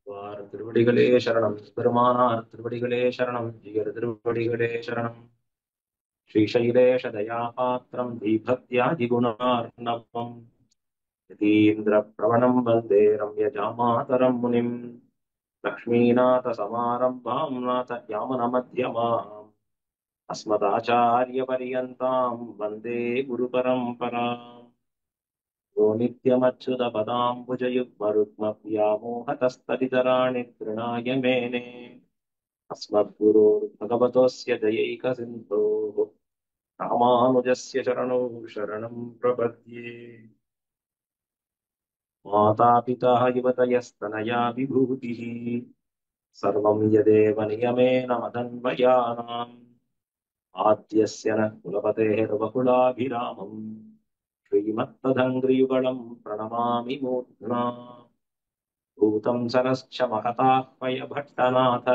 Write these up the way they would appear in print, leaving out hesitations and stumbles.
வார் திருவடிகளே சரணம். பெருமானார் திருவடிகளே சரணம். ஜீயர் திருவடிகளே சரணம். ஸ்ரீசைலேஷ தயாபாத்திரம் தீபத்யாதிகுணார்ணவம் யதீந்திர பிரவணம் வந்தே ரம்யஜாமாதரம் முனிம் லக்ஷ்மீநாத சமாரம்பாம் நாத யாமன மத்யமாம் அஸ்மதாச்சாரிய பரியந்தாம் வந்தே குரு பரம்பராம். ோ நித்யமச்சுத பதாம்புஜயுக்மருக்மவ்யாமோஹதஸ்ததிதராணி தृणाय मेने अस्मद्गुरोर्भगवतोऽस्य दयैकसिन्धोः रामानुजस्य चरणौ शरणं प्रपद्ये। मातापिता युवतयस्तनया विभूतिः सर्वं यदेव नियमेन मदन्वयानाम् आद्यस्य न कुलपतेर्वकुलाभिरामम् श्रीमत्तदङ्घ्रियुगलं प्रणमामि मूर्ध्ना। भूतं सरश्च महताह्वयभट्टनाथ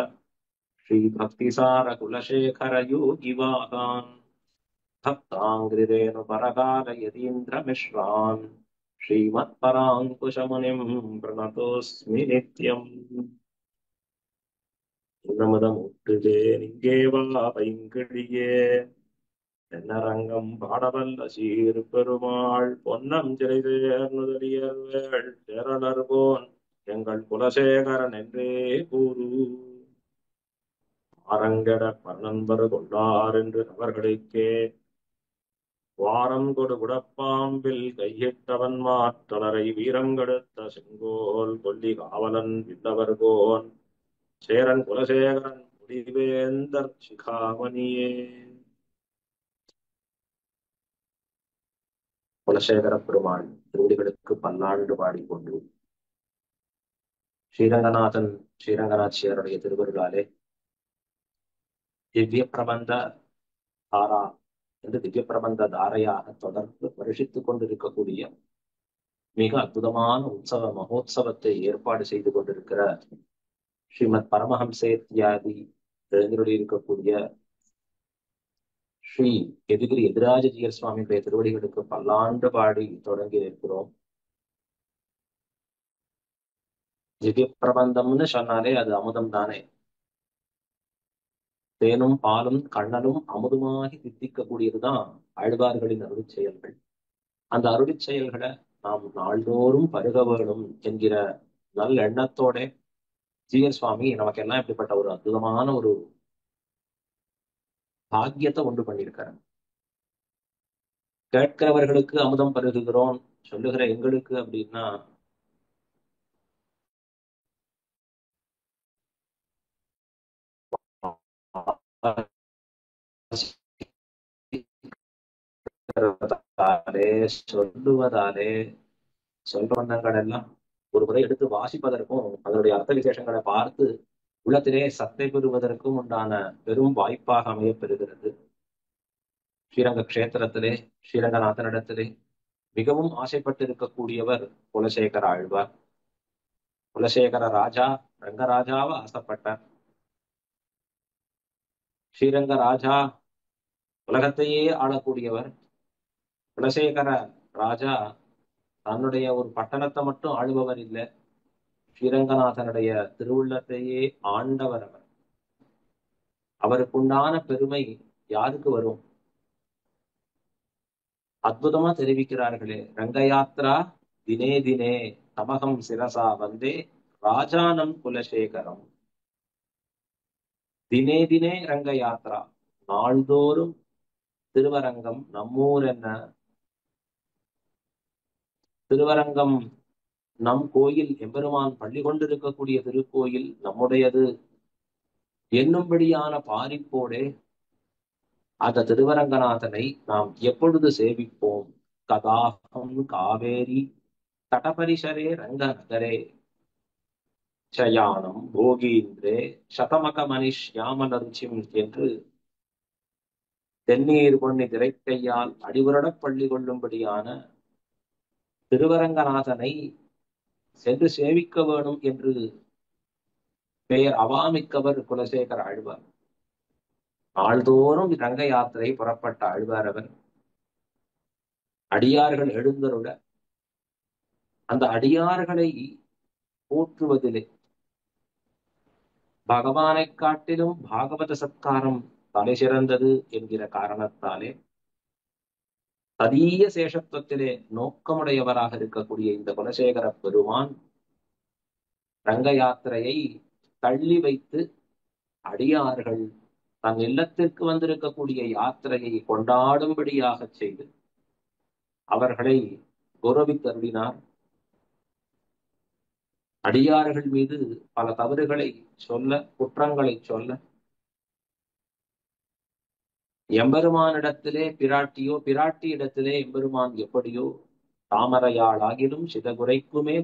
श्रीभक्तिसारकुलशेखरयोगिवाहान् भक्ताङ्घ्रिरेणुपरकालयतीन्द्रमिश्रान् श्रीमत्पराङ्कुशमुनिं प्रणतोऽस्मि नित्यम्. இன்னமுதமுட்டுதே நிங்கேவா பைங்கிழியே தென்னரங்கம் பாடவல்ல சீர் பெருமாள் பொன்னம் சிறைதேர்நுதலியர்வேள் தேரலர்கோன் எங்கள் குலசேகரன் என்றே கூறு. அரங்கட பரநண்பர் கொண்டார் என்று அவர்களுக்கே வாரம் கொடு குடப்பாம்பில் கையிட்டவன் மாற்றலரை வீரங்கெடுத்த செங்கோல் கொல்லி காவலன் வில்லவர்கோன் சேரன் குலசேகரன் முடிவேந்தர் சிகாமணியே. குலசேகர பெருமாள் திருவடிகளுக்கு பல்லாண்டு பாடிக்கொண்டு ஸ்ரீரங்கநாதன் ஸ்ரீரங்கநாச்சியாருடைய திருவருளாலே திவ்ய பிரபந்த தாரா என்று திவ்ய பிரபந்த தாரையாக தொடர்ந்து வருஷித்துக் கொண்டிருக்கக்கூடிய மிக அற்புதமான உற்சவ மகோத்சவத்தை ஏற்பாடு செய்து கொண்டிருக்கிற ஸ்ரீமத் பரமஹம்சேத்யாதி எழுந்தருளி இருக்கக்கூடிய ஸ்ரீ எதிகிரி எதிராஜஜீயர் சுவாமியுடைய திருவடிகளுக்கு பல்லாண்டு பாடி தொடங்கி இருக்கிறோம். திவ்ய பிரபந்தம்னு சொன்னாலே அது அமுதம் தானே. தேனும் பாலும் கண்ணலும் அமுதுமாகி தித்திக்கக்கூடியதுதான் ஆழ்வார்களின் அருளிச் செயல்கள். அந்த அருளிச் செயல்களை நாம் நாள்தோறும் பருக வேணும் என்கிற நல்ல எண்ணத்தோட ஜீயர் சுவாமி நமக்கெல்லாம் இப்படிப்பட்ட ஒரு அற்புதமான ஒரு பாக்கியத்தை உண்டு பண்ணியிருக்காரு. கேட்கிறவர்களுக்கு அமுதம் பருகுகிறோம் சொல்லுகிற எங்களுக்கு அப்படின்னா சொல்லுவதாலே சொல்றவங்கள் எல்லாம் ஒரு முறை எடுத்து வாசிப்பதற்கும் அதனுடைய அர்த்த விசேஷங்களை பார்த்து உள்ளத்திலே சத்தை பெறுவதற்கும் உண்டான பெரும் வாய்ப்பாக அமையப்பெறுகிறது. ஸ்ரீரங்க கஷேத்திரத்திலே ஸ்ரீரங்கநாதனிடத்திலே மிகவும் ஆசைப்பட்டு இருக்கக்கூடியவர் குலசேகர ஆழ்வார். குலசேகர ராஜா ரங்கராஜாவை ஆசைப்பட்டார். ஸ்ரீரங்க ராஜா உலகத்தையே ஆளக்கூடியவர். குலசேகர ராஜா தன்னுடைய ஒரு பட்டணத்தை மட்டும் ஆளுபவர் இல்லை, ஸ்ரீரங்கநாதனுடைய திருவுள்ளத்தையே ஆண்டவர் அவர். அவருக்குண்டான பெருமை யாருக்கு வரும்? அற்புதமா தெரிவிக்கிறார்களே, ரங்க யாத்ரா தினே தினே தமகம் சிரசா வந்தே ராஜானம் குலசேகரம். தினே தினே ரங்க யாத்ரா, நாள்தோறும் திருவரங்கம். நம்மூர் என்ன திருவரங்கம்? நம் கோயில், எம்பெருமான் பள்ளி கொண்டிருக்கக்கூடிய திருக்கோயில் நம்முடையது என்னும்படியான பாரிப்போடே அந்த திருவரங்கநாதனை நாம் எப்பொழுது சேவிப்போம்? கதாகம் காவேரி தடபரிசரே ரங்க நகரே சயானம் போகீந்திரே சதமக மனிஷ்யாமலருச்சிம் என்று தென்னீர் பொன்னி திரைக்கையால் அடிவுரடப் பள்ளி கொள்ளும்படியான திருவரங்கநாதனை சென்று சேவிக்க வேணும் என்று பெயர் அவாமிக்கவர் குலசேகர ஆழ்வார். நாள்தோறும் ரங்க யாத்திரை புறப்பட்ட ஆழ்வார் அவர். அடியார்கள் எழுந்தருள அந்த அடியார்களை போற்றுவதிலே பகவானை காட்டிலும் பாகவத சத்காரம் தலை சிறந்தது என்கிற காரணத்தாலே ததீய சேஷத்துவத்திலே நோக்கமுடையவராக இருக்கக்கூடிய இந்த குலசேகர பெருமான் ரங்க யாத்திரையை தள்ளி வைத்து அடியார்கள் தன் இல்லத்திற்கு வந்திருக்கக்கூடிய யாத்திரையை கொண்டாடும்படியாக செய்து அவர்களை கௌரவித்தருளினார். அடியார்கள் மீது பல தவறுகளை சொல்ல, குற்றங்களை சொல்ல, எம்பெருமானிடத்திலே பிராட்டியோ, பிராட்டி இடத்திலே எம்பெருமான் எப்படியோ தாமரையாள் ஆகிலும் சிதகுரைக்குமே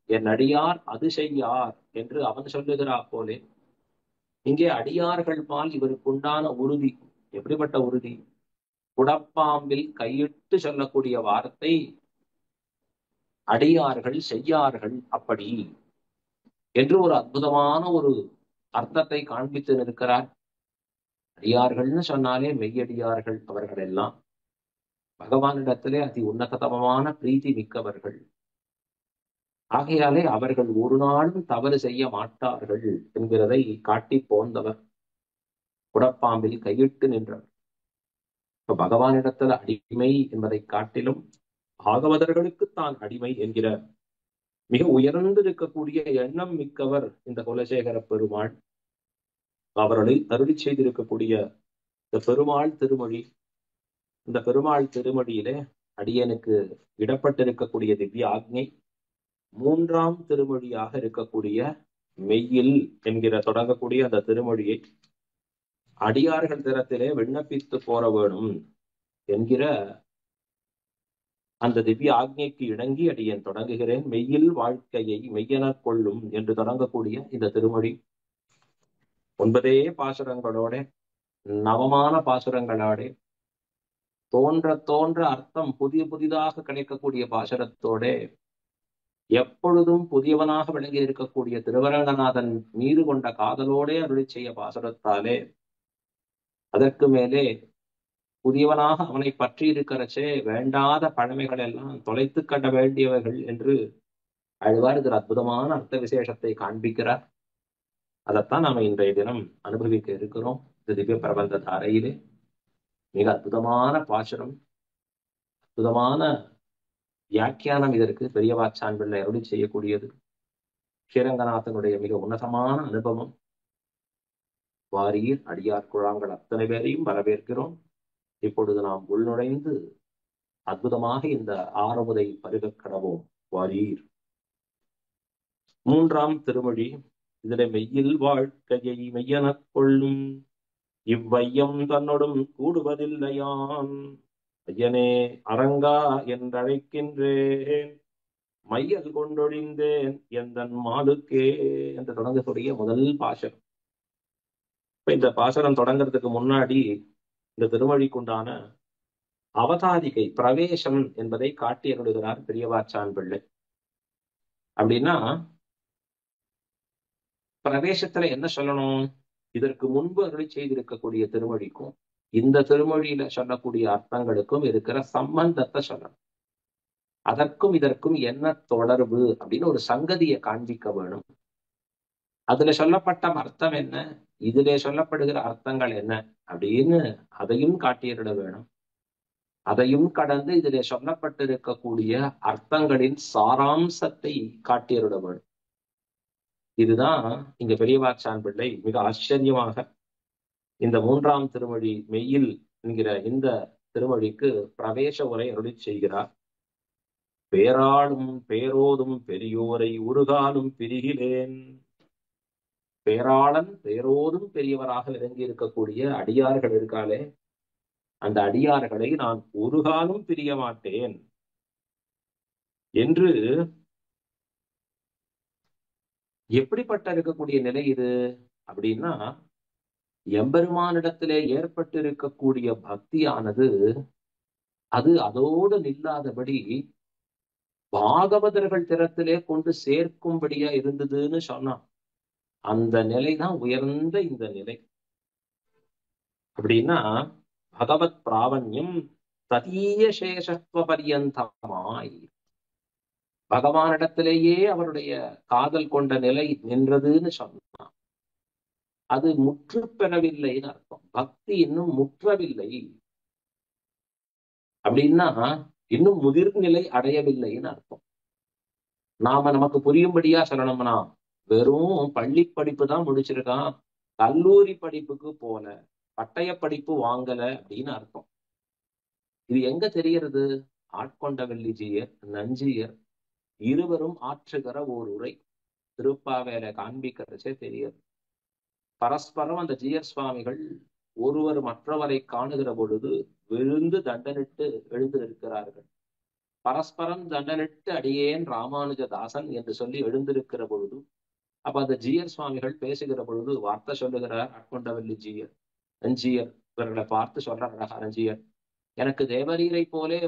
என் அடியார் அது செய்யார் என்று அவன் சொல்லுகிறா போலே இங்கே அடியார்கள் பால் இவருக்கு உண்டான உறுதி. எப்படிப்பட்ட உறுதி? குடப்பாம்பில் கையிட்டு சொல்லக்கூடிய வார்த்தை அடியார்கள் செய்யார்கள் அப்படி என்று ஒரு அற்புதமான ஒரு அர்த்தத்தை காண்பித்து நிற்கிறார். அடியார்கள்னு சொன்னாலே மெய்யடியார்கள் அவர்கள் எல்லாம் பகவானிடத்திலே அதி உன்னதமான பிரீதி மிக்கவர்கள். ஆகையாலே அவர்கள் ஒரு நாளும் தவறு செய்ய மாட்டார்கள் என்கிறதை காட்டி போந்தவர், குடப்பாம்பில் கையிட்டு நின்றவர். இப்ப பகவானிடத்துல அடிமை என்பதை காட்டிலும் பாகவதர்களுக்கு தான் அடிமை என்கிற மிக உயர்ந்திருக்கக்கூடிய எண்ணம் மிக்கவர் இந்த குலசேகர பெருமாள். அவர்களை அருளி செய்திருக்கக்கூடிய இந்த பெருமாள் திருமொழி, இந்த பெருமாள் திருமொழியிலே அடியனுக்கு இடப்பட்டிருக்கக்கூடிய திவ்ய ஆக்ஞை மூன்றாம் திருமொழியாக இருக்கக்கூடிய மெய்யில் என்கிற தொடங்கக்கூடிய அந்த திருமொழியை அடியார்கள் திறத்திலே விண்ணப்பித்து போற வேணும் என்கிற அந்த திவ்ய ஆக்ஞைக்கு இணங்கி அடியன் தொடங்குகிறேன். மெய்யில் வாழ்க்கையை மெய்யெனக் கொள்ளும் என்று தொடங்கக்கூடிய இந்த திருமொழி 9 பாசுரங்களோட, நவமான பாசுரங்களோட, தோன்ற தோன்ற அர்த்தம் புதிதாக கிடைக்கக்கூடிய பாசுரத்தோட, எப்பொழுதும் புதியவனாக விளங்கி இருக்கக்கூடிய திருவரங்கநாதன் மீது கொண்ட காதலோடே அருளி செய்ய பாசுரத்தாலே அதற்கு மேலே புதியவனாக அவனை பற்றி இருக்கிறச்சே வேண்டாத பழமைகள் எல்லாம் தொலைத்து கட்ட வேண்டியவர்கள் என்று ஆழ்வார் இதில் அற்புதமான அர்த்த விசேஷத்தை காண்பிக்கிறார். அதைத்தான் நாம இன்றைய தினம் அனுபவிக்க இருக்கிறோம். இந்த திவ்ய பிரபந்த தாரையிலே மிக அற்புதமான பாசுரம், அற்புதமான வியாக்கியானம் இதற்கு பெரியவாச்சான் பிள்ளை அருளி செய்யக்கூடியது. ஸ்ரீரங்கநாதனுடைய மிக உன்னதமான அனுபவம். வாரீர் அடியார் குழாங்கள் அத்தனை பேரையும் வரவேற்கிறோம். இப்பொழுது நாம் உள்நுழைந்து அற்புதமாக இந்த ஆரமுதை பருகக் கடவோம். வாரீர். மூன்றாம் திருமொழி. இதிலே மெய்யில் வாழ்க்கையை மெய்யெனக் கொள்ளும் இவ்வையம் தன்னோடும் கூடுவதில்லையான் ஐயனே அரங்கா என்றழைக்கின்றேன் மையல் கொண்டொழிந்தேன் எந்தன் மாலுக்கே என்று தொடங்கக்கூடிய முதல் பாசனம். இப்ப இந்த பாசனம் தொடங்கிறதுக்கு முன்னாடி இந்த திருமொழிக்குண்டான அவதாரிகை பிரவேசம் என்பதை காட்டி அருளுகிறார் பெரியவாச்சான் பிள்ளை. அப்படின்னா பிரவேசத்துல என்ன சொல்லணும்? இதற்கு முன்பு அருளி செய்திருக்கக்கூடிய திருமொழிக்கும் இந்த திருமொழியில சொல்லக்கூடிய அர்த்தங்களுக்கும் இருக்கிற சம்பந்தத்தை சொல்லணும். அதற்கும் இதற்கும் என்ன தொடர்பு அப்படின்னு ஒரு சங்கதியை காண்பிக்க வேணும். அதுல சொல்லப்பட்ட அர்த்தம் என்ன, இதுல சொல்லப்படுகிற அர்த்தங்கள் என்ன அப்படின்னு அதையும் காட்டியிருட வேணும். அதையும் கடந்து இதிலே சொல்லப்பட்டிருக்கக்கூடிய அர்த்தங்களின் சாராம்சத்தை காட்டியிருட வேணும். இதுதான் இங்க பெரியவாச்சான் பிள்ளை மிக ஆச்சரியமாக இந்த மூன்றாம் திருமொழி மெய்யில் என்கிற இந்த திருமொழிக்கு பிரவேச உரை அருளி செய்கிறார். பேராளும் பேரோதும் பெரியோரை உருகாலும் பிரிகிலேன். பேராளன் பேரோதும் பெரியவராக விளங்கி இருக்கக்கூடிய அடியார்கள் இருக்காளே, அந்த அடியார்களை நான் ஒரு காலும் பிரிய மாட்டேன் என்று எப்படிப்பட்ட இருக்கக்கூடிய நிலை இது அப்படின்னா, எம்பெருமானிடத்திலே ஏற்பட்டு இருக்கக்கூடிய பக்தியானது அது அதோடு நில்லாதபடி பாகவதர்கள் திறத்திலே கொண்டு சேர்க்கும்படியா இருந்ததுன்னு சொன்னான். அந்த நிலைதான் உயர்ந்த இந்த நிலை. அப்படின்னா பகவத் பிராவண்யம் ததீய சேஷத்துவ பரியந்தமாய் பகவானிடத்திலேயே அவருடைய காதல் கொண்ட நிலை நின்றதுன்னு சொன்னான். அது முற்று பெறவில்லைன்னு அர்த்தம். பக்தி இன்னும் முற்றவில்லை அப்படின்னா இன்னும் முதிர்நிலை அடையவில்லைன்னு அர்த்தம். நாம நமக்கு புரியும்படியா சொல்லணும்னா, வெறும் பள்ளி படிப்பு தான் முடிச்சிருக்கான், கல்லூரி படிப்புக்கு போல, பட்டய படிப்பு வாங்கல அப்படின்னு அர்த்தம். இது எங்க தெரியறது? ஆட்கொண்டவல்லிஜியர், நஞ்சியர் இருவரும் ஆற்றுகிற ஓர் உரை திருப்பாவேல காண்பிக்கிறச்சே தெரியாது. பரஸ்பரம் அந்த ஜீயர் சுவாமிகள் ஒருவர் மற்றவரை காணுகிற பொழுது விழுந்து தண்டனிட்டு எழுந்து நிற்கிறார்கள். பரஸ்பரம் தண்டனிட்டு அடியேன் ராமானுஜதாசன் என்று சொல்லி எழுந்திருக்கிற பொழுது, அப்ப அந்த ஜீயர் சுவாமிகள் பேசுகிற பொழுது வார்த்தை சொல்லுகிறார் ஆட்கொண்டவல்லி ஜீயர். நஞ்சியர் இவர்களை பார்த்து சொல்றார் அழகா நஞ்சியர், எனக்கு தேவரீரை போலே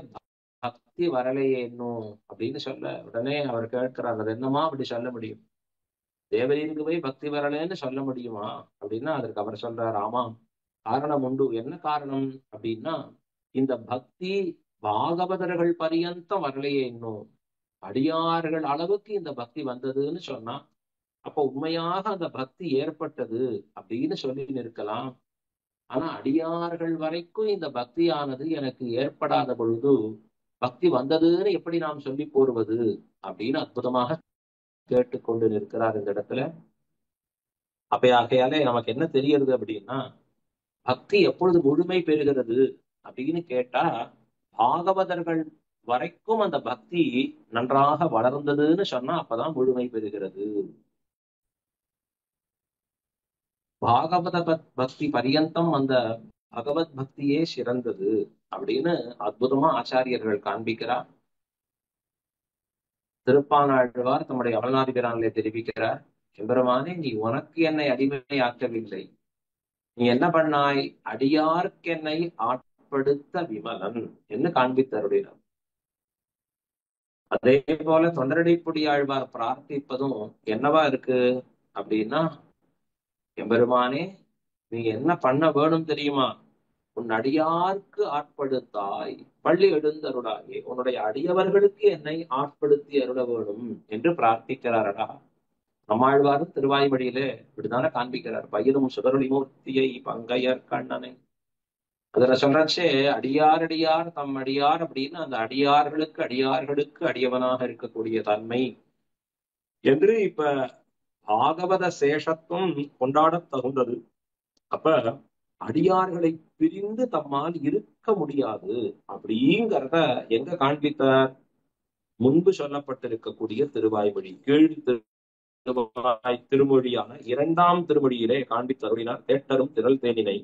பக்தி வரலையே இன்னும் அப்படின்னு சொல்ல, உடனே அவர் கேட்கிறார், அது என்னமா அப்படி சொல்ல முடியும்? தேவரீருக்கு போய் பக்தி வரலன்னு சொல்ல முடியுமா அப்படின்னா, அதற்கு அவர் சொல்றார், ஆமாம் காரணம் உண்டு. என்ன காரணம் அப்படின்னா, இந்த பக்தி பாகவதர்கள் பரியந்தம் வரலையே இன்னும், அடியார்கள் அளவுக்கு இந்த பக்தி வந்ததுன்னு சொன்னா, அப்ப உண்மையாக அந்த பக்தி ஏற்பட்டது அப்படின்னு சொல்லி நிற்கலாம். ஆனா அடியார்கள் வரைக்கும் இந்த பக்தியானது எனக்கு ஏற்படாத பொழுது பக்தி வந்ததுன்னு எப்படி நாம் சொல்லி போடுவது அப்படின்னு அற்புதமாக கேட்டுக்கொண்டு நிற்கிறார் இந்த இடத்துல. அப்ப ஆகையாலே நமக்கு என்ன தெரியறது அப்படின்னா, பக்தி எப்பொழுது முழுமை பெறுகிறது அப்படின்னு கேட்டா, பாகவதர்கள் வரைக்கும் அந்த பக்தி நன்றாக வளர்ந்ததுன்னு சொன்னா அப்பதான் முழுமை பெறுகிறது. பாகவத பக்தி பரியந்தம் அந்த பகவத் பக்தியே சிறந்தது அப்படின்னு அற்புதமா ஆச்சாரியர்கள் காண்பிக்கிறார். திருப்பானாழ்வார் தம்முடைய அவல்நாதிபிரானிலே தெரிவிக்கிறார், எம்பெருமானே நீ உனக்கு என்னை அடிமையாக்கவில்லை, நீ என்ன பண்ணாய், அடியார்க்கு என்னை ஆட்படுத்த விமலன் என்று காண்பித்தருளினார். அதே போல தொண்டரடிப்புடி ஆழ்வார் பிரார்த்திப்பதும் என்னவா இருக்கு அப்படின்னா, எம்பெருமானே நீ என்ன பண்ண வேணும் தெரியுமா, உன் அடியார்க்கு ஆட்படுத்தாய் பள்ளி எழுந்தருளாயே, உன்னுடைய அடியவர்களுக்கு என்னை ஆட்படுத்தி அருள வேணும் என்று பிரார்த்திக்கிறாரடா. நம்மாழ்வாரும் திருவாய்மொழியிலே இப்படிதானே காண்பிக்கிறார், பயிரும் சுடரொளிமூர்த்தியை பங்கையர் கண்ணனை. அதுல சொல்றச்சே அடியார் தம் அடியார் அப்படின்னு அந்த அடியார்களுக்கு அடியவனாக இருக்கக்கூடிய தன்மை என்று இப்ப பாகவத சேஷத்துவம் கொண்டாடத் தகுந்தது. அப்ப அடியார்களை பிரிந்து தம்மால் இருக்க முடியாது அப்படிங்கிறத எங்க காண்பித்தார்? முன்பு சொல்லப்பட்டிருக்கக்கூடிய திருவாய்மொழி, கீழ் திருமொழியான 2ஆம் திருமொழியிலே காண்பித்தருளினார். தேட்டரும் திரள் தேனினை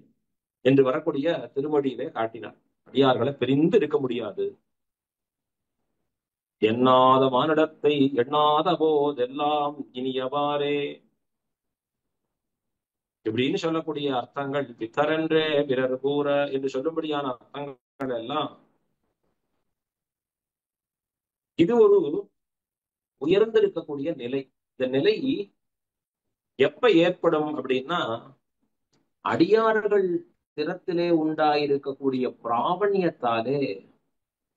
என்று வரக்கூடிய திருமொழியிலே காட்டினார், அடியார்களை பிரிந்து இருக்க முடியாது. எண்ணாத மானிடத்தை எண்ணாத போதெல்லாம் இனியவாறே இப்படின்னு சொல்லக்கூடிய அர்த்தங்கள், பித்தரென்றே பிறர் கூற என்று சொல்லும்படியான அர்த்தங்கள் எல்லாம் இது ஒரு உயர்ந்திருக்கக்கூடிய நிலை. இந்த நிலை எப்ப ஏற்படும் அப்படின்னா, அடியார்கள் திறத்திலே உண்டாயிருக்கக்கூடிய பிராவண்யத்தாலே,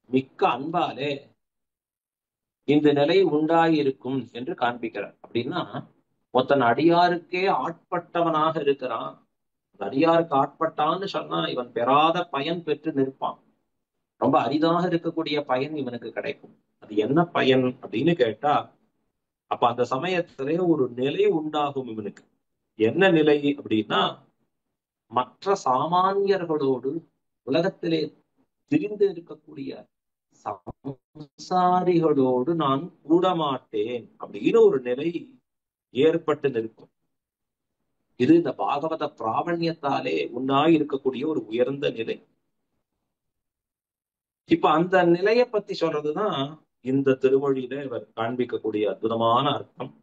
மிக்க அன்பாலே இந்த நிலை உண்டாயிருக்கும் என்று காண்பிக்கிறார். அப்படின்னா ஒருத்தன் அடியாருக்கே ஆட்பட்டவனாக இருக்கிறான், அடியாருக்கு ஆட்பட்டான்னு சொன்னா இவன் பெறாத பயன் பெற்று நிற்பான். ரொம்ப அரிதாக இருக்கக்கூடிய பயன் இவனுக்கு கிடைக்கும். அது என்ன பயன் அப்படின்னு கேட்டா, அப்ப அந்த சமயத்திலே ஒரு நிலை உண்டாகும் இவனுக்கு. என்ன நிலை அப்படின்னா, மற்ற சாமானியர்களோடு உலகத்திலே திரிந்து இருக்கக்கூடிய சம்சாரிகளோடு நான் கூட மாட்டேன் அப்படின்னு ஒரு நிலை ஏற்பட்டு நிற்கும். இது இந்த பாகவத பிராவண்யத்தாலே உண்டாய் இருக்கக்கூடிய ஒரு உயர்ந்த நிலை. இப்ப அந்த நிலையை பத்தி சொல்றதுதான் இந்த திருமொழியில இவர் காண்பிக்கக்கூடிய அற்புதமான அர்த்தம்.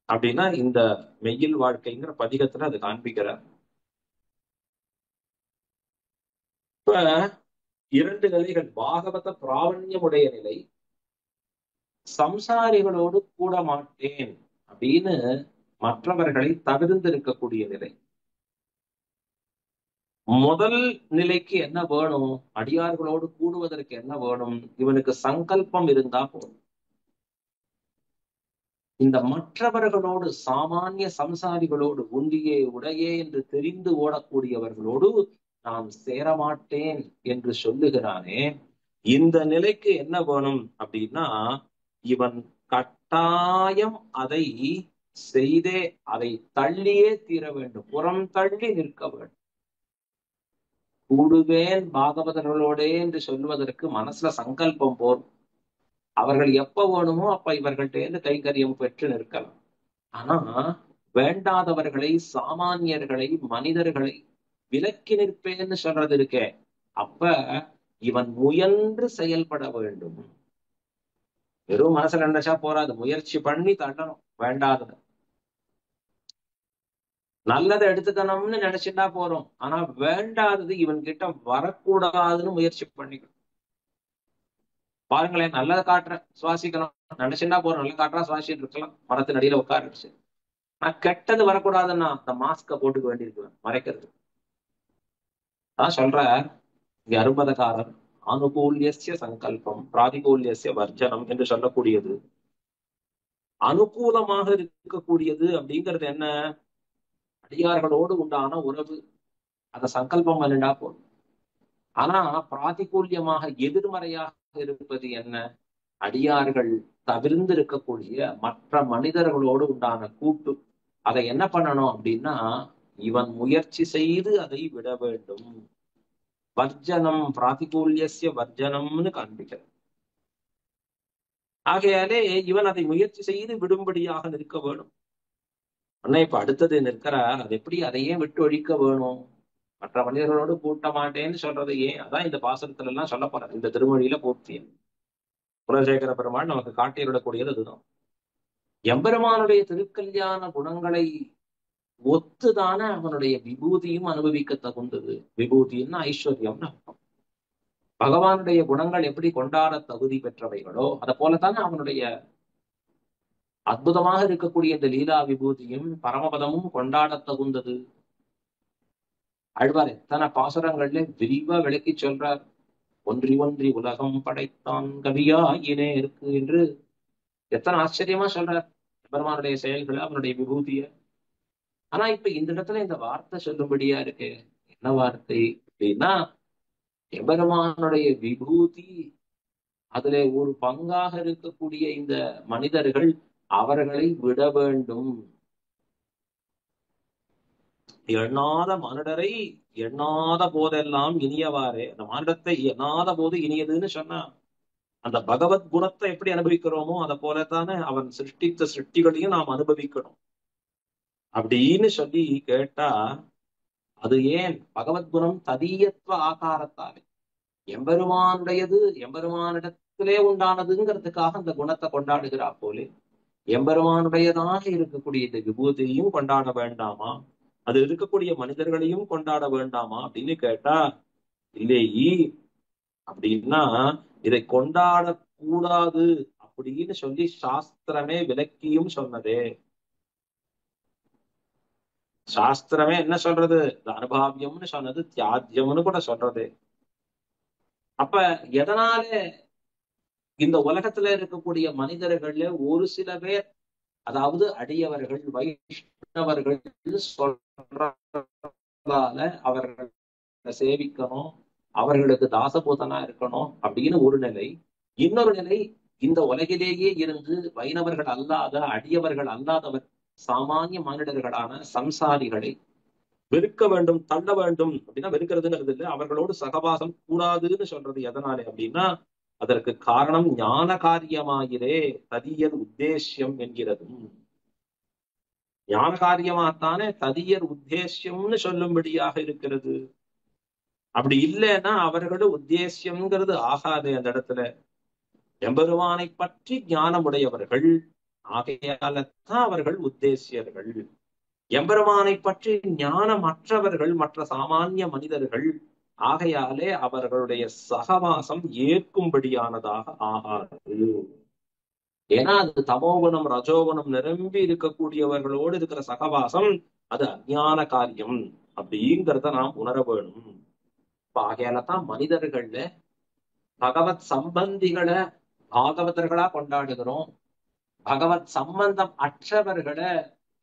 அப்படின்னா இந்த மெய்யில் வாழ்க்கைங்கிற பதிகத்துல அது காண்பிக்கிறார். இப்ப 2 நிலைகள், பாகவத பிராவண்யமுடைய நிலை, சம்சாரிகளோடு கூட மாட்டேன் அப்படின்னு மற்றவர்களை தவிர்ந்திருக்கக்கூடிய நிலை. முதல் நிலைக்கு என்ன வேணும், அடியார்களோடு கூடுவதற்கு என்ன வேணும், இவனுக்கு சங்கல்பம் இருந்தா போதும். இந்த மற்றவர்களோடு, சாமானிய சம்சாரிகளோடு, உண்டியே உடையே என்று தெரிந்து ஓடக்கூடியவர்களோடு நான் சேரமாட்டேன் என்று சொல்லுகிறானே, இந்த நிலைக்கு என்ன வேணும் அப்படின்னா, இவன் கட்டாயம் அதை செய்தே, அதை தள்ளியே தீர வேண்டும், புறம் தள்ளி நிற்க வேண்டும். கூடுவேன் பாகவதர்களோடே என்று சொல்வதற்கு மனசுல சங்கல்பம் போதும். அவர்கள் எப்ப வேணுமோ அப்ப இவர்கள்ட்ட இருந்து கைங்கரியம் பெற்று நிற்கலாம். ஆனா வேண்டாதவர்களை, சாமானியர்களை, மனிதர்களை விலக்கி நிற்பேன்னு சொல்றது இருக்கே, அப்ப இவன் முயன்று செயல்பட வேண்டும். வெறும் மனசுல நினைச்சா போராது, முயற்சி பண்ணி தள்ளணும் வேண்டாதது. நல்லதை எடுத்துக்கணும்னு நினைச்சுட்டா போறோம், ஆனா வேண்டாதது இவன் கிட்ட வரக்கூடாதுன்னு முயற்சி பண்ணிக்கணும். பாருங்களேன், நல்லதை காட்டுற சுவாசிக்கணும் நினைச்சுட்டா போறோம், நல்ல காட்டுறா சுவாசிட்டு இருக்கலாம், மரத்தின் அடியில உட்காருச்சு. நான் கெட்டது வரக்கூடாதுன்னா அந்த மாஸ்க போட்டுக்க வேண்டியிருக்குவேன் மறைக்கிறது. அதான் சொல்ற இங்க அரும்பதக்காரர், அனுகூல்யஸ்ய சங்கல்பம் பிராதிகூல்யஸ்ய வர்ஜனம் என்று சொல்லக்கூடியது. அனுகூலமாக இருக்கக்கூடியது அப்படிங்கிறது என்ன? அடியார்களோடு உண்டான உறவு, அந்த சங்கல்பம் பண்ணிண்டா போதும். ஆனா பிராதிகூல்யமாக எதிர்மறையாக இருப்பது என்ன? அடியார்கள் தவிர்ந்து இருக்கக்கூடிய மற்ற மனிதர்களோடு உண்டான கூட்டு. அதை என்ன பண்ணணும் அப்படின்னா, இவன் முயற்சி செய்து அதை விட வேண்டும். வர்ஜனம், பிராதிகூல்யஸ்ய வர்ஜனம்னு காண்பிக்கிறது. ஆகையாலே இவன் அதை முயற்சி செய்து விடும்படியாக நிற்க வேணும். அண்ணா இப்ப அடுத்தது நிற்கிறார், அது எப்படி அதையே விட்டு ஒழிக்க வேணும்? மற்ற மனிதர்களோடு கூட்ட மாட்டேன்னு சொல்றது ஏன்? அதான் இந்த பாசனத்துல எல்லாம் சொல்ல போறார், இந்த திருமொழியில பூர்த்தியம். குலசேகர பெருமாள் நமக்கு காட்டியிருடக்கூடியது அதுதான். எம்பெருமானுடைய திருக்கல்யாண குணங்களை ஒத்துதான அவனுடைய விபூதியும் அனுபவிக்க தகுந்தது. விபூதின்னு ஐஸ்வர்யம்னு அர்த்தம். பகவானுடைய குணங்கள் எப்படி கொண்டாட தகுதி பெற்றவைகளோ அதை போலத்தானே அவனுடைய அற்புதமாக இருக்கக்கூடிய இந்த லீலா விபூதியும் பரமபதமும் கொண்டாட தகுந்தது. ஆழ்வார் எத்தனை பாசுரங்கள்ல விரிவா விளக்கி சொல்றார். ஒன்றி ஒன்றி உலகம் படைத்தான் கவியாயினே இருக்கு என்று எத்தனை ஆச்சரியமா சொல்றார் பெருமானுடைய செயல்களை, அவனுடைய விபூதிய. ஆனா இப்ப இந்த இடத்துல இந்த வார்த்தை சொல்லும்படியா இருக்கு. என்ன வார்த்தை அப்படின்னா, எம்பெருமானுடைய விபூதி, அதுல ஒரு பங்காக இருக்கக்கூடிய இந்த மனிதர்கள் அவர்களை விட வேண்டும். எண்ணாத மானுடரை எண்ணாத போதெல்லாம் இனியவாறே. அந்த மானுடத்தை எண்ணாத போது இனியதுன்னு சொன்னா, அந்த பகவத் குணத்தை எப்படி அனுபவிக்கிறோமோ அதை போலத்தானே அவன் சிருஷ்டித்த சிருஷ்டிகளையும் நாம் அனுபவிக்கணும் அப்படின்னு சொல்லி கேட்டா, அது ஏன் பகவத்குணம் ததீயத்துவ ஆகாரத்தாலே எம்பெருமானுடையது, எம்பெருமானிடத்திலே உண்டானதுங்கிறதுக்காக அந்த குணத்தை கொண்டாடுகிறா போலே, எம்பெருமானுடையதாக இருக்கக்கூடிய இந்த விபூதியையும் கொண்டாட வேண்டாமா? அது இருக்கக்கூடிய மனிதர்களையும் கொண்டாட வேண்டாமா அப்படின்னு கேட்டா, இல்லையே. அப்படின்னா இதை கொண்டாடக்கூடாது அப்படின்னு சொல்லி சாஸ்திரமே விலக்கியும் சொன்னதே. சாஸ்திரமே என்ன சொல்றது? அனுபாவியம்னு சொன்னது, தியாஜ்யம்னு கூட சொல்றது. அப்ப எதனால இந்த உலகத்துல இருக்கக்கூடிய மனிதர்கள்ல ஒரு சில பேர், அதாவது அடியவர்கள், வைஷ்ணவர்கள் சொல்றதால அவர்களை சேவிக்கணும், அவர்களுக்கு தாசபூதனா இருக்கணும் அப்படின்னு ஒரு நிலை. இன்னொரு நிலை, இந்த உலகிலேயே இருந்து வைணவர்கள் அல்லாத, அடியவர்கள் அல்லாதவர், சாமானிய மானிடர்களான சம்சாரிகளை வெறுக்க வேண்டும், தள்ள வேண்டும். அப்படின்னா வெறுக்கிறதுங்கிறது இல்லை, அவர்களோடு சகவாசம் கூடாதுன்னு சொல்றது எதனாலே அப்படின்னா, அதற்கு காரணம் ஞான காரியமாகிறே ததியர் உத்தேசியம் என்கிறதும். ஞான காரியமாத்தானே ததியர் உத்தேசியம்னு சொல்லும்படியாக இருக்கிறது. அப்படி இல்லைன்னா அவர்களும் உத்தேசியம்ங்கிறது ஆகாது. அந்த இடத்துல எம்பெருமானை பற்றி ஞானமுடையவர்கள் ஆகையால்தான் அவர்கள் உத்தேசியர்கள். எம்பெருமானை பற்றி ஞானமற்றவர்கள், மற்ற சாமானிய மனிதர்கள் ஆகையாலே அவர்களுடைய சகவாசம் ஏற்கும்படியானதாக ஆகாது. ஏன்னா அது தமோகுணம் ரஜோகுணம் நிரம்பி இருக்கக்கூடியவர்களோடு இருக்கிற சகவாசம் அது அஞ்ஞான காரியம் அப்படிங்கிறத நாம் உணர வேணும். ஆகையாலதான் மனிதர்கள்ல பகவத் சம்பந்திகளை பாகவதர்களா கொண்டாடுகிறோம், பகவத் சம்பந்தம் அற்றவர்களை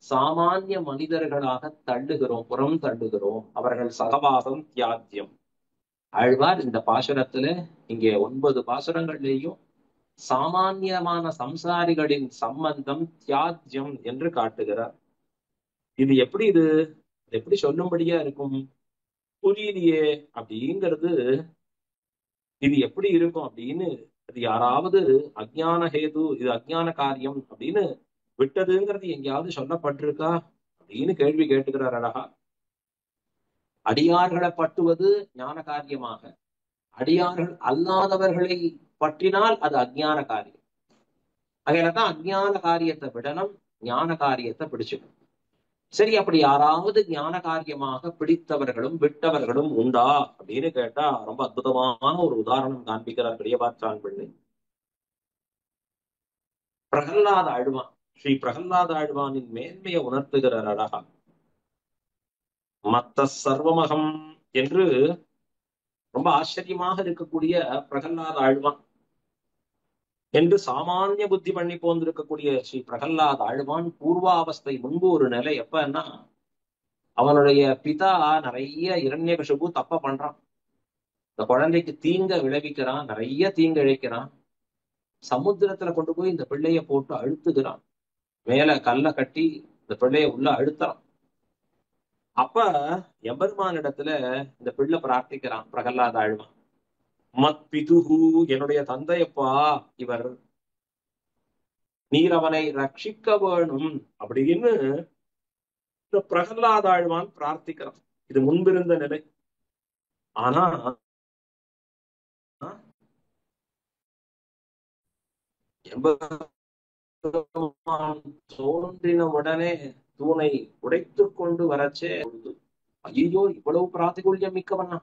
சாமானிய மனிதர்களாக தள்ளுகிறோம், புறம் தள்ளுகிறோம். அவர்கள் சகவாசம் தியாஜ்யம். ஆழ்வார் இந்த பாசுரத்துல இங்கே 9 பாசுரங்கள்லேயும் சாமானியமான சம்சாரிகளின் சம்பந்தம் தியாஜ்யம் என்று காட்டுகிறார். இது எப்படி சொல்லும்படியா இருக்கும்? புரியலையே அப்படிங்கிறது. இது எப்படி இருக்கும் அப்படின்னு, அது யாராவது அஜ்ஞான ஹேது, இது அஜ்ஞான காரியம் அப்படின்னு விட்டதுங்கிறது எங்கேயாவது சொல்லப்பட்டிருக்கா அப்படின்னு கேள்வி கேட்டுக்கிறார் அழகா. அடியார்களை பற்றுவது ஞான காரியமாக, அடியார்கள் அல்லாதவர்களை பற்றினால் அது அஜ்ஞான காரியம். அதனாலதான் அஜ்ஞான காரியத்தை விடணும், ஞான காரியத்தை பிடிச்சுக்கணும். சரி, அப்படி யாராவது ஞான காரியமாக பிடித்தவர்களும் விட்டவர்களும் உண்டா அப்படின்னு கேட்டா ரொம்ப அற்புதமான ஒரு உதாரணம் காண்பிக்கிறார் பெரியவாச்சான் பிள்ளை. பிரகல்லாத ஆழ்வான், ஸ்ரீ பிரகல்லாத ஆழ்வானின் மேன்மையை உணர்த்துகிறார் அழகா. மத்த சர்வமகம் என்று ரொம்ப ஆச்சரியமாக இருக்கக்கூடிய பிரகல்லாத ஆழ்வான் என்று சாமானிய புத்தி பண்ணி போந்திருக்கக்கூடிய ஸ்ரீ பிரகல்லாத ஆழ்வான் பூர்வாவஸ்தை முன்பு ஒரு நிலை எப்பன்னா, அவனுடைய பிதா நிறைய இரண்யகசிபு தப்ப பண்றான், இந்த குழந்தைக்கு தீங்க விளைவிக்கிறான், நிறைய தீங்கு இழைக்கிறான். சமுத்திரத்துல கொண்டு போய் இந்த பிள்ளைய போட்டு அழுத்துகிறான், மேல கல்ல கட்டி இந்த பிள்ளைய உள்ள அழுத்துறான். அப்ப எம்பெருமானிடத்துல இந்த பிள்ளை பிரார்த்திக்கிறான் பிரகல்லாத ஆழ்வான், மத் பிதுகு, என்னுடைய தந்தையப்பா இவர், நீர் அவனை ரட்சிக்க வேணும் அப்படின்னு இந்த பிரகல்லாத ஆழ்வான் பிரார்த்திக்கிறான். இது முன்பிருந்த நிலை. ஆனா தோன்றின உடனே தூணை உடைத்து கொண்டு வரச்சே, ஐயோ இவ்வளவு பிராத்திகுல்யம் மிக்கவனா,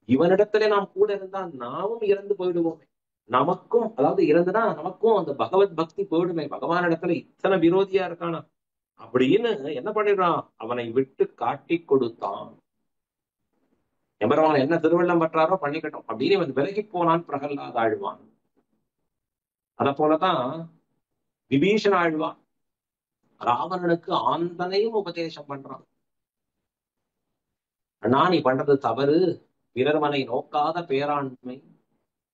இவனிடத்துல நாம் கூட இருந்தா நாமும் இறந்து போயிடுவோமே, நமக்கும் அதாவது இறந்துனா நமக்கும் அந்த பகவத் பக்தி போயிடுமே, பகவான் இடத்துல இத்தனை விரோதியா இருக்கானா அப்படின்னு என்ன பண்ணிடுறான், அவனை விட்டு காட்டி கொடுத்தான். எம்பெருமான் என்ன திருவள்ளம் பற்றாரோ பண்ணிக்கட்டும் அப்படின்னு இவன் விலகி போனான் பிரகல்லாத ஆழ்வான். அத போலதான் விபீஷண ஆழ்வான் ராவணனுக்கு ஆந்தனையும் உபதேசம் பண்றான். அண்ணா, நீ பண்றது தவறு, பிறர்மனை நோக்காத பேராண்மை,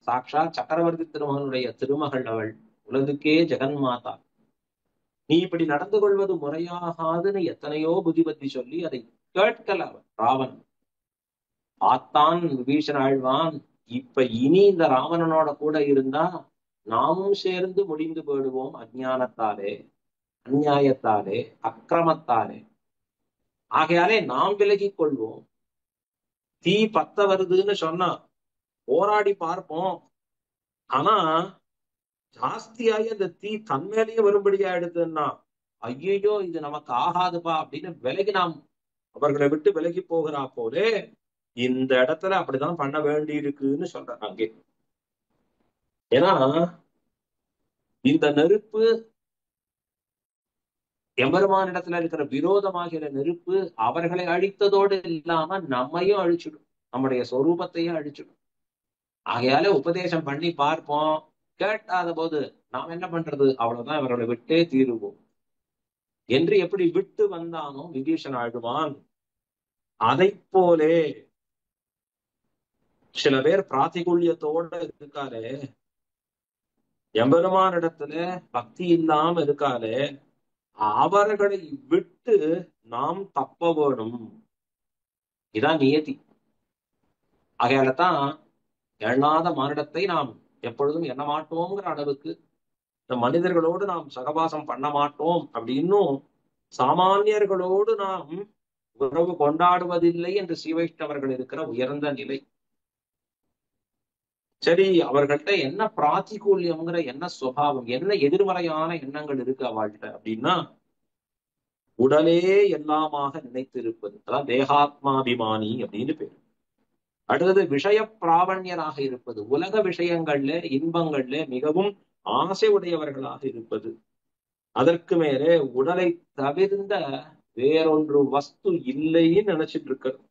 சாக்ஷா சக்கரவர்த்தி திருமகனுடைய திருமகள் அவள், உலகுக்கே ஜெகன்மாதா, நீ இப்படி நடந்து கொள்வது முறையாகாதுன்னு எத்தனையோ புத்திபத்தி சொல்லி அதை கேட்கல அவன் ராவன். பார்த்தான் விபீஷண ஆழ்வான், இப்ப இனி இந்த ராவணனோட கூட இருந்தா நாமும் சேர்ந்து முடிந்து போயிடுவோம், அஜ்ஞானத்தாலே, அந்நியாயத்தாலே, அக்கிரமத்தாலே. ஆகையாலே நாம் விலகிக் கொள்வோம். தீ பத்த வருதுன்னு சொன்னா போராடி பார்ப்போம், ஆனா ஜாஸ்தியாகி அந்த தீ தன்மேலேயே வரும்படியா எடுத்துன்னா ஐயோ இது நமக்கு ஆகாதுப்பா அப்படின்னு விலகி நாம் அவர்களை விட்டு விலகி போகிறா போலே இந்த இடத்துல அப்படிதான் பண்ண வேண்டி இருக்குன்னு சொல்றாங்க அங்கே. ஏன்னா இந்த நெருப்பு, எம்பெருமானிடத்துல இருக்கிற விரோதமாகிற நெருப்பு அவர்களை அழித்ததோடு இல்லாம நம்மையும் அழிச்சிடும், நம்முடைய சொரூபத்தையும் அழிச்சிடும். ஆகையால உபதேசம் பண்ணி பார்ப்போம், கேட்டாத போது நாம் என்ன பண்றது, அவ்வளவுதான், அவர்களை விட்டே தீருவோம் என்று எப்படி விட்டு வந்தானோ விபீஷண ஆழ்வான், அதை போலே சில பேர் பிராத்திகுல்யத்தோட இருக்காளே, எம்பெருமானிடத்துல பக்தி இல்லாம இருக்காளே, அவர்களை விட்டு நாம் தப்ப வேணும். இதான் நியதி. ஆகையாலதான் எண்ணாத மானிடத்தை நாம் எப்பொழுதும் எண்ண மாட்டோங்கிற அளவுக்கு, இந்த மனிதர்களோடு நாம் சகவாசம் பண்ண மாட்டோம் அப்படின்னும், சாமானியர்களோடு நாம் உறவு கொண்டாடுவதில்லை என்று ஸ்ரீவைஷ்ணவர்கள் இருக்கிற உயர்ந்த நிலை. சரி, அவர்கள்ட்ட என்ன பிராத்திகூல்யம்ங்கிற என்ன சுபாவம், என்ன எதிர்மறையான எண்ணங்கள் இருக்கு அவள்கிட்ட அப்படின்னா, உடலே எல்லாமாக நினைத்திருப்பது, அதான் தேகாத்மாபிமானி அப்படின்னு பேரு. அடுத்தது விஷய பிராவண்யராக இருப்பது, உலக விஷயங்கள்ல இன்பங்கள்ல மிகவும் ஆசை உடையவர்களாக இருப்பது. அதற்கு மேலே உடலை தவிர்ந்த வேறொன்று வஸ்து இல்லைன்னு நினைச்சிட்டு இருக்கிறது.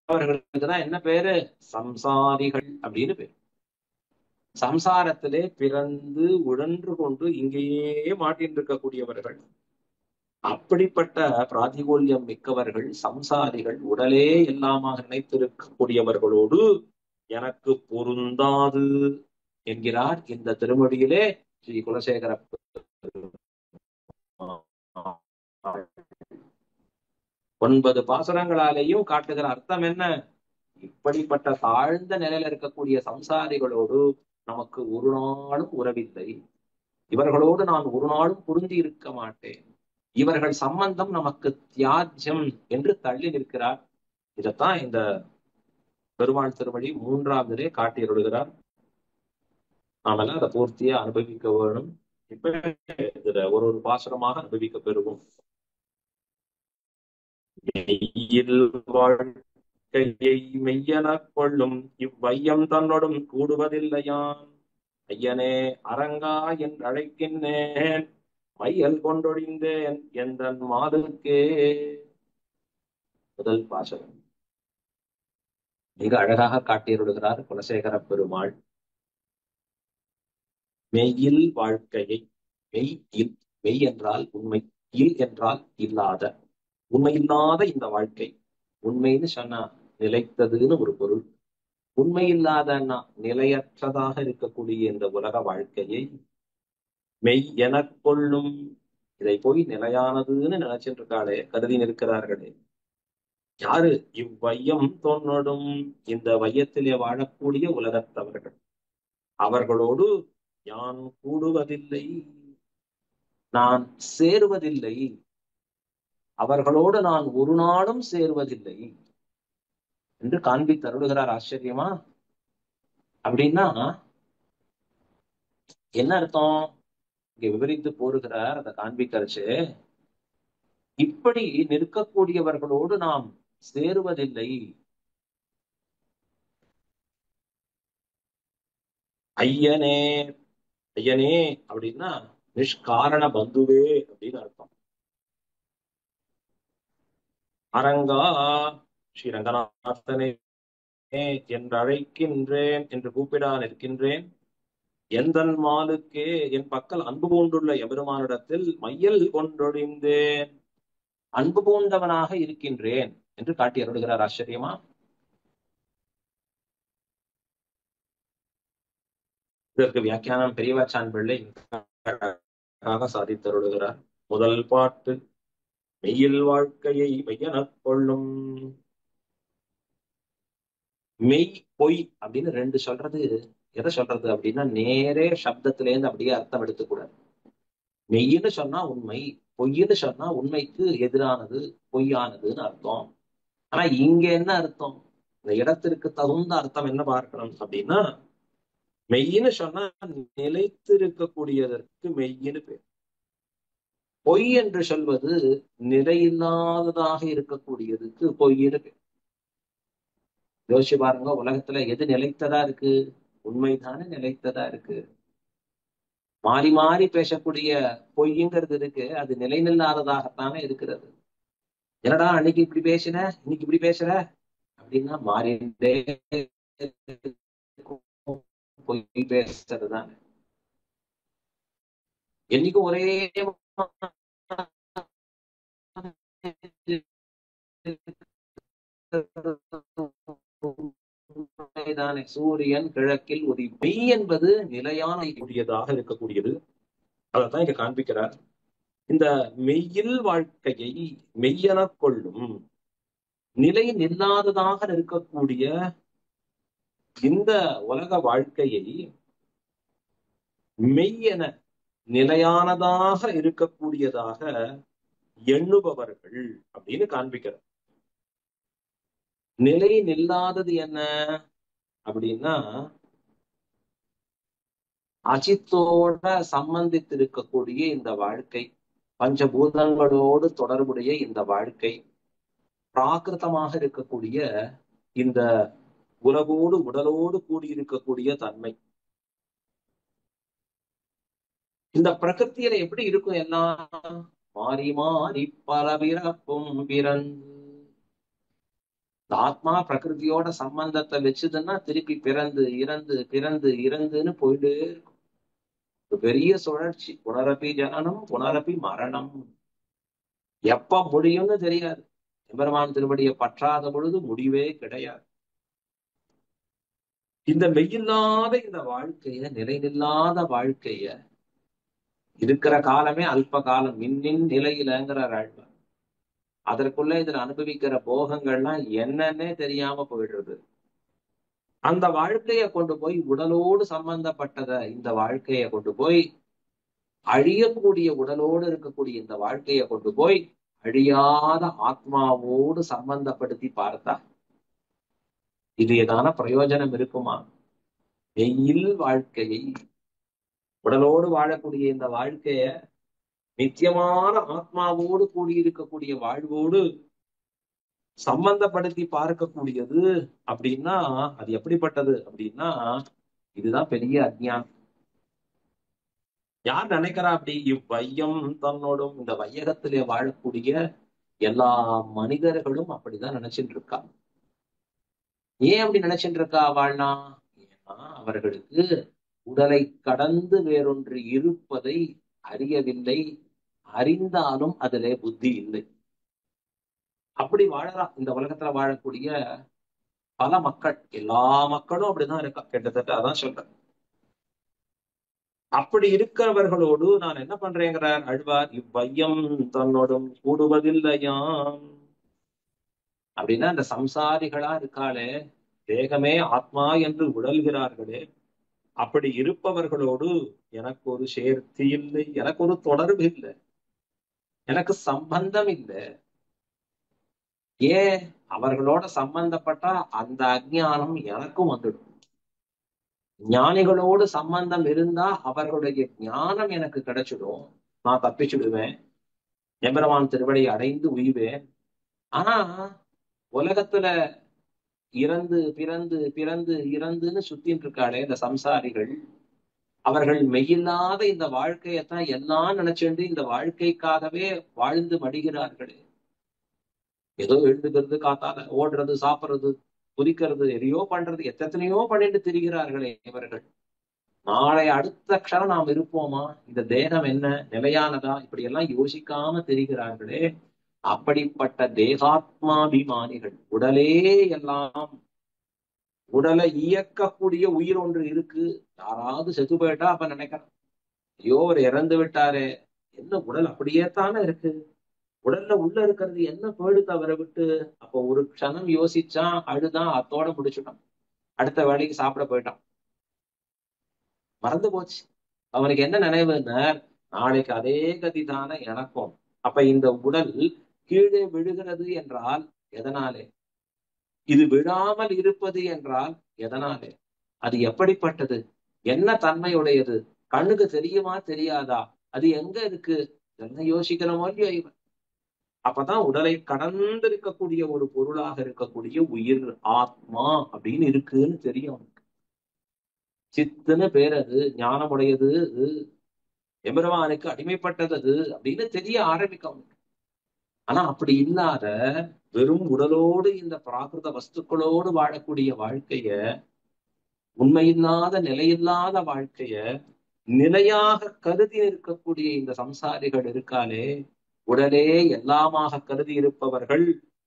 அவர்களுக்குதான் என்ன பேரு, சம்சாரிகள் அப்படின்னு பேரு. சம்சாரத்திலே பிறந்து உழன்று கொண்டு இங்கேயே மாட்டின் இருக்கக்கூடியவர்கள். அப்படிப்பட்ட பிராதிகூல்யம் மிக்கவர்கள், சம்சாரிகள், உடலே எல்லாமாக நினைத்திருக்கக்கூடியவர்களோடு எனக்கு பொருந்தாது என்கிறார் இந்த திருமொழியிலே ஸ்ரீ குலசேகர பெருமாள். 9 பாசுரங்களாலேயும் காட்டுகிற அர்த்தம் என்ன? இப்படிப்பட்ட தாழ்ந்த நிலையில இருக்கக்கூடிய சம்சாரிகளோடு நமக்கு ஒரு நாளும் உறவில்லை. இவர்களோடு நான் ஒரு நாளும் பொருந்தி இருக்க மாட்டேன். இவர்கள் சம்பந்தம் நமக்கு தியாஜ்யம் என்று தள்ளி நிற்கிறார். இதைத்தான் இந்த பெருமாள் திருமொழி 3ஆவதிலே காட்டியருளுகிறார். நாமெல்லாம் அதை பூர்த்தியா அனுபவிக்க வேணும். இப்ப இதுல ஒரு பாசுரமாக அனுபவிக்க பெறுவோம். மெய்யில் வாழ்க்கையை மெய்யெனக் கொள்ளும் இவ்வையம் தன்னோடும் கூடுவதில்லையான். ஐயனே அரங்கா என்று அழைக்கின்றேன், மையல் கொண்டொழிந்தேன் எந்தன் மாதுக்கே. முதல் பாசுரம் மிக அழகாக காட்டியருளுகிறார் குலசேகர பெருமாள். மெய்யில் வாழ்க்கையை, மெய் இல், மெய் என்றால் உண்மை, இல் என்றால் இல்லாத, உண்மையில்லாத இந்த வாழ்க்கை. உண்மைன்னு சொன்னா நிலைத்ததுன்னு ஒரு பொருள். உண்மை இல்லாதன்னா நிலையற்றதாக இருக்கக்கூடிய இந்த உலக வாழ்க்கையை மெய் எனக் கொள்ளும். இதை போய் நிலையானதுன்னு நினைச்சிட்டு இருக்காளே, கருதி நிற்கிறார்களே யாரு? இவ்வையம் தோன்றடும், இந்த வையத்திலே வாழக்கூடிய உலகத்தவர்கள். அவர்களோடு யான் கூடுவதில்லை, நான் சேருவதில்லை. அவர்களோடு நான் ஒரு நாளும் சேருவதில்லை என்று காண்பித்தருளுகிறார். ஆச்சரியமா? அப்படின்னா என்ன அர்த்தம்? இங்க விவரித்து போருகிறார். அதை காண்பிக்கரிச்சு, இப்படி நிற்கக்கூடியவர்களோடு நாம் சேருவதில்லை. ஐயனே, ஐயனே அப்படின்னா நிஷ்காரண பந்துவே அப்படின்னு அர்த்தம். அரங்கா, ஸ்ரீரங்கநாதனே என்று அழைக்கின்றேன், என்று கூப்பிடா நிற்கின்றேன். எந்தன் மாலுக்கே, என் பக்கல் அன்பு பூண்டுள்ள எபெருமானிடத்தில் மையல் கொண்டொழிந்தேன், அன்பு பூண்டவனாக இருக்கின்றேன் என்று காட்டி அருளுகிறார். ஆச்சரியமா? இதற்கு வியாக்கியானம் பெரியவாச்சான் பிள்ளை சாதித்தருளுகிறார். முதல் பாட்டு மெய்யில் வாழ்க்கையை மெய்யெனக் கொள்ளும். மெய் பொய் அப்படின்னு ரெண்டு சொல்றது எதை சொல்றது அப்படின்னா, நேரே சப்தத்திலேருந்து அப்படியே அர்த்தம் எடுத்துக்கூடாது. மெய்ன்னு சொன்னா உண்மை, பொய்ன்னு சொன்னா உண்மைக்கு எதிரானது, பொய்யானதுன்னு அர்த்தம். ஆனா இங்க என்ன அர்த்தம்? இந்த இடத்திற்கு தகுந்த அர்த்தம் என்ன பார்க்கணும் அப்படின்னா, மெய்ன்னு சொன்னா நிலைத்திருக்கக்கூடியதற்கு மெய்ன்னு பேர். பொய் என்று சொல்வது நிலையில்லாததாக இருக்கக்கூடியதுக்கு பொய்ன்னு பேர். யோசிச்சு பாருங்க, உலகத்துல எது நிலைத்ததா இருக்கு? உண்மைதானே நிலைத்ததா இருக்கு. மாறி மாறி பேசக்கூடிய பொய்ங்கிறது இருக்கு, அது நிலைநில்லாததாகத்தானே இருக்கிறது. என்னடா அன்னைக்கு இப்படி பேசின, இன்னைக்கு இப்படி பேசுற அப்படின்னா மாறிட்டே பொய் பேசுறதுதான். என்னைக்கும் ஒரே தானே. சூரியன் கிழக்கில் உதி. மெய் என்பது நிலையான கூடியதாக இருக்கக்கூடியது. அதைத்தான் இங்க காண்பிக்கிறார். இந்த மெய்யில் வாழ்க்கையை மெய்யெனக் கொள்ளும், நிலை நில்லாததாக இருக்கக்கூடிய இந்த உலக வாழ்க்கையை மெய்யென நிலையானதாக இருக்கக்கூடியதாக எண்ணுபவர்கள் அப்படின்னு காண்பிக்கிறார். நிலை நில்லாதது என்ன அப்படின்னா, அஜித்தோட சம்பந்தித்திருக்கக்கூடிய இந்த வாழ்க்கை, பஞ்சபூதங்களோடு தொடர்புடைய இந்த வாழ்க்கை, பிராகிருதமாக இருக்கக்கூடிய இந்த உலகோடு உடலோடு கூடியிருக்கக்கூடிய தன்மை, இந்த பிரகிருத்தியில எப்படி இருக்கும்? எல்லாம் மாறி மாறி பல பிறப்பும் பிறந்து, ஆத்மா பிரகிருதியோட சம்பந்தத்தை வச்சுதுன்னா திருப்பி பிறந்து இறந்து பிறந்து இறந்துன்னு போயிட்டு ஒரு பெரிய சுழற்சி. புனரப்பி ஜனனம் புனரப்பி மரணம். எப்ப முடியும்னு தெரியாது. எம்பெருமான் திருவடியை பற்றாத பொழுது முடிவே கிடையாது. இந்த மெய்யில்லாத இந்த வாழ்க்கைய, நிலையில்லாத வாழ்க்கைய, இருக்கிற காலமே அல்ப காலம், மின்னின் நிலையிலங்கிறார் ஆழ்வார். அதற்குள்ள இதுல அனுபவிக்கிற போகங்கள்லாம் என்னன்னே தெரியாம போயிடுறது. அந்த வாழ்க்கைய கொண்டு போய் உடலோடு சம்பந்தப்பட்டத இந்த வாழ்க்கைய கொண்டு போய் அழியக்கூடிய உடலோடு இருக்கக்கூடிய இந்த வாழ்க்கைய கொண்டு போய் அழியாத ஆத்மாவோடு சம்பந்தப்படுத்தி பார்த்தா இது ஏதான பிரயோஜனம் இருக்குமா? மெய்யில் வாழ்க்கையை, உடலோடு வாழக்கூடிய இந்த வாழ்க்கைய நித்தியமான ஆத்மாவோடு கூடியிருக்கக்கூடிய வாழ்வோடு சம்பந்தப்படுத்தி பார்க்கக்கூடியது அப்படின்னா அது எப்படிப்பட்டது அப்படின்னா இதுதான் பெரிய அஞ்ஞானம். யார் நினைக்கிறா அப்படி? இவ்வையம் தன்னோடும், இந்த வையகத்திலே வாழக்கூடிய எல்லா மனிதர்களும் அப்படிதான் நினைச்சிட்டு இருக்கா. ஏன் அப்படி நினைச்சிட்டு இருக்கா வாழ்னா? ஏன்னா அவர்களுக்கு உடலை கடந்து வேறொன்று இருப்பதை அறியவில்லை. அறிந்தாலும் அதிலே புத்தி இல்லை. அப்படி வாழலாம் இந்த உலகத்துல வாழக்கூடிய பல மக்கள். எல்லா மக்களும் அப்படிதான் இருக்கா கிட்டத்தட்ட. அதான் சொல்றேன். அப்படி இருக்கிறவர்களோடு நான் என்ன பண்றேங்கிறார் ஆழ்வார். இவ்வையம் தன்னோடும் கூடுவதில்லையாம். அப்படின்னா இந்த சம்சாரிகளா இருக்காளே, தேகமே ஆத்மா என்று உழல்கிறார்களே, அப்படி இருப்பவர்களோடு எனக்கு ஒரு சேர்த்தி இல்லை, எனக்கு ஒரு தொடர்பு இல்லை, எனக்கு சம்பந்தம் இல்லை. ஏன்? அவர்களோட சம்பந்தப்பட்டா அந்த அஞ்ஞானம் எனக்கும் வந்துடும். ஞானிகளோடு சம்பந்தம் இருந்தா அவர்களுடைய ஞானம் எனக்கு கிடைச்சிடும். நான் தப்பிச்சுடுவேன், எம்பெருமான் திருவடியை அடைந்து உய்வேன். ஆனா உலகத்துல இறந்து பிறந்து பிறந்து இறந்துன்னு சுத்தின்னு இருக்காளே இந்த சம்சாரிகள், அவர்கள் மெய்யில்லாத இந்த வாழ்க்கையத்தான் எல்லாம் நினைச்சுண்டு இந்த வாழ்க்கைக்காகவே வாழ்ந்து மடிகிறார்களே. ஏதோ எழுதுகிறது, காத்தால ஓடுறது, சாப்பிடுறது, குதிக்கிறது, எதையோ பண்றது, எத்தனையோ பண்ணிட்டு திரிகிறார்களே இவர்கள். நாளை அடுத்த க்ஷணம் நாம் இருப்போமா? இந்த தேகம் என்ன நிலையானதா? இப்படி எல்லாம் யோசிக்காம திரிகிறார்களே. அப்படிப்பட்ட தேகாத்மாபிமானிகள், உடலே எல்லாம், உடலை இயக்கக்கூடிய உயிர் ஒன்று இருக்கு. யாராவது செத்து போயிட்டா அப்ப நினைக்கிறேன், ஐயோ அவர் இறந்து விட்டாரே, என்ன உடல் அப்படியே தானே இருக்கு, உடல்ல உள்ள இருக்கிறது என்ன போயிடுத்து அவரை விட்டு. அப்போ ஒரு க்ஷணம் யோசிச்சான், அழுதான், அத்தோட முடிச்சுட்டான், அடுத்த வேலைக்கு சாப்பிட போயிட்டான், மறந்து போச்சு. அவனுக்கு என்ன நினைவுன்னா, நாளைக்கு அதே கதி தானே எனக்கும். அப்ப இந்த உடல் கீழே விழுகிறது என்றால் எதனாலே? இது விழாமல் இருப்பது என்றால் எதனாலே? அது எப்படிப்பட்டது? என்ன தன்மையுடையது? கண்ணுக்கு தெரியுமா தெரியாதா? அது எங்க இருக்கு? என்ன யோசிக்கிறோமோ இல்லையோ இவன். அப்பதான் உடலை கடந்து இருக்கக்கூடிய ஒரு பொருளாக இருக்கக்கூடிய உயிர் ஆத்மா அப்படின்னு இருக்குன்னு தெரியும் அவனுக்கு. சித்துன்னு பேர், அது ஞானமுடையது, அது எம்பெருமானுக்கு அடிமைப்பட்டது அது அப்படின்னு தெரிய ஆரம்பிக்கும் அவனுக்கு. ஆனா அப்படி இல்லாத வெறும் உடலோடு இந்த பிராகிருத வஸ்துக்களோடு வாழக்கூடிய வாழ்க்கைய, உண்மையில்லாத நிலையில்லாத வாழ்க்கைய நிலையாக கருதி இருக்கக்கூடிய இந்த சம்சாரிகள் இருக்காலே, உடலே எல்லாமாக கருதி இருப்பவர்கள்,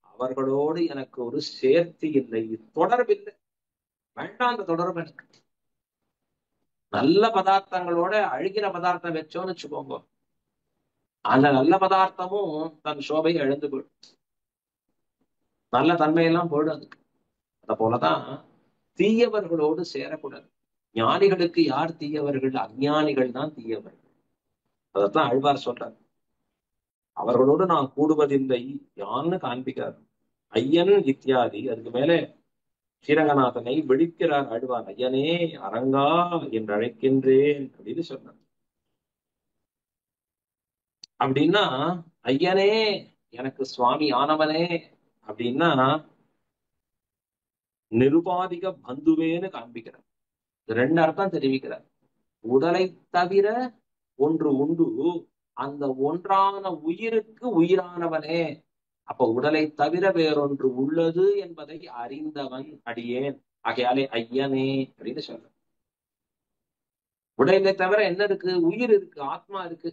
அவர்களோடு எனக்கு ஒரு சேர்த்தி இல்லை, தொடர்பில்லை. வேண்டாம் அந்த தொடர்பு எனக்கு. நல்ல பதார்த்தங்களோட அழுகின பதார்த்தம் வச்சோன்னு வச்சுக்கோங்க, அந்த நல்ல பதார்த்தமும் தன் சோபையை இழந்து போயிடும், நல்ல தன்மையெல்லாம் போயிடும் அதுக்கு. அத போலதான் தீயவர்களோடு சேரக்கூடாது. ஞானிகளுக்கு யார் தீயவர்கள்? அஞ்ஞானிகள் தான் தீயவர்கள். அதத்தான் ஆழ்வார் சொல்றார். அவர்களோடு நான் கூடுவதில்லை யான்னு காண்பிக்கிறார். ஐயன் இத்தியாதி. அதுக்கு மேலே ஸ்ரீரங்கநாதனை விழிக்கிறார் ஆழ்வார். ஐயனே அரங்கா என்று அழைக்கின்றேன் அப்படின்னு சொன்னார். அப்படின்னா ஐயனே எனக்கு சுவாமி ஆனவனே அப்படின்னா நிருபாதிக பந்துவேன்னு காண்பிக்கிறார். ரெண்டு அர்த்தம் தெரிவிக்கிறார். உடலை தவிர ஒன்று உண்டு, அந்த ஒன்றான உயிருக்கு உயிரானவனே அப்ப உடலை தவிர வேறொன்று உள்ளது என்பதை அறிந்தவன் அடியேன். ஆகையாலே ஐயனே அப்படின்னு சொல்ற. உடலை தவிர என்ன இருக்கு? உயிர் இருக்கு, ஆத்மா இருக்கு.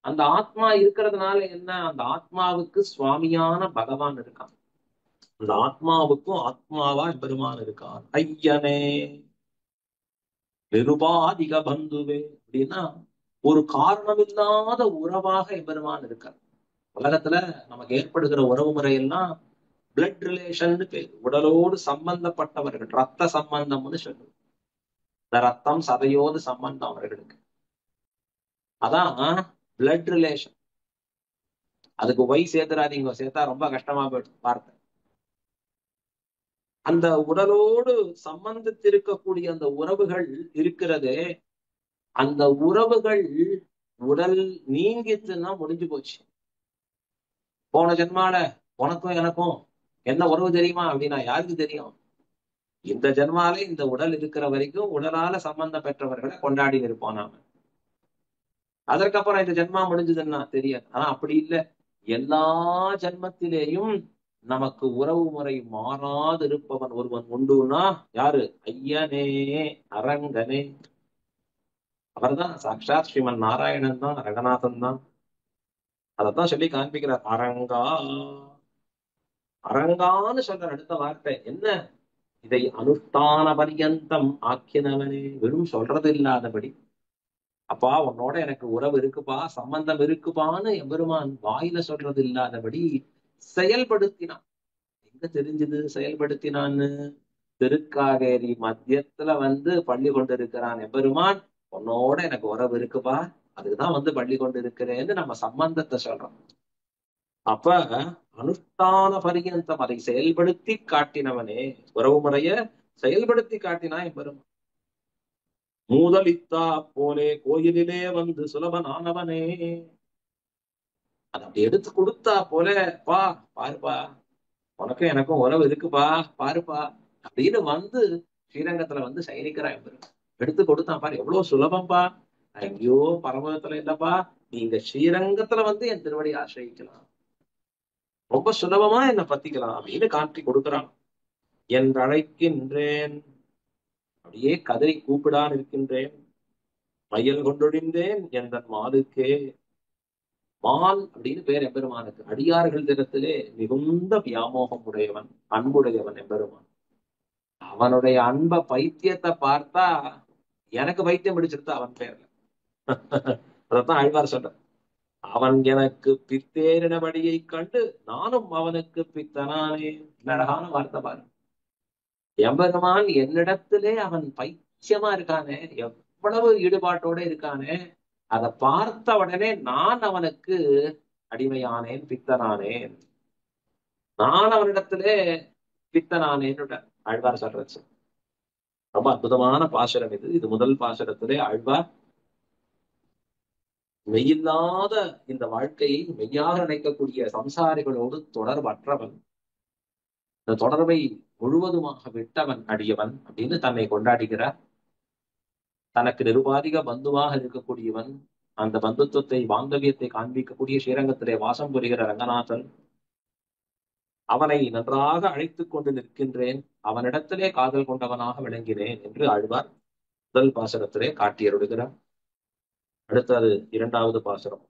அந்த ஆத்மா இருக்கிறதுனால என்ன? அந்த ஆத்மாவுக்கு சுவாமியான பகவான் இருக்கான். அந்த ஆத்மாவுக்கும் ஆத்மாவா பெருமான் இருக்கான். ஐயனே நிருபாதிக பந்துவே அப்படின்னா ஒரு காரணம் இல்லாத உறவாக எம்பெருமான் இருக்கார். உலகத்துல நமக்கு ஏற்படுகிற உறவு முறையெல்லாம் பிளட் ரிலேஷன் பேர். உடலோடு சம்பந்தப்பட்டவர்கள், ரத்த சம்பந்தம்னு சொல்லுவோம். இந்த ரத்தம் சதையோடு சம்பந்தம் அவர்களுக்கு, அதான் பிளட் ரிலேஷன். அதுக்கு ஒய் சேர்த்துறாதீங்க, சேர்த்தா ரொம்ப கஷ்டமா போயிடும் வார்த்தை. அந்த உடலோடு சம்பந்தத்திருக்கக்கூடிய அந்த உறவுகள் இருக்கிறது. அந்த உறவுகள் உடல் நீங்கிச்சுன்னா முடிஞ்சு போச்சு. போன ஜென்மால உனக்கும் எனக்கும் என்ன உறவு தெரியுமா அப்படின்னா யாருக்கு தெரியும்? இந்த ஜென்மால இந்த உடல் இருக்கிற வரைக்கும் உடலால சம்பந்தம் பெற்றவர்களை கொண்டாடி இருப்போம் நாம. அதற்கப்புறம் இந்த ஜென்மா முடிஞ்சதுன்னா தெரியாது. ஆனா அப்படி இல்லை. எல்லா ஜென்மத்திலேயும் நமக்கு உறவு முறை மாறாது இருப்பவன் ஒருவன் உண்டுனா யாரு? ஐயனே அரங்கனே. அவர்தான் சாட்சாத் ஸ்ரீமன் நாராயணன் தான், ரங்கநாதன் தான். அதத்தான் சொல்லி காண்பிக்கிறார். அரங்கா அரங்கான்னு சொல்ற அடுத்த வார்த்தை என்ன? இதை அனுஷ்டான பரியந்தம் ஆக்கினவனே. வெறும் சொல்றது இல்லாதபடி, அப்பா உன்னோட எனக்கு உறவு இருக்குப்பா, சம்பந்தம் இருக்குப்பான்னு எம்பெருமான் வாயில சொல்றது இல்லாதபடி செயல்படுத்தினான். எங்க தெரிஞ்சது செயல்படுத்தினான்னு? திருக்காவேரி மத்தியத்துல பள்ளி கொண்டு இருக்கிறான் எம்பெருமான். உன்னோட எனக்கு உறவு இருக்குப்பா, அதுக்குதான் பள்ளி கொண்டு இருக்கிறேன்னு நம்ம சம்பந்தத்தை சொல்றோம். அப்ப அனுஷ்டான பரியந்தம் அதை செயல்படுத்தி காட்டினவனே, உறவு முறைய செயல்படுத்தி காட்டினா எம்பெருமான். மூதலித்தா போலே கோயிலிலே சுலபனானவனே. அதை அப்படி எடுத்து கொடுத்தா போல, பா பாருப்பா உனக்கும் எனக்கும் உறவு இருக்குப்பா பாருப்பா அப்படின்னு ஸ்ரீரங்கத்துல சயனிக்கிறான் எம்பெருமான். எடுத்து கொடுத்தான் பாரு, எவ்வளவு சுலபம்பா. எங்கேயோ பரமத்துல இல்லப்பா, நீங்க ஸ்ரீரங்கத்துல என் திருவடி ஆசிரியிக்கலாம், ரொம்ப சுலபமா என்னை பத்திக்கலாம் அப்படின்னு காட்டி கொடுக்குறான். என்று அழைக்கின்றேன், அப்படியே கதறி கூப்பிடான் இருக்கின்றேன். மையல் கொண்டொழிந்தேன் என்ற மாலுக்கே. மால் அப்படின்னு பேர் எம்பெருமானுக்கு. அடியார்கள் தினத்திலே மிகுந்த வியாமோகம் உடையவன், அன்புடையவன் எம்பெருமான். அவனுடைய அன்ப பைத்தியத்தை பார்த்தா எனக்கு பைத்தியம் பிடிச்சிருந்தா அவன் பேர்ல. அதத்தான் ஆழ்வார் சொல்ற. அவன் எனக்கு பித்தேறினபடியை கண்டு நானும் அவனுக்கு பித்தனானே. அழகான வார்த்தை பாரு. எம்பெருமான் என்னிடத்திலே அவன் பைத்தியமா இருக்கானே, எவ்வளவு ஈடுபாட்டோட இருக்கானே, அதை பார்த்த உடனே நான் அவனுக்கு அடிமையானேன், பித்தனானேன். நான் அவனிடத்திலே பித்தனானேன்னு ஆழ்வார் சொல்றது. ரொம்ப அற்புதமான பாசுரம் இது. இது முதல் பாசுரத்திலே ஆழ்வார் மெய்யில்லாத இந்த வாழ்க்கையை மெய்யாக நினைக்கக்கூடிய சம்சாரிகளோடு தொடர்பற்றவன், இந்த தொடர்பை முழுவதுமாக விட்டவன் அடியவன் அப்படின்னு தன்னை கொண்டாடுகிறார். தனக்கு நிருபாதிக பந்துவாக இருக்கக்கூடியவன், அந்த பந்துத்துவத்தை பாந்தவியத்தை காண்பிக்கக்கூடிய ஸ்ரீரங்கத்திலே வாசம் புரிகிற ரங்கநாதன், அவனை நன்றாக அழைத்துக் கொண்டு நிற்கின்றேன், அவனிடத்திலே காதல் கொண்டவனாக விளங்கினேன் என்று ஆழ்வார் முதல் பாசுரத்திலே காட்டியருடுகிறார். அடுத்தது இரண்டாவது பாசுரம்.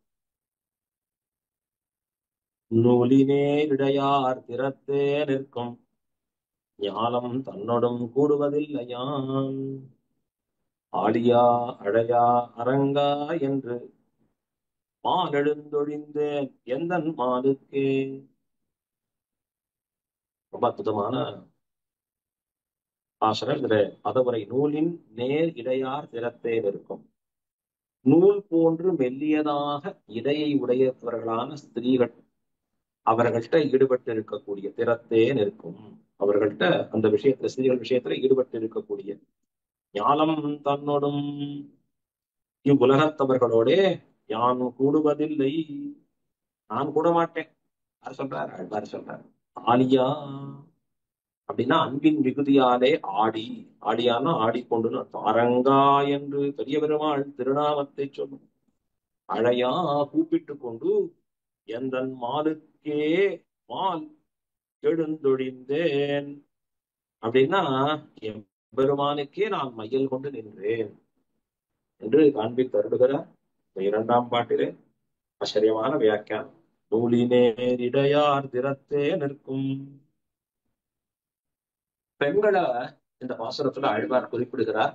நூலினே இடையார் திறத்தே நிற்கும் ஞானம் தன்னோடும் கூடுவதில்லையான். ஆழியா அழையா அரங்கா என்று மாலெழுந்தொழிந்தேன் எந்தன் மாலுக்கே. ரொம்ப அற்புதமான பாசனம். இதுல பதவுரை. நூலின் நேர் இடையார் திறத்தே நிற்கும். நூல் போன்று மெல்லியதாக இடையை உடையவர்களான ஸ்திரீகள் அவர்கள்ட்ட ஈடுபட்டு இருக்கக்கூடிய திறத்தே நிற்கும். அவர்கள்ட்ட அந்த விஷயத்துல, ஸ்திரீகள் விஷயத்துல ஈடுபட்டு இருக்கக்கூடிய ஞானம் தன்னோடும் இவ்வுலகத்தவர்களோட யான் கூடுவதில்லை, நான் கூட மாட்டேன். யார் சொல்றார்? ஆழ்வார் சொல்றார். ஆலியா அப்படின்னா அன்பின் மிகுதியாலே ஆடி, ஆடியானா ஆடிக்கொண்டு அர்த்தம். அரங்கா என்று பெரிய பெருமாள் திருநாமத்தை சொல்லும். அழையா கூப்பிட்டு கொண்டு எந்தன் மாலுக்கே மால் எழுந்தொழிந்தேன் அப்படின்னா என் பெருமானுக்கே நான் மையல் கொண்டு நின்றேன் என்று காண்பித்து அருளுகிறார். இந்த இரண்டாம் பாட்டிலே ஆச்சரியமான வியாக்கியானம். நூலினேர் இடையார் திறத்தே நிற்கும். பெண்களை இந்த பாசுரத்துல ஆழ்வார் குறிப்பிடுகிறார்.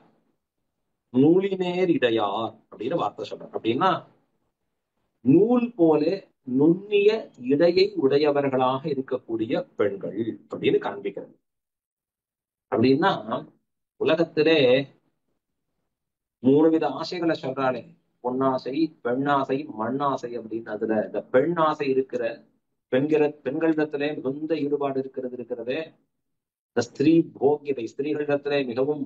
நூலினேர் இடையார் அப்படின்னு வார்த்தை சொல்றார். அப்படின்னா நூல் போல நுண்ணிய இடையை உடையவர்களாக இருக்கக்கூடிய பெண்கள் அப்படின்னு காண்பிக்கிறது. அப்படின்னா உலகத்திலே 3 வித ஆசைகளை சொல்றாளே, பொன்னாசை, பெண்ணாசை, மண்ணாசை அப்படின்னு. அதுல இந்த பெண் ஆசை இருக்கிற பெண்களிடத்திலே மிகுந்த ஈடுபாடு இருக்கிறதே, இந்த ஸ்திரீ போக்கியதை, ஸ்திரீகளிடத்திலே மிகவும்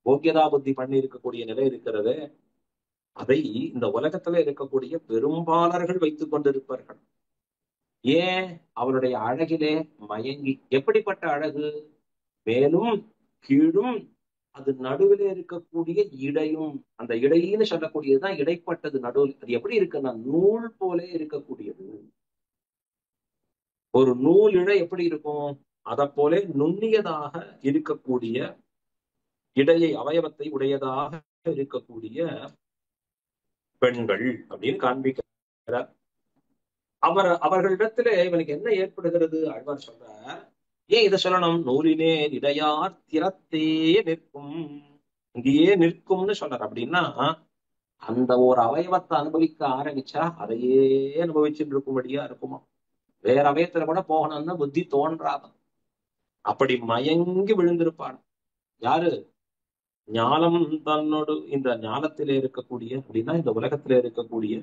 போக்கியதா புத்தி பண்ணி இருக்கக்கூடிய நிலை இருக்கிறது. அதை இந்த உலகத்துல இருக்கக்கூடிய பெரும்பாலர்கள் வைத்துக் கொண்டிருப்பார்கள். ஏன்? அவருடைய அழகிலே மயங்கி. எப்படிப்பட்ட அழகு? மேலும் கீழும், அது நடுவில் இருக்கக்கூடிய இடையும். அந்த இடையின்னு சொல்லக்கூடியதுதான் இடைப்பட்டது நடுவில். அது எப்படி இருக்குன்னா நூல் போல இருக்கக்கூடியது. ஒரு நூல் இழை எப்படி இருக்கும்? அதை போல நுண்ணியதாக இருக்கக்கூடிய இடையை, அவயவத்தை உடையதாக இருக்கக்கூடிய பெண்கள் அப்படின்னு காண்பிக்கிறார். அவர்களிடத்திலே இவனுக்கு என்ன ஏற்படுகிறது? ஆழ்வார் சொல்றார். ஏன் இதை சொல்லணும்? நூலினே இடையார் திறத்தே நிற்கும். இங்கேயே நிற்கும்னு சொல்றார். அப்படின்னா அந்த ஒரு அவயவத்தை அனுபவிக்க ஆரம்பிச்சா அதையே அனுபவிச்சுட்டு இருக்கும்படியா இருக்குமா? வேற அவயத்துல கூட போகணும்னு புத்தி தோன்றாதான். அப்படி மயங்கி விழுந்திருப்பான். யாரு? ஞானம் தன்னோடு, இந்த ஞானத்திலே இருக்கக்கூடிய, அப்படின்னா இந்த உலகத்திலே இருக்கக்கூடிய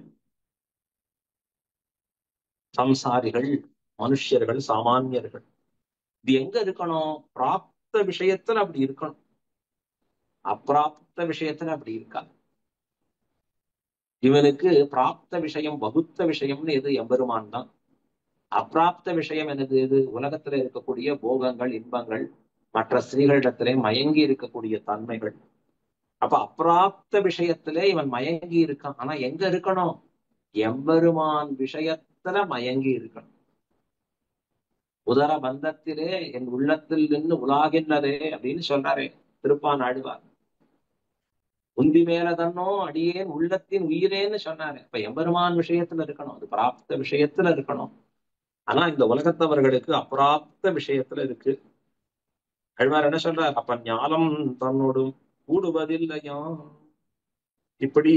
சம்சாரிகள், மனுஷர்கள், சாமானியர்கள். இது எங்க இருக்கணும்? பிராப்த விஷயத்துல அப்படி இருக்கணும். அப்பிராப்த விஷயத்துல அப்படி இருக்கா. இவனுக்கு பிராப்த விஷயம், வகுத்த விஷயம்னு எது? எம்பெருமான் தான். அப்பிராப்த விஷயம் எனது எது? உலகத்துல இருக்கக்கூடிய போகங்கள், இன்பங்கள், மற்ற ஸ்திரீகளிடத்திலே மயங்கி இருக்கக்கூடிய தன்மைகள். அப்ப அப்பிராப்த விஷயத்திலே இவன் மயங்கி இருக்கான். ஆனா எங்க இருக்கணும்? எம்பெருமான் விஷயத்துல மயங்கி இருக்கணும். உதர பந்தத்திலே என் உள்ளத்தில் நின்று உலாகின்றதே அப்படின்னு சொல்றாரே திருப்பான் ஆழ்வார். உந்தி மேல தன்னோ அடியேன் உள்ளத்தின் உயிரேன்னு சொன்னாரு. இப்ப எம்பெருமான் விஷயத்துல இருக்கணும், அது பிராப்த விஷயத்துல இருக்கணும். ஆனா இந்த உலகத்தவர்களுக்கு அப்பிராப்த விஷயத்துல இருக்கு. ஆழ்வார் என்ன சொல்றார்? அப்ப ஞானம் தன்னோடும் கூடுவதில்லையா. இப்படி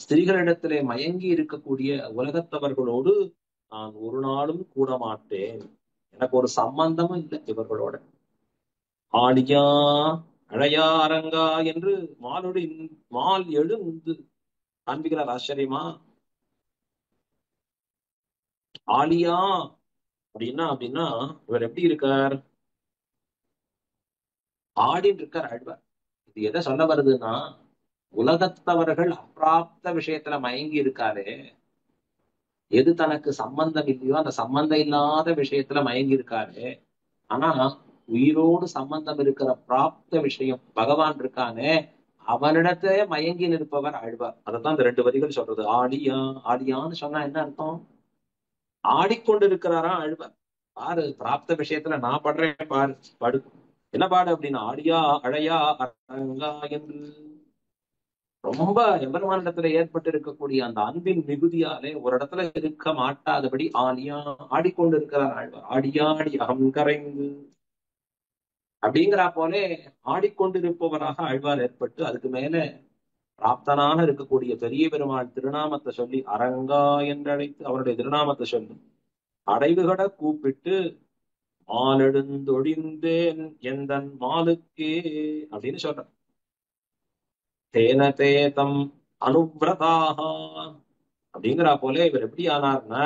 ஸ்திரீகளிடத்திலே மயங்கி இருக்கக்கூடிய உலகத்தவர்களோடு நான் ஒரு நாளும் கூட மாட்டேன். எனக்கு ஒரு சம்பந்தமும் இல்லை இவர்களோட. ஆழியா அழையா அரங்கா என்று மால் எழுந்து காண்பிக்கிறார். ஆச்சரியமா. ஆலியா அப்படின்னா அப்படின்னா இவர் எப்படி இருக்கார்? ஆடின்னு இருக்கார் ஆழ்வார். இது எதை சொல்ல வருதுன்னா, உலகத்தவர்கள் அப்பிராப்த விஷயத்துல மயங்கி இருக்காரு. எது தனக்கு சம்பந்தம் இல்லையோ அந்த சம்பந்தம் இல்லாத விஷயத்துல மயங்கி இருக்காரு. ஆனா உயிரோடு சம்பந்தம் இருக்கிற பிராப்த விஷயம் பகவான் இருக்கானே, அவனிடத்திலே மயங்கி நிற்பவர் ஆழ்வார். அதைத்தான் இந்த 2 வரிகள் சொல்றது. ஆடியா. ஆடியான்னு சொன்னா என்ன அர்த்தம்? ஆடிக்கொண்டு இருக்கிறாரா ஆழ்வார். பாரு, பிராப்த விஷயத்துல நான் படுறேன் பாரு, படு. என்ன பாடு அப்படின்னா, ஆடியா அழையா அரங்கா என்று ரொம்ப எம்பெருமானிடத்துல ஏற்பட்டு இருக்கக்கூடிய அந்த அன்பின் மிகுதியாலே ஒரு இடத்துல இருக்க மாட்டாதபடி ஆலியா ஆடிக்கொண்டு இருக்கிறார் ஆழ்வார். ஆடியாடி அகங்கரைந்து அப்படிங்கிறா போலே ஆடிக்கொண்டிருப்பவராக ஆழ்வார் ஏற்பட்டு, அதுக்கு மேல பிராப்தனாக இருக்கக்கூடிய பெரிய பெருமாள் திருநாமத்தை சொல்லி அரங்கா என்றழைத்து அவருடைய திருநாமத்தை சொல்லி அடைவுகட கூப்பிட்டு மாலெடுந்தொழிந்தேன் எந்தன் மாலுக்கே அப்படின்னு சொல்ற. தேன தேதம் அனுவிரதாக அப்படிங்கிறா போல இவர் எப்படி ஆனார்னா,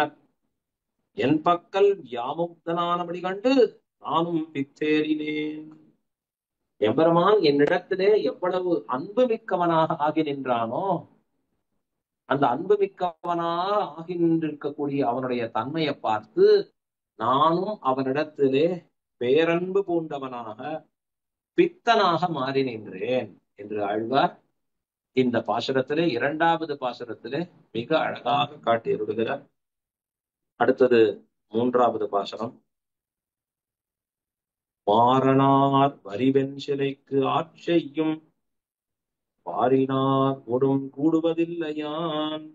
என் பக்கல் வியாமுக்தனானபடி கண்டு நானும் பித்தேறினேன். எம்பெருமான் என்னிடத்திலே எவ்வளவு அன்பு மிக்கவனாக ஆகி நின்றானோ, அந்த அன்பு மிக்கவனாக ஆகி நின்றிருக்கக்கூடிய அவனுடைய தன்மையை பார்த்து நானும் அவனிடத்திலே பேரன்பு பூண்டவனாக, பித்தனாக மாறி நின்றேன் என்று ஆழ்வார் இந்த பாசுரத்திலே, 2வது பாசுரத்திலே மிக அழகாக காட்டி வருகிறார். அடுத்தது மூன்றாவது பாசனம். மாறனார் வரிவெண் சிலைக்கு ஆட்செய்யும் பாரினார் உடும் கூடுவதில்லையான்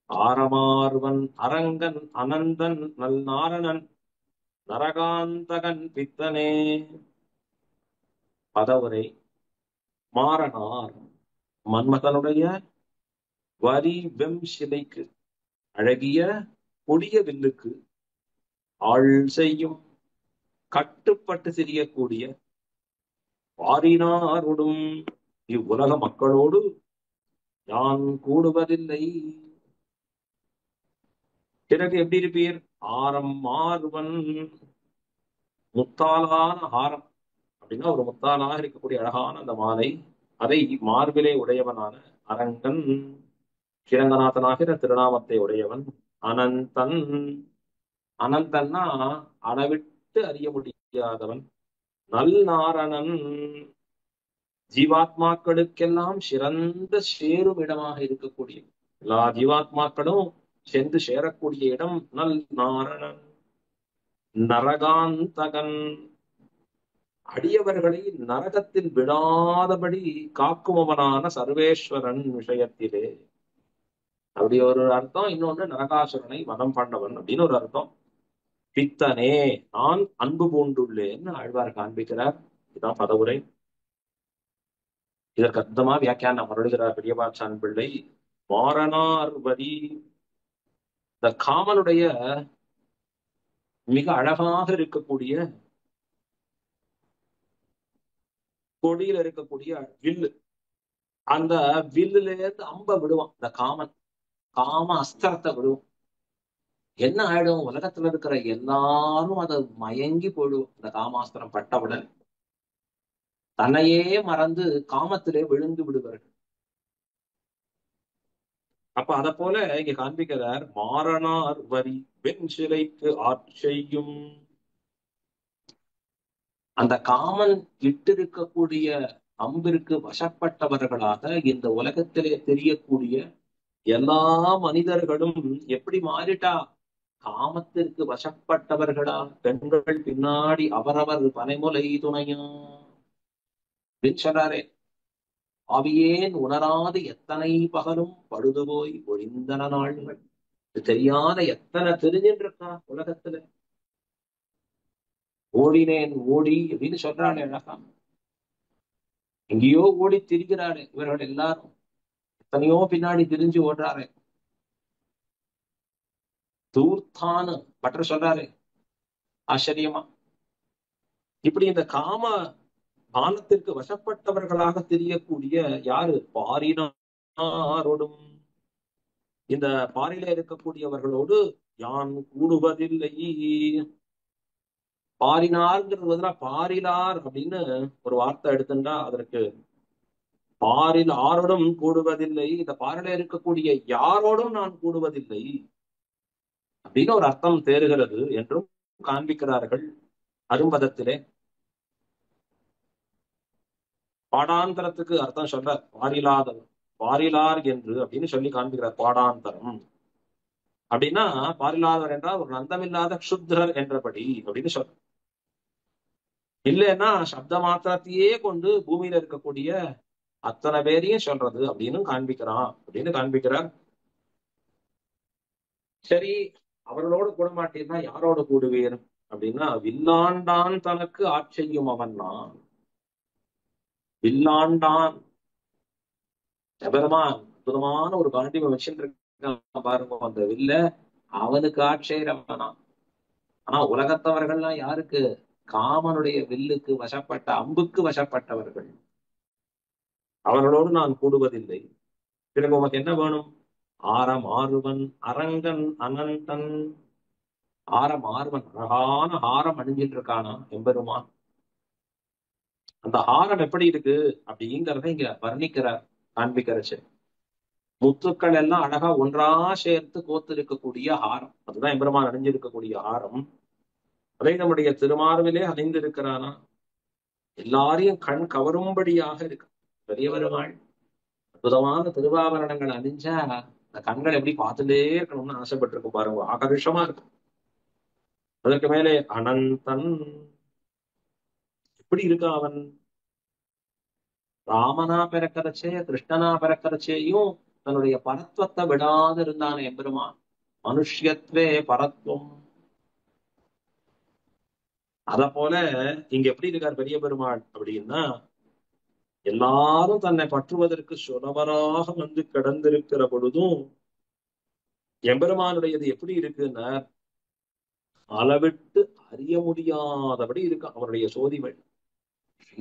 ஆரமார்வன் அரங்கன் அனந்தன் நல் நாரணன் நரகாந்தகன் பித்தனே. பதவுரை. மாறனார் மன்மதனுடைய வரி வெம் சிலைக்கு அழகிய கொடிய வில்லுக்கு ஆள் செய்யும் கட்டுப்பட்டு திரியக்கூடிய பாரினாருடும் இவ்வுலக மக்களோடு யான் கூடுவதில்லை. பிறகு எப்படி இருப்பீர்? ஆரம் மார்வன், முத்தாலான ஹாரம் அப்படின்னா ஒரு முத்தாலாக இருக்கக்கூடிய அழகான அந்த மாலை, அதை மார்பிலே உடையவனான அரங்கன், ஸ்ரீரங்கநாதனாகிற திருநாமத்தை உடையவன், அனந்தன். அனந்தன்னா அளவிட்டு அறிய முடியாதவன், நல் நாரணன், ஜீவாத்மாக்களுக்கெல்லாம் சிறந்த சேரும் இடமாக இருக்கக்கூடிய, எல்லா ஜீவாத்மாக்களும் சென்று சேரக்கூடிய இடம் நல் நாரணன், நரகாந்தகன், அடியவர்களை நரகத்தில் விடாதபடி காக்குமவனான சர்வேஸ்வரன் விஷயத்திலே. அப்படி ஒரு அர்த்தம். இன்னொன்று நரகாசுரனை வதம் பண்ணவன் அப்படின்னு ஒரு அர்த்தம். பித்தனே, நான் அன்பு பூண்டுள்ளேன்னு ஆழ்வார் காண்பிக்கிறார். இதுதான் பதவுரை. இதற்கு அர்த்தமா வியாக்கியானம் அருளுகிறார் பெரியபாச்சான் பிள்ளை. மாறனார் வரி, இந்த காமனுடைய மிக அழகாக இருக்கக்கூடிய கொடியில இருக்கக்கூடிய வில்லு, அந்த வில்லுல இருந்து அம்ப விடுவான் இந்த காமன். காம அஸ்திரத்தை விடுவோம். என்ன ஆயிடும்? உலகத்துல இருக்கிற எல்லாரும் அதை மயங்கி போயிடுவோம். இந்த காமாஸ்திரம் பட்டவுடன் தன்னையே மறந்து காமத்திலே விழுந்து விடுவார்கள். அப்ப அத போல இங்க காண்பிக்கிறார். மாறனார் வரி வெண் சிலைக்கு ஆட்செய்யும், அந்த காமன் இட்டிருக்கக்கூடிய அம்பிற்கு வசப்பட்டவர்களாக இந்த உலகத்திலே தெரியக்கூடிய எல்லா மனிதர்களும் எப்படி மாறிட்டா? காமத்திற்கு வசப்பட்டவர்களா, பெண்கள் பின்னாடி அவரவர் பனைமுலை துணையா சொல்றாரே. ஆவியேன் உணராது எத்தனை பகலும் பழுது போய் ஒழிந்தன நாள்கள். தெரியாத எத்தனை தெரிஞ்சுட்டு இருக்கா உலகத்துல. ஓடினேன் ஓடி அப்படின்னு சொல்றாளே அழகா. எங்கேயோ ஓடி திரிகிறாரு இவர்கள் எல்லாரும். எத்தனையோ பின்னாடி திரிஞ்சு ஓடுறாரு. தூர்த்தான்னு பட்டர் சொல்றாரு ஆச்சரியமா. இப்படி இந்த காம பானத்திற்கு வசப்பட்டவர்களாக தெரியக்கூடிய யாரு? பாரினாரோடும், இந்த பாரில இருக்கக்கூடியவர்களோடு யான் கூடுவதில்லை. பாரினார்ங்கிறது பதிலா பாரிலார் அப்படின்னு ஒரு வார்த்தை எடுத்துட்டா அதற்கு பாரில் ஆரோடும் கூடுவதில்லை, இந்த பாரில இருக்கக்கூடிய யாரோடும் நான் கூடுவதில்லை அப்படின்னு ஒரு அர்த்தம் தேறுகிறது என்றும் காண்பிக்கிறார்கள் அரும்பதத்திலே. பாடாந்தரத்துக்கு அர்த்தம் சொல்ற பாரிலாதவர், பாரிலார் என்று அப்படின்னு சொல்லி காண்பிக்கிறார். பாடாந்தரம் அப்படின்னா பாரிலாதவர் என்றால் ஒரு நந்தமில்லாத க்ஷுத்ரர் என்றபடி அப்படின்னு சொல்ற. இல்லைன்னா சப்த மாத்திரத்தையே கொண்டு பூமியில இருக்கக்கூடிய அத்தனை பேரையும் சொல்றது அப்படின்னு காண்பிக்கிறான் அப்படின்னு காண்பிக்கிறார். சரி, அவர்களோடு கூட மாட்டீர்னா யாரோடு கூடுவீர் அப்படின்னா, வில்லாண்டான் தனக்கு ஆட்செய்யும் அவன் நான். வில்லாண்டான் பெருமான் அற்புதமான ஒரு காண்டிபம் வச்சுட்டு இருக்கான் பாருங்க. அந்த வில்ல அவனுக்கு ஆட்செய்றவனா. ஆனா உலகத்தவர்கள்லாம் யாருக்கு? காமனுடைய வில்லுக்கு வசப்பட்ட, அம்புக்கு வசப்பட்டவர்கள். அவர்களோடு நான் கூடுவதில்லை. பிறகு உனக்கு என்ன வேணும்? ஆரம் ஆறுவன் அரங்கன் அனந்தன். ஆரம் ஆறுவன், அழகான ஹாரம் அணிஞ்சிட்டு இருக்கானா எம்பெருமான். அந்த ஹாரம் எப்படி இருக்கு அப்படிங்கிறத இங்க வர்ணிக்கிறார், காண்பிக்கிறச்சு. முத்துக்கள் எல்லாம் அழகா ஒன்றா சேர்த்து கோத்து இருக்கக்கூடிய ஹாரம், அதுதான் எம்பெருமான் அணிஞ்சிருக்கக்கூடிய ஹாரம். அதை நம்முடைய திருமார்பிலே அணிந்திருக்கிறானா. எல்லாரையும் கண் கவரும்படியாக இருக்கு பெரிய பெருமாள். அற்புதமான திருவாபரணங்கள் அணிஞ்சா அந்த கண்கள் எப்படி பார்த்துட்டே இருக்கணும்னு ஆசைப்பட்டிருக்கும் பாருங்க, ஆகர்ஷமா இருக்கும். அதற்கு மேலே அனந்தன், எப்படி இருக்கான் அவன்? ராமனா பிறக்கிறச்சே கிருஷ்ணனா பிறக்கிறச்சேயும் தன்னுடைய பரத்வத்தை விடாது இருந்தான எம்பெருமான். மனுஷ்யத்வே பரத்வம். அத போல இங்க எப்படி இருக்கார் பெரிய பெருமாள் அப்படின்னா, எல்லாரும் தன்னை பற்றுவதற்கு சுலபராக வந்து கிடந்திருக்கிற பொழுதும் எம்பெருமானுடையது எப்படி இருக்குன்னா, அளவிட்டு அறிய முடியாதபடி இருக்கு அவருடைய சோதிமை.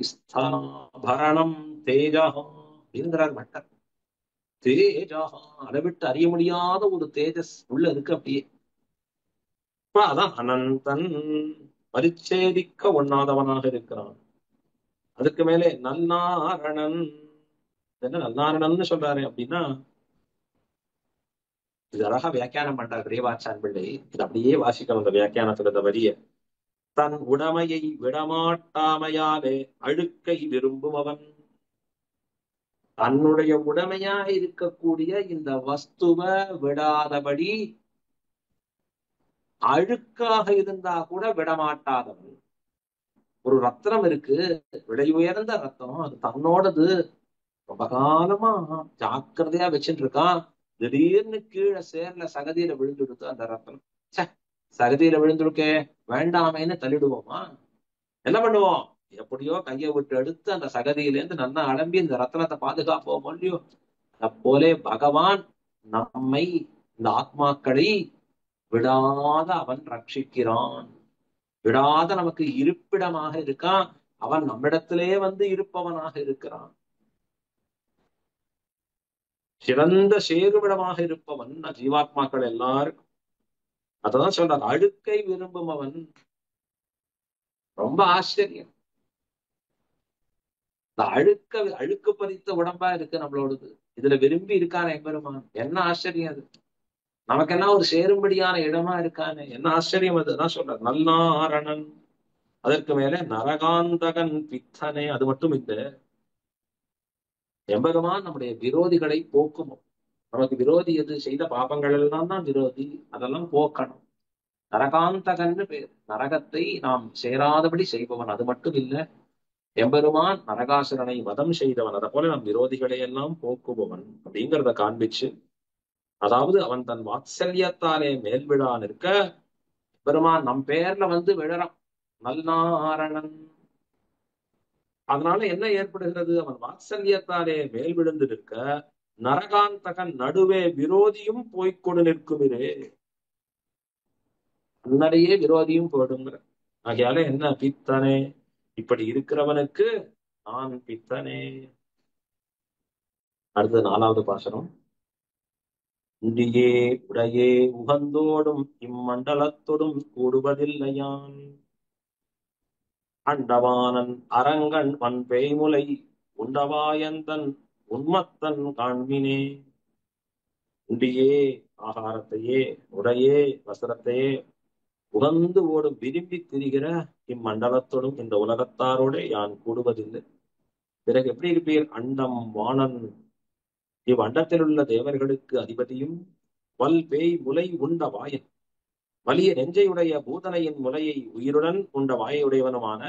ஸ்தாபரணம் தேஜா அப்படிங்கிறார் மட்டர். தேஜா, அளவிட்டு அறிய முடியாத ஒரு தேஜஸ் உள்ள இருக்கு அப்படியே. அதான் அனந்தன், பரிச்சேதிக்க ஒண்ணாதவனாக இருக்கிறான். அதுக்கு மேலே நன்னாரணன். என்ன நன்னாரணன்னு சொல்றாரு அப்படின்னா, இது அழகா வியாக்கியானம் பண்றார் பெரியவாச்சான் பிள்ளை. இது அப்படியே வாசிக்கணும் அந்த வியாக்கியானத்துல இந்த வரிய. தன் உடமையை விடமாட்டாமையாலே அழுக்கை விரும்புபவன். தன்னுடைய உடமையாக இருக்கக்கூடிய இந்த வஸ்துவ விடாதபடி அழுக்காக இருந்தா கூட விடமாட்டாதவன். ஒரு ரத்னம் இருக்கு, விலை உயர்ந்த ரத்தம், அது தன்னோடது ரொம்ப காலமா ஜாக்கிரதையா வச்சுட்டு இருக்கான். திடீர்னு கீழே சேர்ல சகதியில விழுந்துடுது அந்த ரத்தனம். சகதியில விழுந்துருக்கே வேண்டாமேன்னு தள்ளிடுவோமா? என்ன பண்ணுவோம்? எப்படியோ கையை விட்டு எடுத்து அந்த சகதியிலேருந்து நல்லா அலம்பி இந்த ரத்தனத்தை பாதுகாப்போம் இல்லையோ? அப்போலே பகவான் நம்மை, இந்த ஆத்மாக்களை விடாத அவன் ரட்சிக்கிறான். விடாத நமக்கு இருப்பிடமாக இருக்கான். அவன் நம்மிடத்திலே வந்து இருப்பவனாக இருக்கிறான். சிறந்த சேருவிடமாக இருப்பவன் ஜீவாத்மாக்கள் எல்லாருக்கும். அததான் சொல்றார், அழுக்கை விரும்பும் அவன். ரொம்ப ஆச்சரியம். இந்த அழுக்கு பதித்த உடம்பா இருக்கு நம்மளோடது. இதுல விரும்பி இருக்கான எம்பெருமான். என்ன ஆச்சரியம் அது! நமக்கு என்ன ஒரு சேரும்படியான இடமா இருக்கானே, என்ன ஆச்சரியம்! அதுதான் சொல்றார் நல்லாரணன். அதற்கு மேலே நரகாந்தகன் பித்தனே. அது மட்டும் இல்லை, எம்பெருமான் நம்முடைய விரோதிகளை போக்கணும். நமக்கு விரோதி எது? செய்த பாபங்கள் எல்லாம் தான் விரோதி, அதெல்லாம் போக்கணும். நரகாந்தகன்னு பேர். நரகத்தை நாம் சேராதபடி செய்பவன். அது மட்டும் இல்ல, எம்பெருமான் நரகாசுரனை வதம் செய்தவன். அதை போல நம் விரோதிகளை எல்லாம் போக்குபவன் அப்படிங்கிறத காண்பிச்சு, அதாவது அவன் தன் வாத்சல்யத்தாலே மேல் விழான் இருக்க, பெருமான் நம் பேர்ல வந்து விழறான். நல்நாரணன். அதனால என்ன ஏற்படுகிறது? அவன் வாத்சல்யத்தாலே மேல் விழுந்து நிற்க, நரகாந்தகன் நடுவே விரோதியும் போய்க்கொண்டு நிற்குமிரே. முன்னாடியே விரோதியும் போடுங்கிற. ஆகையால என்ன? பித்தனே. இப்படி இருக்கிறவனுக்கு நான் பித்தனே. அடுத்து 4வது பாசனம். உண்டியே உடையே உகந்தோடும் இம்மண்டலத்தோடும் கூடுவதில்லையான். அண்டவானன் அரங்கன் வன் பேய்முலை உண்டவாயந்தன் உன்மத்தன் காண்மினே. உண்டியே, ஆகாரத்தையே, உடையே, வஸ்திரத்தையே, உகந்து ஓடும் விரும்பி திரிகிற இம்மண்டலத்தோடும் இந்த உலகத்தாரோட யான் கூடுவதில்லை. பிறகு எப்படி இருப்பீர்? அண்டம் வாணன், இவ்வண்டத்தில் உள்ள தேவர்களுக்கு அதிபதியும், வல் பேய் முலை உண்ட வாயன், வலிய நெஞ்சையுடைய பூதனையின் முலையை உயிருடன் உண்ட வாயுடையவனுமான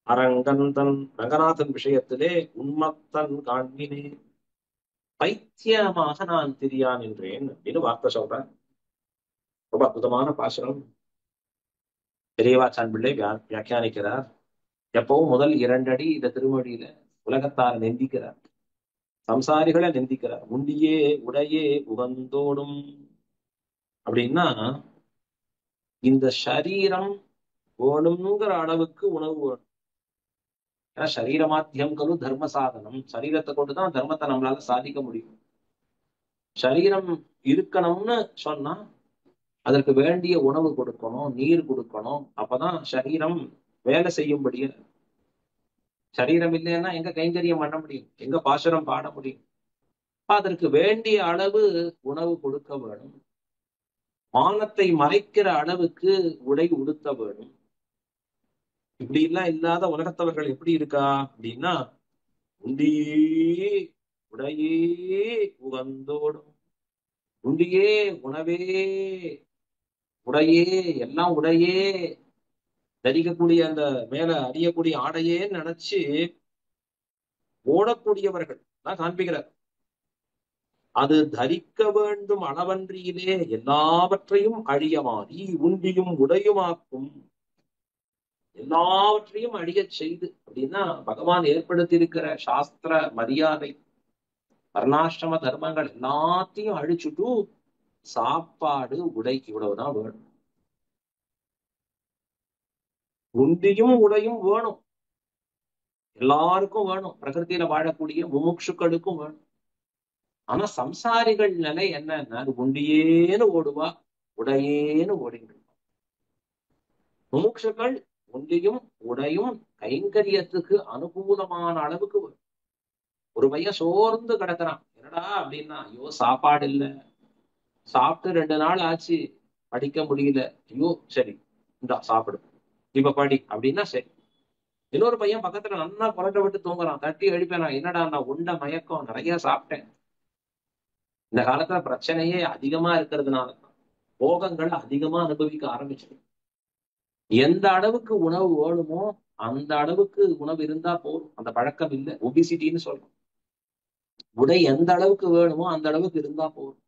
அரங்கன் தன் ரங்கநாதன் விஷயத்திலே உன்மத்தன் காண்பினே. பைத்தியமாக நான் திரியான் என்றேன் அப்படின்னு வார்த்தை சொல்றேன். ரொம்ப அற்புதமான பாசனம். பெரியவாச்சான் பிள்ளை வியாக்கியானிக்கிறார். எப்பவும் முதல் 2 அடி இந்த திருமொழியில உலகத்தார் நிந்திக்கிறார், சம்சாரிகளை நிந்திக்கிறார். உண்டியே உடையே உகந்தோடும் அப்படின்னா, இந்த சரீரம் வேணுங்கிற அளவுக்கு உணவு வேணும். ஏன்னா சரீரமாத்தியம் கலு தர்ம சாதனம். சரீரத்தை கொண்டுதான் தர்மத்தை நம்மளால சாதிக்க முடியும். சரீரம் இருக்கணும்னு சொன்னா அதற்கு வேண்டிய உணவு கொடுக்கணும், நீர் கொடுக்கணும். அப்பதான் சரீரம் வேலை செய்யும்படிய. சரீரம் இல்லைன்னா எங்க கைங்கரியம் பண்ண முடியும்? எங்க பாசுரம் பாட முடியும்? அதற்கு வேண்டிய அளவு உணவு கொடுக்க வேணும். மானத்தை மறைக்கிற அளவுக்கு உடை உடுத்த வேணும். இப்படி எல்லாம் இல்லாத உலகத்தவர்கள் எப்படி இருக்கா அப்படின்னா, உண்டியே உடையே உகந்தோடும். உண்டியே உணவே உடையே எல்லாம் உடையே தரிக்கக்கூடிய அந்த மேல அறியக்கூடிய ஆடையே நினைச்சு ஓடக்கூடியவர்கள் தான் காண்பிக்கிறார். அது தரிக்க வேண்டும் அளவன்றியிலே எல்லாவற்றையும் அழிய மாறி உண்டியும் உடையுமாக்கும். எல்லாவற்றையும் அழியச் செய்து அப்படின்னா பகவான் ஏற்படுத்தி இருக்கிற சாஸ்திர மரியாதை வர்ணாசிரம தர்மங்கள் எல்லாத்தையும் அழிச்சுட்டு சாப்பாடு உடை இவ்வளவுதான் வேணும். உண்டியும் உடையும் வேணும், எல்லாருக்கும் வேணும், பிரகிருதியில வாழக்கூடிய முமுட்சுக்களுக்கும் வேணும். ஆனா சம்சாரிகள் நிலை என்னன்னா உண்டியேன்னு ஓடுவா, உடையேன்னு ஓடிட்டு. முமுட்சுக்கள் உண்டியும் உடையும் கைங்கரியத்துக்கு அனுகூலமான அளவுக்கு வேணும். ஒரு பையன் சோர்ந்து கிடக்குறான், என்னடா அப்படின்னா, ஐயோ சாப்பாடு இல்ல, சாப்பிட்டு 2 நாள் ஆச்சு, படிக்க முடியல, ஐயோ சரி இந்தா சாப்பிடு, இப்ப படி அப்படின்னா சரி. இன்னொரு பையன் பக்கத்துல நல்லா புரட்ட விட்டு தூங்குறான், தட்டி எழுப்பேன், என்னடா நான் உண்ட மயக்கம், நிறைய சாப்பிட்டேன். இந்த காலத்துல பிரச்சனையே அதிகமா இருக்கிறதுனால போகங்கள் அதிகமா அனுபவிக்க ஆரம்பிச்சிடும். எந்த அளவுக்கு உணவு வேணுமோ அந்த அளவுக்கு உணவு இருந்தா போதும். அந்த பழக்கம் இல்லை, ஒபிசிட்டின்னு சொல்றோம். உடை எந்த அளவுக்கு வேணுமோ அந்த அளவுக்கு இருந்தா போதும்.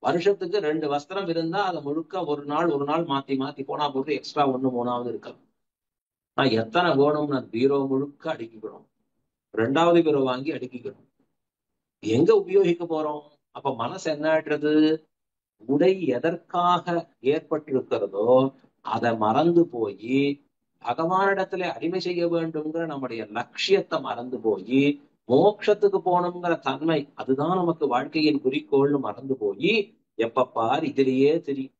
வருஷத்துக்கு 2 வஸ்திரம் இருந்தா அதை முழுக்க ஒரு நாள் மாத்தி மாத்தி போனா போட்டு எக்ஸ்ட்ரா 1 3 இருக்கலாம். நான் எத்தனை வேணும்னு பீரோ முழுக்க அடுக்கிக்கணும், 2வது பீரோ வாங்கி அடுக்கிக்கணும். எங்க உபயோகிக்க போறோம்? அப்ப மனசு என்ன ஆயிடுறது? உடை எதற்காக ஏற்பட்டிருக்கிறதோ அதை மறந்து போய் பகவானிடத்துல அடிமை செய்ய வேண்டும்ங்கிற நம்முடைய லட்சியத்தை மறந்து போய் மோட்சத்துக்கு போகணுங்கிற தன்மை, அதுதான் நமக்கு வாழ்க்கையின் குறிக்கோள்னு மறந்து போய் எப்ப பார் இதுலயே தெரியும்.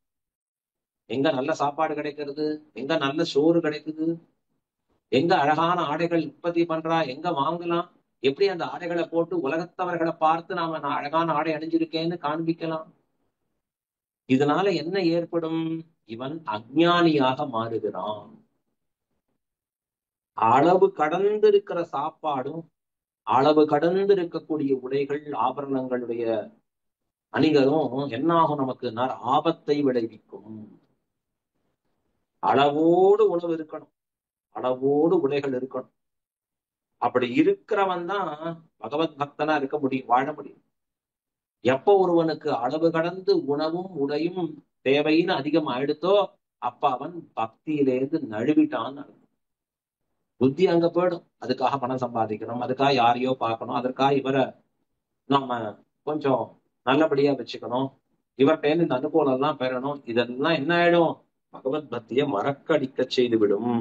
எங்க நல்ல சாப்பாடு கிடைக்கிறது, எங்க நல்ல சோறு கிடைக்குது, எங்க அழகான ஆடைகள் உற்பத்தி பண்றா, எங்க வாங்கலாம், எப்படி அந்த ஆடைகளை போட்டு உலகத்தவர்களை பார்த்து நாம நான் அழகான ஆடை அணிஞ்சிருக்கேன்னு காண்பிக்கலாம். இதனால என்ன ஏற்படும்? இவன் அஞ்ஞானியாக மாறுகிறான். அளவு கடந்து இருக்கிற சாப்பாடும் அளவு கடந்து இருக்கக்கூடிய உடைகள் ஆபரணங்களுடைய அணிகளும் என்னாகும்? நமக்கு ஆபத்தை விளைவிக்கும். அளவோடு உணவு இருக்கணும், அளவோடு உடைகள் இருக்கணும். அப்படி இருக்கிறவன் தான் பகவத் பக்தனா இருக்க முடியும், வாழ முடியும். எப்ப ஒருவனுக்கு அளவு கடந்து உணவும் உடையும் தேவைன்னு அதிகம் ஆயிடுத்தோ அப்ப அவன் பக்தியிலேருந்து நழுவிட்டான்னு அர்த்தம். புத்தி அங்க போயிடும். அதுக்காக பணம் சம்பாதிக்கணும், அதுக்காக யாரையோ பார்க்கணும், அதற்காக இவரை நாம கொஞ்சம் நல்லபடியா வச்சுக்கணும், இவர்கிட்ட இந்த அனுகூலம் எல்லாம் பெறணும். இதெல்லாம் என்ன ஆயிடும்? பகவத் பக்தியை மறக்கடிக்க செய்துவிடும்.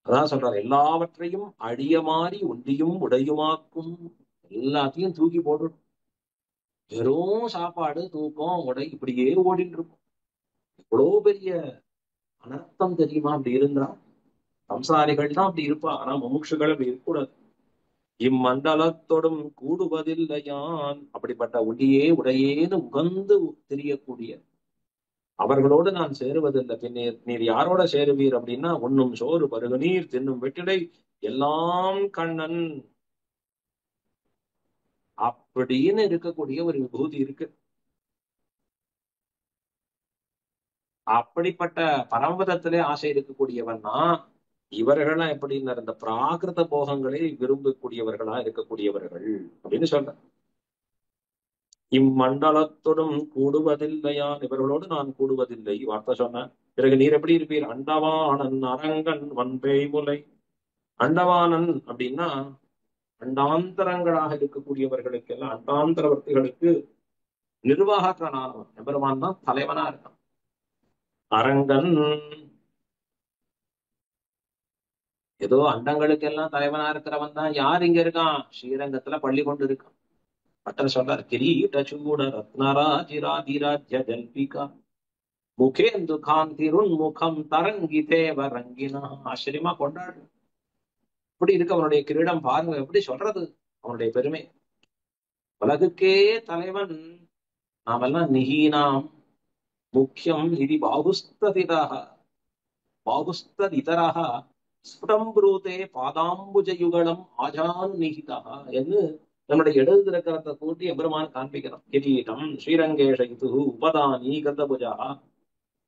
அதான் சொல்றாரு, எல்லாவற்றையும் அழிய மாறி உண்டியும் உடையுமாக்கும். எல்லாத்தையும் தூக்கி போட்டு வெறும் சாப்பாடு தூக்கம் உடை இப்படியே ஓடிட்டு இருக்கும். எவ்வளவு பெரிய அனர்த்தம் தெரியுமா அப்படி இருந்தா? சம்சாரிகள் தான் அப்படி இருப்பா, ஆனா முமுட்சுகள் அப்படி இருக்கக்கூடாது. இம்மண்டலத்தோடும் கூடுவதில்லையான். அப்படிப்பட்ட உண்டியே உடையேன்னு உகந்து தெரியக்கூடிய அவர்களோடு நான் சேருவதில்லை. பின்னீர் நீர் யாரோட சேருவீர் அப்படின்னா, உண்ணும் சோறு பருகு நீர் தின்னும் வெற்றிடை எல்லாம் கண்ணன் அப்படின்னு இருக்கக்கூடிய ஒரு விபூதி இருக்கு. அப்படிப்பட்ட பரமபதத்திலே ஆசை இருக்கக்கூடியவன்னா இவர்களா எப்படின்னா இந்த பிராகிருத போகங்களை விரும்பக்கூடியவர்களா இருக்கக்கூடியவர்கள் அப்படின்னு சொல்ற. இம்மண்டலத்துடன் கூடுவதில்லையான், இவர்களோடு நான் கூடுவதில்லை வார்த்தை சொன்ன பிறகு நீர் எப்படி இருப்பீர்? அண்டவானன் அரங்கன் வன்பேய் முலை. அண்டவானன் அப்படின்னா அண்டாந்தரங்களாக இருக்கக்கூடியவர்களுக்கெல்லாம், அண்டாந்தரவர்த்திகளுக்கு நிர்வாகக்கானவன் எம்பெருமான் தான் தலைவனா இருக்கான். அரங்கன் ஏதோ அண்டங்களுக்கு எல்லாம் தலைவனா இருக்கிறவன் தான். யார் இங்க இருக்கான்? ஸ்ரீரங்கத்துல பள்ளி கொண்டு இருக்கான். பட்டர் சொல்றார், கிரீட சூட ரத்னராஜிராதிராஜ்ய ஜல்பிகா முகேந்து காந்திருன் முகம் தரங்கி தேவ ரங்கினா. ஆச்சரியமா கொண்டாடு. இப்படி இருக்கு அவனுடைய கிரீடம், பாருங்க எப்படி சொல்றது அவனுடைய பெருமை. உலகுக்கே தலைவன். நாமெல்லாம் நிகீனாம் முக்கியம் இது பாகுஸ்ததிதாக பாகுஸ்ததிதராக ஸ்புடம் புரூதே பாதாம்புஜ யுகலம் ஆஜான் நிகிதா என்று நம்முடைய இடது திருக்கரத்தை கூட்டி எம்பெருமான் காண்பிக்கிறோம். கிரீடம் ஸ்ரீரங்கேஷ இது உபதானி கந்தபுஜா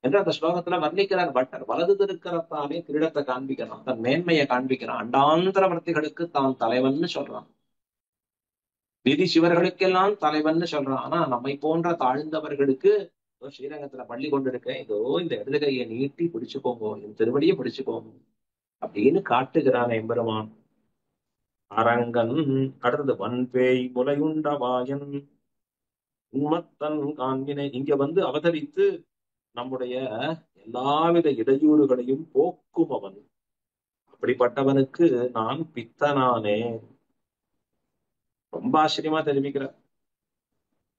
என்று அந்த ஸ்லோகத்துல வர்ணிக்கிறார் பட்டர். வலது திருக்கரத்தாலே கிரீடத்தை காண்பிக்கிறான், தன் மேன்மையை காண்பிக்கிறான், அண்டாந்தரவர்த்திகளுக்கு தான் தலைவன்னு சொல்றான், நிதி சிவர்களுக்கெல்லாம் தலைவன்னு சொல்றான். ஆனா நம்மை போன்ற தாழ்ந்தவர்களுக்கு ஸ்ரீரங்கத்துல பள்ளி கொண்டிருக்கேன், இதோ இந்த இடது கையை நீட்டி பிடிச்சுக்கோங்க, என் திருவடியை பிடிச்சுக்கோங்க அப்படின்னு காட்டுகிறான் எம்பெருமான். அரங்கன் கடந்து வன்பேய் முலையுண்டவாயன் உண்மத்தன் காண்பினை இங்க வந்து அவதரித்து நம்முடைய எல்லாவித இடையூறுகளையும் போக்கும் அவன். அப்படிப்பட்டவனுக்கு நான் பித்தனானே. ரொம்ப ஆச்சரியமா தெரிவிக்கிறார்.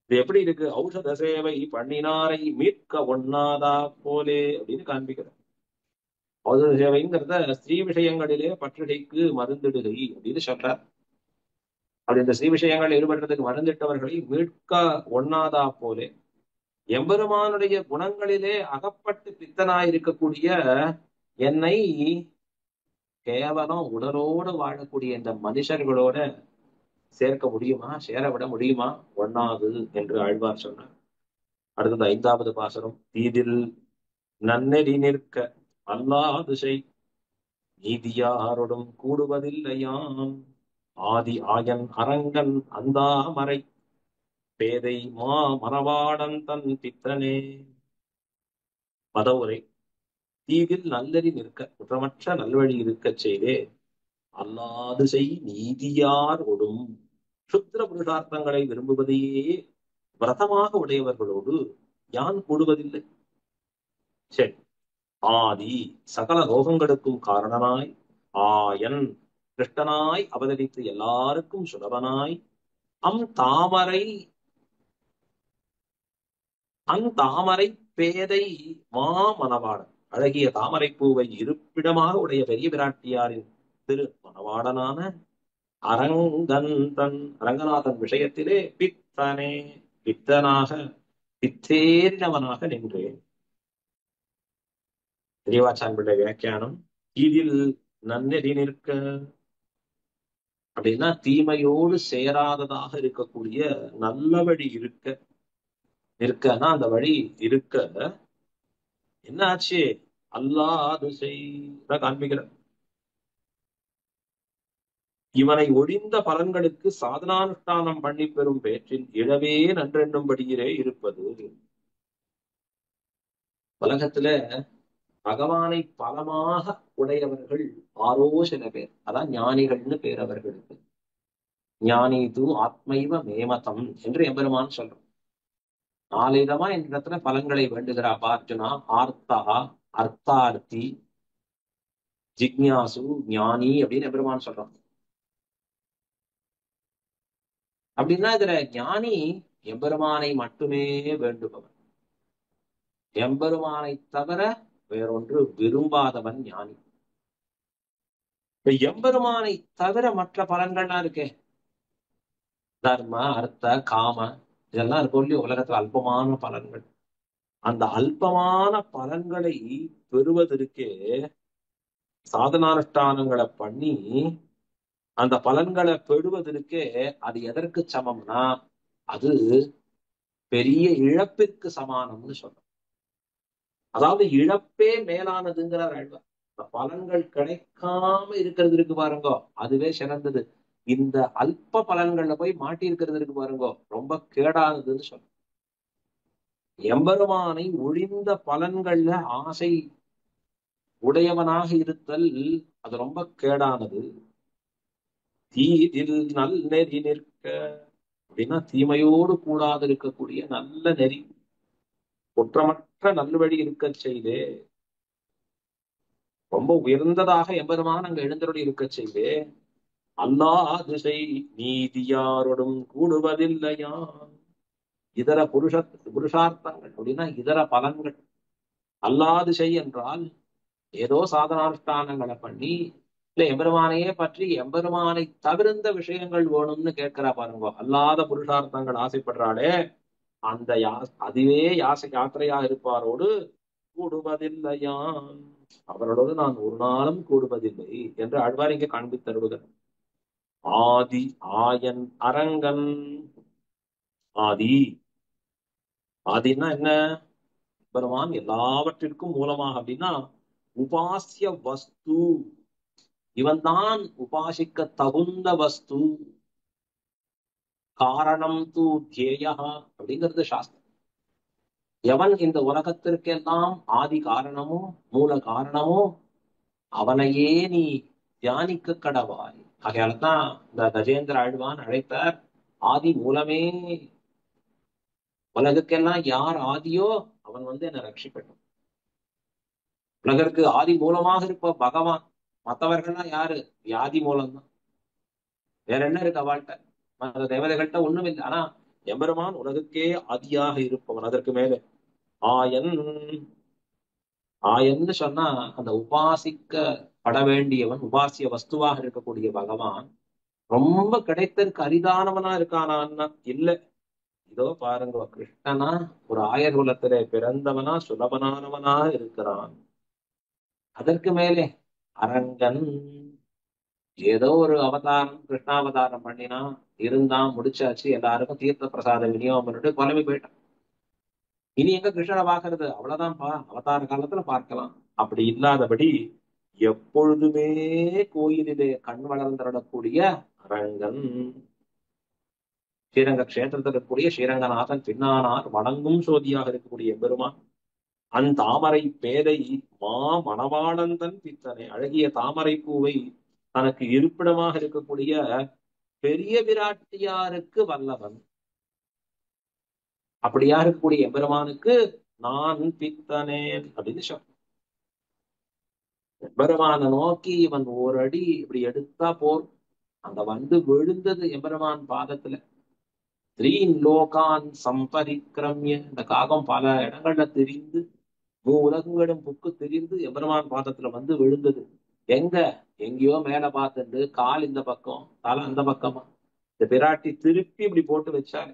இது எப்படி இருக்கு? ஔஷத சேவை பண்ணினாரை மீட்க ஒண்ணாதா போலே அப்படின்னு காண்பிக்கிறார். ஔஷத சேவைங்கிறத ஸ்ரீ விஷயங்களிலே பற்றுகைக்கு மருந்திடுகை அப்படின்னு சொல்றார். அப்படி இந்த ஸ்ரீ விஷயங்கள் ஈடுபடுறதுக்கு மருந்திட்டவர்களை மீட்க ஒண்ணாதா போலே எம்பெருமானுடைய குணங்களிலே அகப்பட்டு பித்தனாய் இருக்கக்கூடிய என்னை கேவலம் உடலோடு வாழக்கூடிய இந்த மனுஷர்களோட சேர்க்க முடியுமா, சேர விட முடியுமா? ஒண்ணாது என்று ஆழ்வார் சொன்னார். அடுத்தது 5வது பாசனம். தீதில் நன்னெறி நிற்க அல்லாதிசை நீதியாரோடும் கூடுவதில்லையாம் ஆதி ஆயன் அரங்கன் அந்தாமரை பேதை மா மணவாடன் தன் பித்தனே. பதவுரை. தீதில் நல்லறி நிற்க, குற்றமற்ற நல்வழி இருக்கச் செய்தே அல்லாது செய் நீதியார் ஒடும் சுத்திர புருஷார்த்தங்களை விரும்புவதையே விரதமாக உடையவர்களோடு யான் கூடுவதில்லை. சரி. ஆதி சகல லோகங்களுக்கும் காரணனாய் ஆயன் கிருஷ்ணனாய் அவதரித்து எல்லாருக்கும் சுலபனாய் அந்தாமரை பேதை மணவாளன் அழகிய தாமரை பூவை இருப்பிடமாக உடைய பெரிய பிராட்டியாரின் திரு மணவாளனான அரங்கநாதன் விஷயத்திலே பித்தனே பித்தனாக பித்தேறினவனாக நின்றேன். பெரியவாச்சான் பிள்ளை வியாக்கியானம். இதில் நன்னெறி நிற்க அப்படின்னா தீமையோடு சேராததாக இருக்கக்கூடிய நல்ல வழி இருக்கன்னா அந்த வழி இருக்க என்ன ஆச்சு? அல்லாது செய்த காண்பிக்கிற இவனை ஒழிந்த பலன்களுக்கு சாதனானுஷ்டானம் பண்ணி பெறும் பேற்றில் இழவே நன்றெண்ணும்படியிலே இருப்பது. உலகத்துல பகவானை பலமாக உடையவர்கள் ஆரோ சில பேர், அதான் ஞானிகள்னு பேர் அவர்களுக்கு. ஞானி தூ ஆத்மைவ மேமதம் என்று எம்பெருமான் சொல்றோம். 4 விதமா இந்த இடத்துல பலன்களை வேண்டுகிறாப்பா அர்ஜுனா. ஆர்த்தா, அர்த்தார்த்தி, ஜிக்ஞாசு, ஞானி அப்படின்னு எம்பெருமான் சொல்றோம். அப்படின்னா இதுல ஞானி எம்பெருமானை மட்டுமே வேண்டுபவன், எம்பெருமானை தவிர வேறொன்று விரும்பாதவன் ஞானி. இப்ப எம்பெருமானை தவிர மற்ற பலன்கள்லாம் இருக்கே, தர்ம அர்த்த காம இதெல்லாம் இருக்கும் இல்லையோ உலகத்துல அல்பமான பலன்கள். அந்த அல்பமான பலன்களை பெறுவதற்கே சாதனானுஷ்டானங்களை பண்ணி அந்த பலன்களை பெறுவதற்கே அது எதற்கு சமம்னா அது பெரிய இழப்பிற்கு சமானம்னு சொல்றோம். அதாவது இழப்பே மேலானதுங்கிறார் ஆழ்வார். பலன்கள் கிடைக்காம இருக்கிறது இருக்கு பாருங்க, அதுவே சிறந்தது. இந்த அல்ப பலன்கள்ல போய் மாட்டி இருக்கிறது இருக்கு பாருங்க, ரொம்ப கேடானதுன்னு சொல்றோம். எம்பெருமானை ஒழிந்த பலன்கள்ல ஆசை உடையவனாக இருத்தல் அது ரொம்ப கேடானது. தீதில் நல் நெறி நிற்க அப்படின்னா தீமையோடு கூடாது இருக்கக்கூடிய நல்ல நெறி, குற்றமற்ற நல்வழி இருக்க செய்தே, ரொம்ப உயர்ந்ததாக எம்பெருமான் அங்க எழுந்தருளி இருக்க செய்தே அல்லாது செய் நீதியாரோடும் கூடுவதில்லையான். இதர புருஷார்த்தங்கள் அப்படின்னா இதர பலன்கள். அல்லாது செய் என்றால் ஏதோ சாதனானுஷ்டானங்களை பண்ணி இல்ல எம்பெருமானையே பற்றி எம்பெருமானை தவிர்ந்த விஷயங்கள் வேணும்னு கேட்கிறா பாருங்க. அல்லாத புருஷார்த்தங்கள் ஆசைப்படுறாளே அந்த அதுவே யாத்திரையா இருப்பாரோடு கூடுவதில்லையான், அவரோடு நான் ஒரு நாளும் கூடுவதில்லை என்று ஆழ்வார் இங்கே காண்பித்து தருவதன். ஆதி ஆயன் அரங்கன். ஆதி, ஆதின்னா என்ன? பெருமான் எல்லாவற்றிற்கும் மூலமாக அப்படின்னா உபாசிய வஸ்து, இவன் தான் உபாசிக்க தகுந்த வஸ்து. காரணம் தூ தியேயா அப்படிங்கிறது சாஸ்திரம். எவன் இந்த உலகத்திற்கெல்லாம் ஆதி காரணமோ மூல காரணமோ அவனையே நீ தியானிக்க கடவாய். ஆகையால்தான் இந்த கஜேந்திர ஆழ்வான் அழைத்தார், ஆதி மூலமே. உலகுக்கெல்லாம் யார் ஆதியோ அவன் என்னை ரட்சிக்கட்டும். உலகிற்கு ஆதி மூலமாக இருப்ப பகவான். மற்றவர்கள்லாம் யாரு? வியாதி மூலம்தான். வேற என்ன இருக்கு அவள்கிட்ட? மற்ற தேவதைகள்கிட்ட ஒண்ணும் இல்லை. ஆனா எம்பெருமான் உலகுக்கே ஆதியாக இருப்பவன். அதற்கு மேலே ஆயன். ஆயன்னு சொன்னா அந்த உபாசிக்க பட வேண்டியவன், உபாசிய வஸ்துவாக இருக்கக்கூடிய பகவான் ரொம்ப கிடைத்தற்கு அரிதானவனா இருக்கானா? இல்ல. இதோ பாருங்க, கிருஷ்ணனா ஒரு ஆயர் குலத்திலே பிறந்தவனா சுலபனானவனா இருக்கிறான். அதற்கு மேலே அரங்கன். ஏதோ ஒரு அவதாரம், கிருஷ்ணாவதாரம் பண்ணினா, இருந்தான், முடிச்சாச்சு, எல்லாருக்கும் தீர்த்த பிரசாத விநியோகம் பண்ணிட்டு கிளம்பி போயிட்டான். இனி எங்க கிருஷ்ணனை பாக்குறது? அவ்வளவுதான்ப்பா, அவதார காலத்துல பார்க்கலாம். அப்படி இல்லாதபடி எப்பொழுதுமே கோயிலிலே கண் வளர்ந்திடக்கூடிய அரங்கன். ஸ்ரீரங்க கஷேத்திரத்தில் இருக்கக்கூடிய ஸ்ரீரங்கநாதன் பின்னானார் வணங்கும் சோதியாக இருக்கக்கூடிய பெருமான். அந்தாமரை பேதை மா மணவாளந்தன் பித்தனை. அழகிய தாமரை பூவை தனக்கு இருப்பிடமாக இருக்கக்கூடிய பெரிய பிராட்டியாருக்கு வல்லவன். அப்படியா இருக்கக்கூடிய எம்பெருமானுக்கு நான் பித்தனேன் அப்படின்னு சொல்ற. எம்பெருமான நோக்கி இவன் ஒரு அடி இப்படி எடுத்தா போர், அந்த விழுந்தது எம்பெருமான் பாதத்துல. ஸ்ரீன் லோகான் சம்பரிக்கிரமிய. இந்த காகம் பல இடங்கள்ல திரிந்து, உலகங்களும் புக்கு திரிந்து எம்பெருமான் பாதத்துல விழுந்தது. எங்க? எங்கேயோ மேல பார்த்துட்டு கால் இந்த பக்கம், தலை அந்த பக்கமா. இந்த பிராட்டி திருப்பி இப்படி போட்டு வச்சாரு.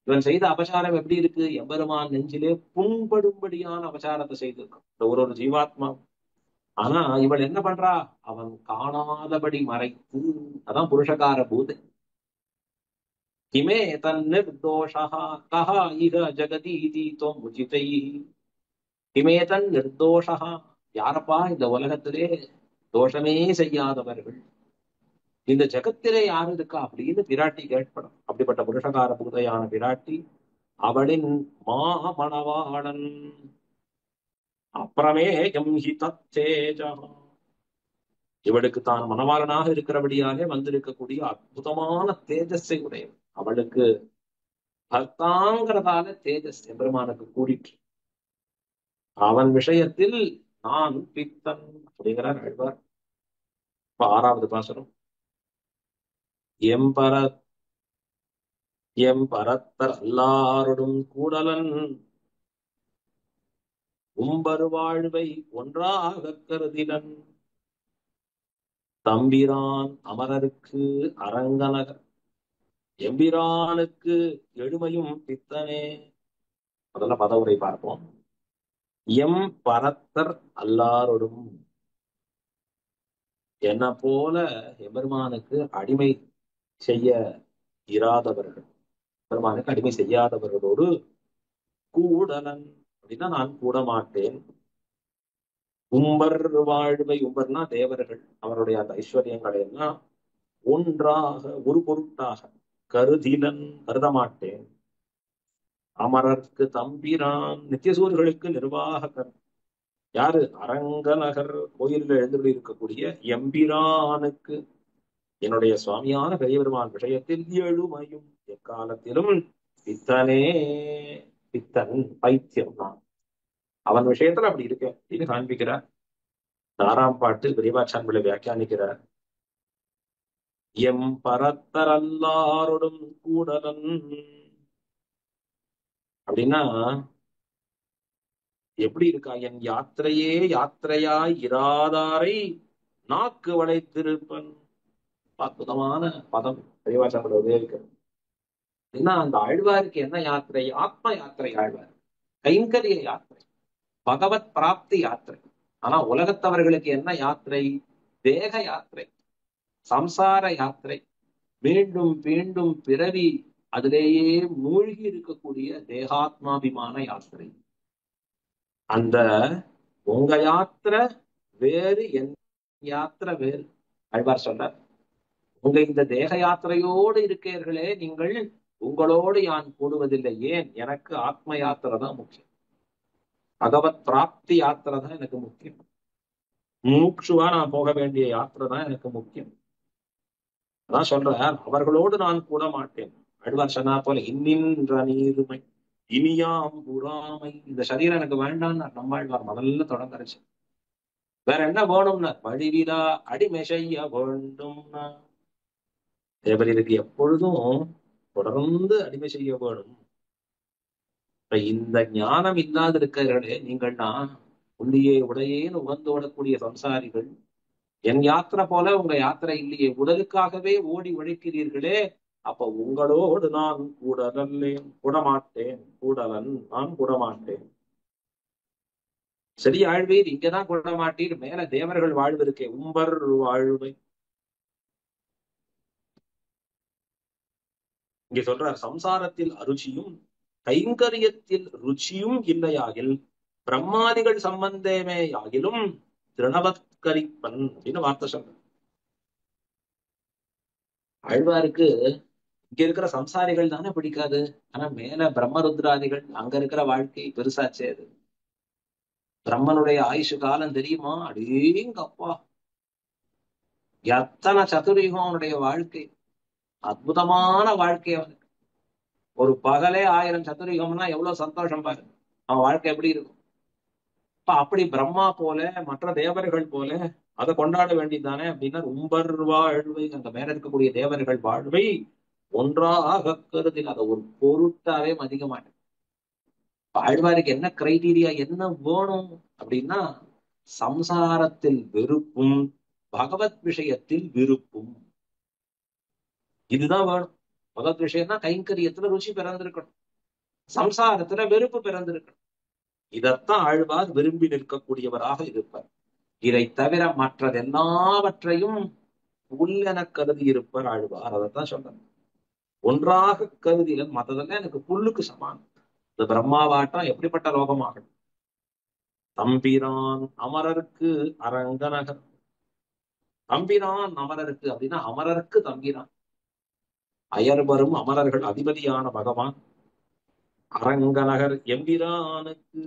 இவன் செய்த அபசாரம் எப்படி இருக்கு? எம்பெருமான் நெஞ்சிலே புண்படும்படியான அபசாரத்தை செய்திருக்கான் இந்த ஒரு ஜீவாத்மா. ஆனா இவள் என்ன பண்றா? அவன் காணாதபடி மறைத்து. அதான் புருஷகார பூதை. கிமே தன் நிர்தோஷா கஹா இக ஜகதி தீதோம் உச்சிதை. கிமே தன் நிர்தோஷா. யாரப்பா இந்த உலகத்திலே தோஷமே செய்யாதவர்கள்? இந்த ஜகத்திலே யாரு இருக்கா அப்படின்னு பிராட்டி கேட்படும். அப்படிப்பட்ட புருஷகார பூதையான பிராட்டி, அவளின் மாமணவாளன். அப்புறமே எம் ஹி தத்தேஜா. இவளுக்கு தான் மணவாளனாக இருக்கிறபடியாலே வந்திருக்கக்கூடிய அற்புதமான தேஜஸை உடையவன். அவளுக்கு பக்தாங்கிறதால தேஜஸ் எம்பெருமானுக்கு கூடிற்று. அவன் விஷயத்தில் நான் பித்தன் அப்படிங்கிறார் ஆழ்வார். இப்ப 6வது பாசுரம். எம்பர எம்பரத்தர் எல்லாருடும் கூடலன் உம்பர் வாழ்வை ஒன்றாக கருதினன் தம்பிரான் அமரருக்கு அரங்கனகர் எம்பிரானுக்கு எழுமையும் பித்தனே. முதல்ல பதவுரை பார்ப்போம். எம் பரத்தர் அல்லாரோடும். என்ன போல எம்பெருமானுக்கு அடிமை செய்ய இராதவர்கள், பெருமானுக்கு அடிமை செய்யாதவர்களோடு கூடலன் அப்படின்னா நான் கூட மாட்டேன். உம்பர் வாழ்வை, உம்பர்னா தேவர்கள், அவருடைய அந்த ஐஸ்வர்யங்களை எல்லாம் ஒன்றாக ஒரு பொருட்டாக கருதிலன் கருத மாட்டேன். அமரர்க்கு தம்பிரான் நித்தியசூர்களுக்கு நிர்வாககர். யாரு? அரங்கநகர் கோயிலில் எழுந்துள்ள இருக்கக்கூடிய எம்பிரானுக்கு, என்னுடைய சுவாமியான பெரிய பெருமான் விஷயத்தில் எழுமையும் எக்காலத்திலும் பித்தனே. பித்தன் பைத்தியம் நான், அவன் விஷயத்துல அப்படி இருக்கேன் அப்படின்னு காண்பிக்கிறார். 6ஆம் பாட்டு பெரியவாச்சான் பிள்ளை வியாக்கியானிக்கிறார். எம் பரத்தரல்லாரோடும் கூடலன் அப்படின்னா எப்படி இருக்கா? என் யாத்திரையே யாத்திரையாய் இராதாரை நாக்கு வளைத்திருப்பன். அற்புதமான பதம் பெரியவாச்சான் உபயோகிக்கிறது. ஏன்னா அந்த ஆழ்வாருக்கு என்ன யாத்திரை? ஆத்ம யாத்திரை ஆழ்வார், கைங்கரிய யாத்திரை, பகவத் பிராப்தி யாத்திரை. ஆனா உலகத்தவர்களுக்கு என்ன யாத்திரை? தேக யாத்திரை. சம்சார யாத்திரை, மீண்டும் மீண்டும் பிறவி அதிலேயே மூழ்கி இருக்கக்கூடிய தேகாத்மாபிமான யாத்திரை. அந்த உங்க யாத்திரை வேறு, என் யாத்திரை வேறு. ஆழ்வார் சொல்றார், உங்க இந்த தேக யாத்திரையோடு இருக்கீர்களே நீங்கள், உங்களோடு யான் கூடுவதில்லை. ஏன்? எனக்கு ஆத்ம யாத்திரை தான் முக்கியம், பகவத் பிராப்தி யாத்திரை தான் எனக்கு முக்கியம், மூக்ஷுவா நான் போக வேண்டிய யாத்திரை தான் எனக்கு முக்கியம். அதான் சொல்றார், அவர்களோடு நான் கூட மாட்டேன். ஆழ்வார் சொன்னா போல, இன்னின்ற நீருமை இனியாம் புறாமை. இந்த சரீரம் எனக்கு வேண்டாம்னா நம்மாழ்வார் முதல்ல தொடங்கரைச்சு. வேற என்ன வேணும்னா, வழிவிடா அடிமை செய்ய வேண்டும்னா, தேவரீருக்கு எப்பொழுதும் தொடர்ந்து அடிமை செய்ய வேணும். இப்ப இந்த ஞானம் இல்லாத இருக்கிறீர்களே நீங்கள்னா, உள்ளியே உடையேன்னு உகந்து ஓடக்கூடிய சம்சாரிகள். என் யாத்திரை போல உங்க யாத்திரை இல்லையே, உடலுக்காகவே ஓடி உழைக்கிறீர்களே, அப்ப உங்களோடு நான் கூடலல்லேன், கூடமாட்டேன், கூடலன் நான் கூடமாட்டேன். சரி ஆழ்வீர், இங்கதான் கூடமாட்டீர், மேல தேவர்கள் வாழ்வு இருக்கே, உம்பர் வாழ்வை. இங்க சொல்றார், சம்சாரத்தில் அருச்சியும் கைங்கரியத்தில் ருச்சியும் இல்லையாகில் பிரம்மாதிகள் சம்பந்தமே ஆகிலும் திருணவத்கரிப்பன் அப்படின்னு வார்த்தை சொல்ற. ஆழ்வாருக்கு இங்க இருக்கிற சம்சாரிகள் தானே பிடிக்காது, ஆனா மேல பிரம்மருத்ராதிகள், அங்க இருக்கிற வாழ்க்கை பெருசாச்சே. அது பிரம்மனுடைய ஆயுஷு காலம் தெரியுமா? அடேங்கப்பா, எத்தனை சதுரயுகம் அவனுடைய வாழ்க்கை, அற்புதமான வாழ்க்கை அவனுக்கு. ஒரு பகலே 1000 சதுரயுகம்னா எவ்வளவு சந்தோஷம் பாரு, அவன் வாழ்க்கை எப்படி இருக்கும். அப்படி பிரம்மா போல மற்ற தேவர்கள் போல அதை கொண்டாட வேண்டியதானே அப்படின்னா, உம்பர் வாழ்வை, அந்த மேல இருக்கக்கூடிய தேவர்கள் வாழ்வை ஒன்றாக கருதில் அதை ஒரு பொருட்டாவே மதிக்க மாட்டேன். ஆழ்வாருக்கு என்ன கிரைடீரியா, என்ன வேணும் அப்படின்னா, சம்சாரத்தில் வெறுப்பும் பகவத் விஷயத்தில் விருப்பும், இதுதான் வேணும். பகவத் விஷயம்னா கைங்கரியத்துல ருச்சி பிறந்திருக்கணும், சம்சாரத்துல வெறுப்பு பிறந்திருக்கணும். இதத்தான் ஆழ்வார் விரும்பி நிற்கக்கூடியவராக இருப்பார். இதை தவிர மற்றது எல்லாவற்றையும் புல்லென கருதி இருப்பார் ஆழ்வார். அதைத்தான் சொல்றார், ஒன்றாக கருதில மற்றதெல்லாம் எனக்கு புல்லுக்கு சமானம். இந்த பிரம்மாவாட்டம் எப்படிப்பட்ட லோகமாகணும். தம்பிரான் அமரருக்கு அரங்கநகர், தம்பிரான் அமரருக்கு அப்படின்னா அமரருக்கு தம்பிரான், அயர்வரும் அமரர்கள் அதிபதியான பகவான். அரங்கநகர் எம்பிரானுக்கு,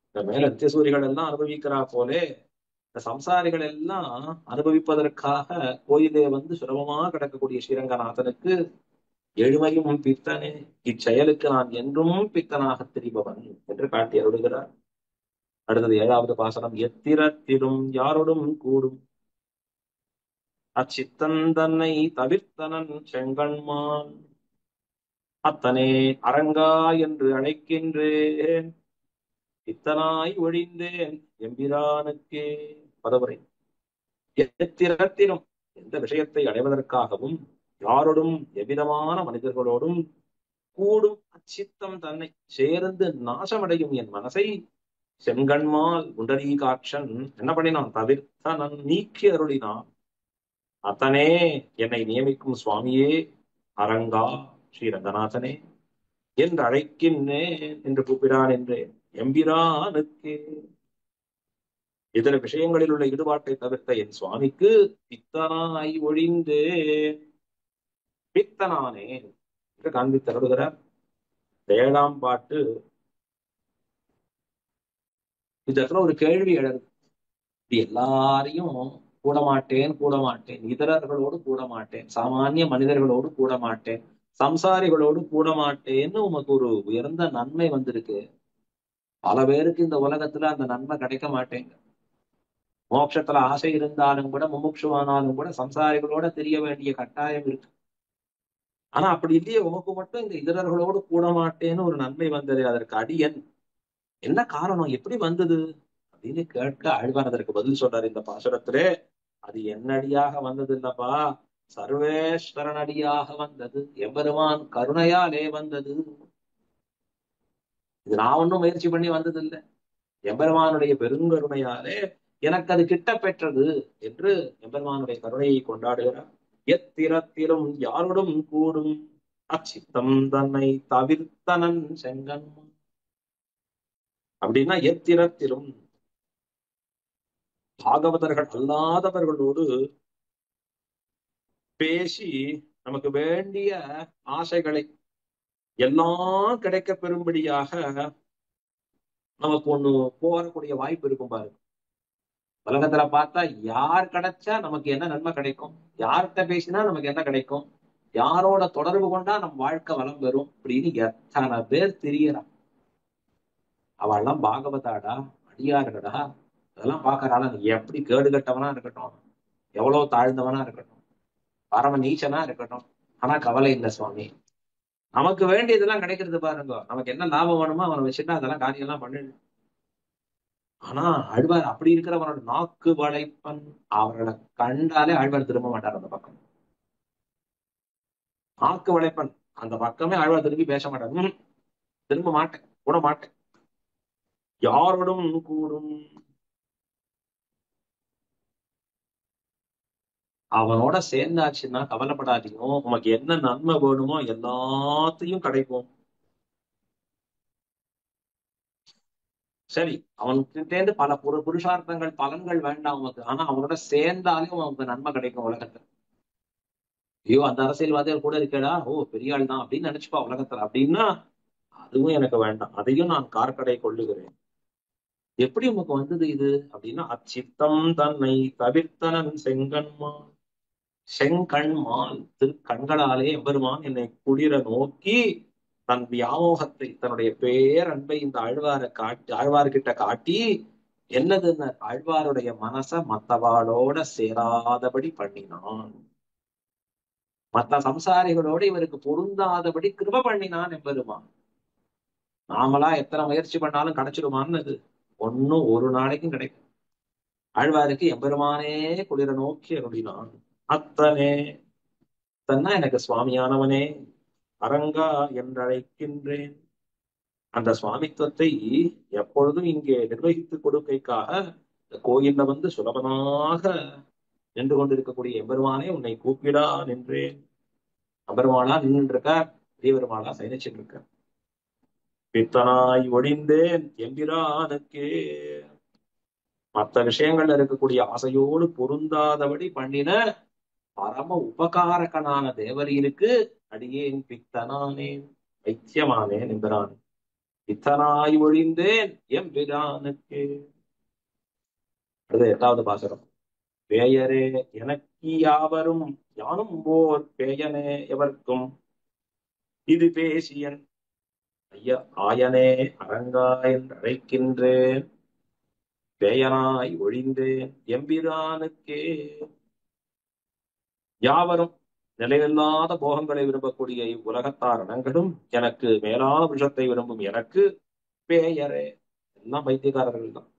இந்த மேல நித்தியசூரிகள் எல்லாம் அனுபவிக்கிறா போலே இந்த சம்சாரிகள் எல்லாம் அனுபவிப்பதற்காக கோயிலே வந்து சுலபமாக கிடக்கக்கூடிய ஸ்ரீரங்கநாதனுக்கு, எழுமையும் பித்தனே, இச்செயலுக்கு நான் என்றும் பித்தனாக திரிபவன் என்று காட்டி அருளுகிறார். அடுத்தது 7வது பாசனம், எத்திரத்திலும் யாரோடும் கூடும் அச்சித்தன் தன்னை தவிர்த்தனன் செங்கண்மான், அத்தனே அரங்கா என்று அழைக்கின்றேன், பித்தனாய் ஒழிந்தேன் எம்பிரானுக்கே. பதவுரை, எத்திரத்திலும் எந்த விஷயத்தை அடைவதற்காகவும் யாரோடும் எவ்விதமான மனிதர்களோடும் கூடும் அச்சித்தம் தன்னை சேர்ந்து நாசமடையும் என் மனசை செங்கண்மால் புண்டரீகாட்சன் என்ன பண்ணினான், தவிர்த்தனன் நீக்கி அருளினான். அத்தனே என்னை நியமிக்கும் சுவாமியே, அரங்கா ஸ்ரீரங்கநாதனே என்று அழைக்கின்றேன் என்று கூப்பிடான் என்றேன் எம்பிரானுக்கே. இதர விஷயங்களில் உள்ள ஈடுபாட்டை தவிர்த்த என் சுவாமிக்கு பித்தனாய் ஒழிந்தேன், பித்தனானேன் என்று காண்பித்து அருளுகிறார். 7ஆம் பாட்டு. இந்த இடத்துல ஒரு கேள்வி எழுது, எல்லாரையும் கூட மாட்டேன் கூட மாட்டேன், இதரர்களோடு கூட மாட்டேன், சாமானிய மனிதர்களோடு கூட மாட்டேன், சம்சாரிகளோடு கூட மாட்டேன்னு உமக்கு ஒரு உயர்ந்த நன்மை வந்திருக்கு. பல பேருக்கு இந்த உலகத்துல அந்த நன்மை கிடைக்க மாட்டேங்க. மோட்சத்துல ஆசை இருந்தாலும் கூட, முமுட்சுவானாலும் கூட சம்சாரிகளோட தெரிய வேண்டிய கட்டாயம் இருக்கு. ஆனா அப்படி இல்லையே, உமக்கு மட்டும் இந்த இதரர்களோடு கூட மாட்டேன்னு ஒரு நன்மை வந்தது. அதற்கு அடியன் என்ன காரணம், எப்படி வந்தது அப்படின்னு கேட்க ஆழ்வார் அதற்கு பதில் சொல்றாரு இந்த பாசுரத்திலே. அது என்னடியாக வந்தது இல்லப்பா, சர்வேஸ்வரனடியாக வந்தது, எம்பெருமான் கருணையாலே வந்தது. இது நான் ஒன்னும் முயற்சி பண்ணி வந்தது இல்லை, எம்பெருமானுடைய பெருங்கருணையாலே எனக்கு அது கிட்ட பெற்றது என்று எம்பெருமானுடைய கருணையை கொண்டாடுகிறார். எத்திரத்திலும் யாருடன் கூடும் அச்சித்தம் தன்னை தவிர்த்தனன் செங்கன். அப்படின்னா எத்திரத்திலும் பாகவதர்கள் அல்லாதவர்களோடு பேசி நமக்கு வேண்டிய ஆசைகளை எல்லாம் கிடைக்க பெறும்படியாக நமக்கு ஒண்ணு போகக்கூடிய வாய்ப்பு இருக்கும் பாருங்க. உலகத்துல பார்த்தா யார் கிடைச்சா நமக்கு என்ன நன்மை கிடைக்கும், யார்கிட்ட பேசினா நமக்கு என்ன கிடைக்கும், யாரோட தொடர்பு கொண்டா நம்ம வாழ்க்கை வளம் பெறும் அப்படின்னு எத்தனை பேர் தெரியறான். அவெல்லாம் பாகவதாடா, அடியார்களா, அதெல்லாம் பாக்குறாள். நீ எப்படி கேடு கட்டவனா இருக்கட்டும், எவ்வளவு தாழ்ந்தவனா இருக்கட்டும், பரம நீச்சனா இருக்கட்டும், ஆனா கவலை இல்லை சுவாமி, நமக்கு வேண்டியதெல்லாம் கிடைக்கிறது பாருங்க. நமக்கு என்ன லாபம் வேணுமோ அவனை வச்சுட்டா அதெல்லாம் காரியம் எல்லாம் பண்ணிடு. ஆனா ஆழ்வார் அப்படி இருக்கிறவனோட நாக்கு வளைப்பன், அவர்களை கண்டாலே ஆழ்வார் திரும்ப மாட்டார் அந்த பக்கம். நாக்கு வளைப்பன், அந்த பக்கமே ஆழ்வார் திரும்பி பேச மாட்டார். திரும்ப மாட்டேன், கூட மாட்டேன். யாரோடும் கூடும், அவனோட சேர்ந்தாச்சுன்னா கவலைப்படாதீங்க, உனக்கு என்ன நன்மை வேணுமோ எல்லாத்தையும் கிடைக்கும். சரி, அவன்கிட்ட இருந்து பல புருஷார்த்தங்கள் பலன்கள் வேண்டாம் உனக்கு, ஆனா அவனோட சேர்ந்தாலே உனக்கு நன்மை கிடைக்கும் உலகத்துல. ஐயோ அந்த அரசியல்வாதிகள் கூட இருக்கடா, ஓ பெரிய ஆள் தான் அப்படின்னு நினைச்சுப்பா உலகத்துல, அப்படின்னா அதுவும் எனக்கு வேண்டாம், அதையும் நான் கார்க்கடை கொள்ளுகிறேன். எப்படி உனக்கு வந்தது இது அப்படின்னா, அச்சித்தம் தன்னை தவிர்த்தனன் செங்கன்மான். செங்கண்மான் திருக்கண்களாலே எம்பெருமான் என்னை குளிர நோக்கி தன் வியாமோகத்தை, தன்னுடைய பேரன்பை இந்த ஆழ்வார்கிட்ட காட்டி என்னதுன்னு ஆழ்வாருடைய மனச மத்தவாளோட சேராதபடி பண்ணினான். மத்த சம்சாரிகளோட இவருக்கு பொருந்தாதபடி கிருப பண்ணினான் எம்பெருமான். நாமளா எத்தனை முயற்சி பண்ணாலும் கிடைச்சிடுமான்னு அது ஒன்னும் ஒரு நாளைக்கும் கிடைக்கும். ஆழ்வாருக்கு எம்பெருமானே குளிர நோக்கி அருளினான். அத்தனே தன்னா எனக்கு சுவாமியானவனே அரங்கா என்றழைக்கின்றேன். அந்த சுவாமித்துவத்தை எப்பொழுதும் இங்கே நிர்வகித்துக் கொடுக்கைக்காக இந்த கோயில்ல வந்து சுலபனாக நின்று கொண்டிருக்கக்கூடிய எம்பெருமானே உன்னை கூப்பிடா நின்றேன். அபெருமானா நின்று இருக்க, பெரியபெருமானா சயனிச்சுட்டு இருக்க. பித்தனாய் ஒழிந்தேன் எம்பிரானுக்கே. மற்ற விஷயங்கள்ல இருக்கக்கூடிய ஆசையோடு பொருந்தாதபடி பண்ணின பரம உபகாரகனான தேவரீருக்கு அடியேன் பித்தனானேன், வைத்தியமானேன் எம்பிரான். பித்தனாய் ஒழிந்தேன் எம்பிரானுக்கு. அடுத்து 8வது பாசுரம். பேயரே எனக்கு யாவரும் யானும் ஓர் பேயனே எவர்க்கும் இது பேசியன் ஐயா ஆயனே அரங்கா என்று அழைக்கின்றேன். பேயனாய் ஒழிந்தேன் எம்பிரானுக்கே. யாவரும் நிலையில்லாத போகங்களை விரும்பக்கூடிய இவ்வுலகத்தார் அனங்களும் எனக்கு மேலான விஷத்தை விரும்பும் எனக்கு பேயரே, எல்லாம் பைத்தியக்காரர்கள் தான்.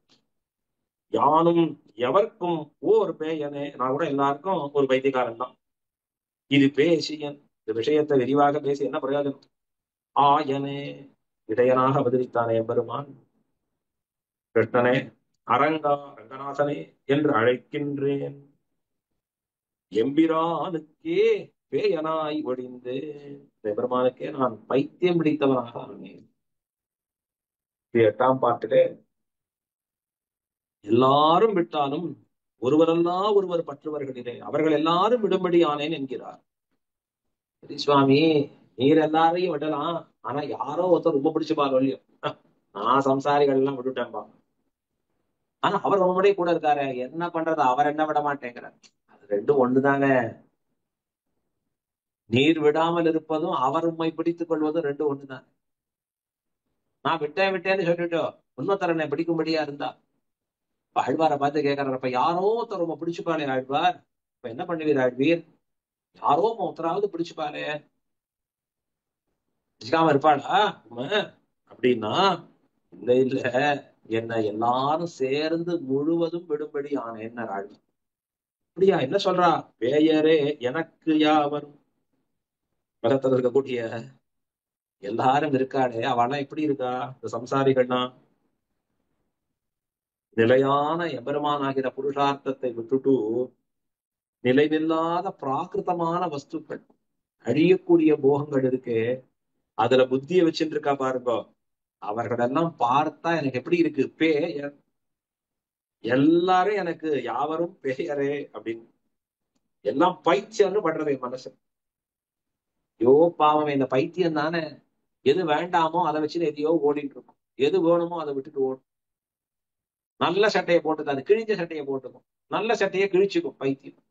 யானும் எவர்க்கும் ஓர் பேயனே, நான் கூட எல்லாருக்கும் ஒரு பைத்தியக்காரன் தான். இது பேசியன், இந்த விஷயத்தை விரிவாக பேசி என்ன பிரயோஜனம். ஆயனே இடையனாக அவதரித்தானே பெருமான் கிருஷ்ணனே, அரங்கா ரங்கநாதனே என்று அழைக்கின்றேன். எம்பிரானுக்கே பேயனாய் ஒழிந்து, பெருமானுக்கே நான் பைத்தியம் பிடித்தவனாக ஆனேன். 8ஆம் பாட்டிலே எல்லாரும் விட்டாலும் ஒருவரெல்லாம் ஒருவர் பற்றுவர்களிலே அவர்கள் எல்லாரும் விடும்படி ஆனேன் என்கிறார். சரி சுவாமி, நீர் எல்லாரையும் விடலாம், ஆனா யாரோ ஒருத்தர் ரொம்ப பிடிச்சு பாரு இல்லையோ. நான் சம்சாரிகள் எல்லாம் விட்டுட்டேன்பா, ஆனா அவர் உங்களுடைய கூட இருக்காரு, என்ன பண்றது, அவர் என்ன விட மாட்டேங்கிறார். அது ரெண்டும் ஒண்ணுதானே. நீர் விடாமல் இருப்பதும் அவர் உண்மை பிடித்துக் கொள்வதும் ரெண்டும் ஒண்ணுதான். நான் விட்டேன்னு சொல்லிட்டோம், இன்னொருத்தர் என்னை பிடிக்கும்படியா இருந்தா. இப்ப ஆழ்வாரை பார்த்து கேட்கறப்ப யாரோ ஒருத்தர் ரொம்ப பிடிச்சுப்பாளே ஆழ்வார், இப்ப என்ன பண்ணுவீர் ஆழ்வீர், யாரோ ஒருத்தராவது பிடிச்சுப்பாளே, பிடிக்காம இருப்பாளா அப்படின்னா, இல்ல இல்ல, என்ன எல்லாரும் சேர்ந்து முழுவதும் விடும்படி ஆனேன் ஆழ்வார். அப்படியா, என்ன சொல்றா. பேயரே எனக்கு யாவரும், உலகத்துல இருக்கக்கூடிய எல்லாரும் இருக்காளே அவெல்லாம் எப்படி இருக்கா, இந்த சம்சாரிகள்னா நிலையான எபெருமானாகிற புருஷார்த்தத்தை விட்டுட்டு நிலைவில்லாத பிராகிருதமான வஸ்துக்கள், அழியக்கூடிய போகங்கள் இருக்கு, அதுல புத்தியை வச்சுட்டு இருக்கா பாருங்க. அவர்களெல்லாம் பார்த்தா எனக்கு எப்படி இருக்கு, பேயர் எல்லாரும் எனக்கு யாவரும் பேயரே அப்படின்னு எல்லாம் பைத்தியம்னு பண்றது என் மனசு. யோ பாவம், இந்த பைத்தியம் தானே. எது வேண்டாமோ அதை வச்சு எதையோ ஓடிட்டு இருக்கும், எது வேணுமோ அதை விட்டுட்டு ஓடும். நல்ல சட்டையை போட்டுக்காது, கிழிஞ்ச சட்டையை போட்டுக்கும், நல்ல சட்டையை கிழிச்சுக்கும் பைத்தியம்.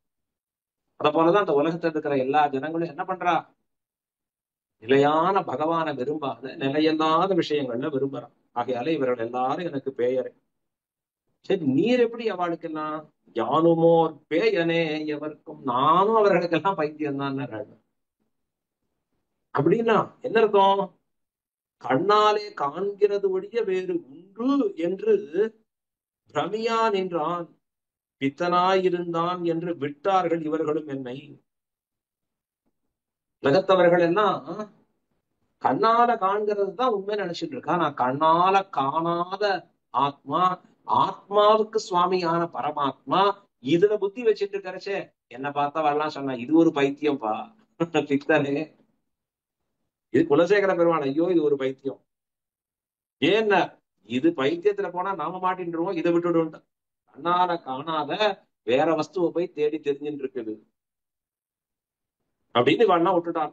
அத போலதான் அந்த உலகத்துல இருக்கிற எல்லா ஜனங்களும் என்ன பண்றா, நிலையான பகவான விரும்பாத நிலையில்லாத விஷயங்கள்ல விரும்புறான். ஆகையால இவர்கள் எல்லாரும் எனக்கு பேயரே. சரி, நீர் எப்படி அவளுக்கெல்லாம்? யானுமோர் பேயனே எவருக்கும், நானும் அவர்களுக்கெல்லாம் பைத்தியம் தான். அப்படின்னா என்ன அர்த்தம்? கண்ணாலே காண்கிறது ஒழிய வேறு உண்டு என்று பிரமியா நின்றான், பித்தனாயிருந்தான் என்று விட்டார்கள் இவர்களும் என்னை. உலகத்தவர்கள் எல்லாம் கண்ணால காண்கிறது தான் உண்மை நினைச்சிட்டு இருக்கா. நான் கண்ணால காணாத ஆத்மா, ஆத்மாவுக்கு சுவாமியான பரமாத்மா, இதுல புத்தி வச்சுட்டு இருக்கிறச்சே என்ன பார்த்தா வரலாம் சொன்னா இது ஒரு பைத்தியம்பா. பித்தனே, இது குலசேகர பெருமாள், ஐயோ இது ஒரு பைத்தியம். ஏன்னா இது பைத்தியத்துல போனா நாம மாட்டின்றுவோம், இதை விட்டுடும். கண்ணால காணாத வேற வஸ்துவை போய் தேடி தெரிஞ்சுட்டு இருக்குது அப்படின்னு இவெல்லாம் விட்டுட்டான்.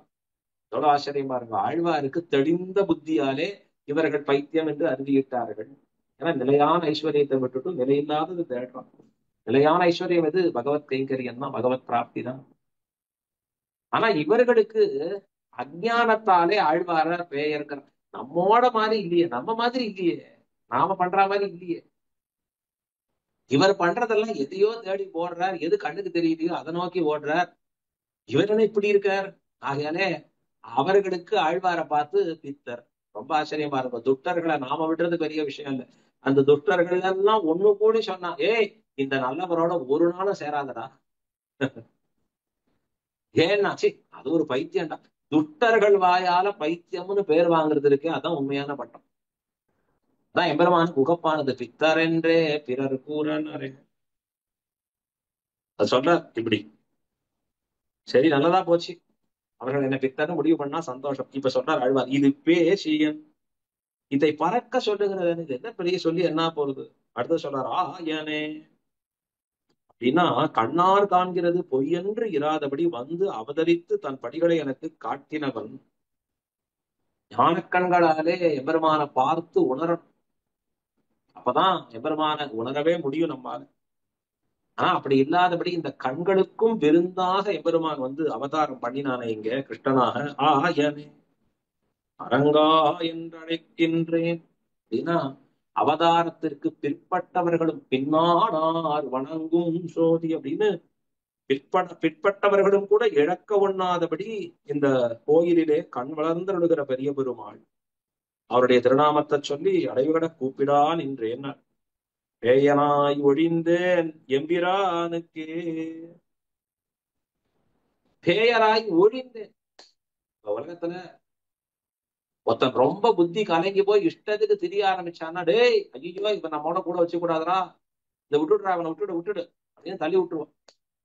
எவ்வளவு ஆச்சரியம் பாருங்க. ஆழ்வாருக்கு தெளிந்த புத்தியாலே இவர்கள் பைத்தியம் என்று அறிவிட்டார்கள். ஏன்னா நிலையான ஐஸ்வர்யத்தை விட்டுட்டு நிலையில்லாதது தேடுறான். நிலையான ஐஸ்வர்யம் எது? பகவத் கைங்கரியம் தான், பகவத் பிராப்தி தான். ஆனா இவர்களுக்கு அஜ்ஞானத்தாலே ஆழ்வார பேயர்கிற நம்மோட மாதிரி இல்லையே, நம்ம மாதிரி இல்லையே, நாம பண்ற மாதிரி இல்லையே. இவர் பண்றதெல்லாம் எதையோ தேடி போடுறார், எது கண்ணுக்கு தெரியலையோ அதை நோக்கி ஓடுறார். இவர் என்ன இப்படி இருக்கார்? ஆகையாலே அவர்களுக்கு ஆழ்வார பார்த்து பித்தர். ரொம்ப ஆச்சரியமா இருக்கும். துஷ்டர்களை நாம விடுறது பெரிய விஷயம் இல்லை. அந்த துஷ்டர்கள் எல்லாம் ஒண்ணு கூடி சொன்னா, ஏய் இந்த நல்லவரோட ஒரு நாளும் சேராதடா. ஏன்னாச்சு அது ஒரு பைத்தியம்டா. துஷ்டர்கள் வாயால பைத்தியம்னு பேர் வாங்குறது இருக்கே, அதான் உண்மையான பட்டம். அதான் எம்பெருமானுக்கு உகப்பானது. பித்தர் என்றே பிறர் கூறனரே, அது சொல்ற இப்படி. சரி, நல்லதா போச்சு, அவர்கள் என்ன பித்தர்னு முடிவு பண்ணா சந்தோஷம். இப்ப சொல்றார் ஆழ்வார், இது பேசியன் இதை பறக்க சொல்லுகிறது. இது என்ன பெரிய சொல்லி என்ன போறது? அடுத்து சொல்றார், ஆயனே அப்படின்னா கண்ணால் காண்கிறது பொய்யென்று இராதபடி வந்து அவதரித்து தன் படிகளை எனக்கு காட்டினவன். ஞானக்கண்களாலே எம்பெருமான பார்த்து உணரணும். அப்பதான் எம்பெருமான உணரவே முடியும் நம்மால. ஆனா அப்படி இல்லாதபடி இந்த கண்களுக்கும் விருந்தாக எம்பெருமான் வந்து அவதாரம் பண்ணினானே இங்க கிருஷ்ணனாக. ஆயனே அரங்கா என்றழைக்கின்றேன் அப்படின்னா அவதாரத்திற்கு பிற்பட்டவர்களும் பின்னானார் வணங்கும் சோதி அப்படின்னு பிற்பட்டவர்களும் கூட இழக்க ஒண்ணாதபடி இந்த கோயிலிலே கண் வளர்ந்தருளுகிற பெரிய பெருமாள் அவருடைய திருநாமத்தை சொல்லி அடைவுகட கூப்பிடா நின்றேன். பேயனாய் ஒழிந்தேன் எம்பிரானுக்கே. பேயராய் ஒழிந்தேன். உலகத்துல ஒருத்தன் ரொம்ப புத்தி கலங்கி போய் இஷ்டத்துக்கு திரிய ஆரம்பிச்சான்னா, டேய் ஐயோ இவன் நம்மோட கூட வச்சு கூடாதுடா, இதை விட்டுடுறா, அவனை விட்டுடு விட்டுடு அப்படின்னு தள்ளி விட்டுருவான்.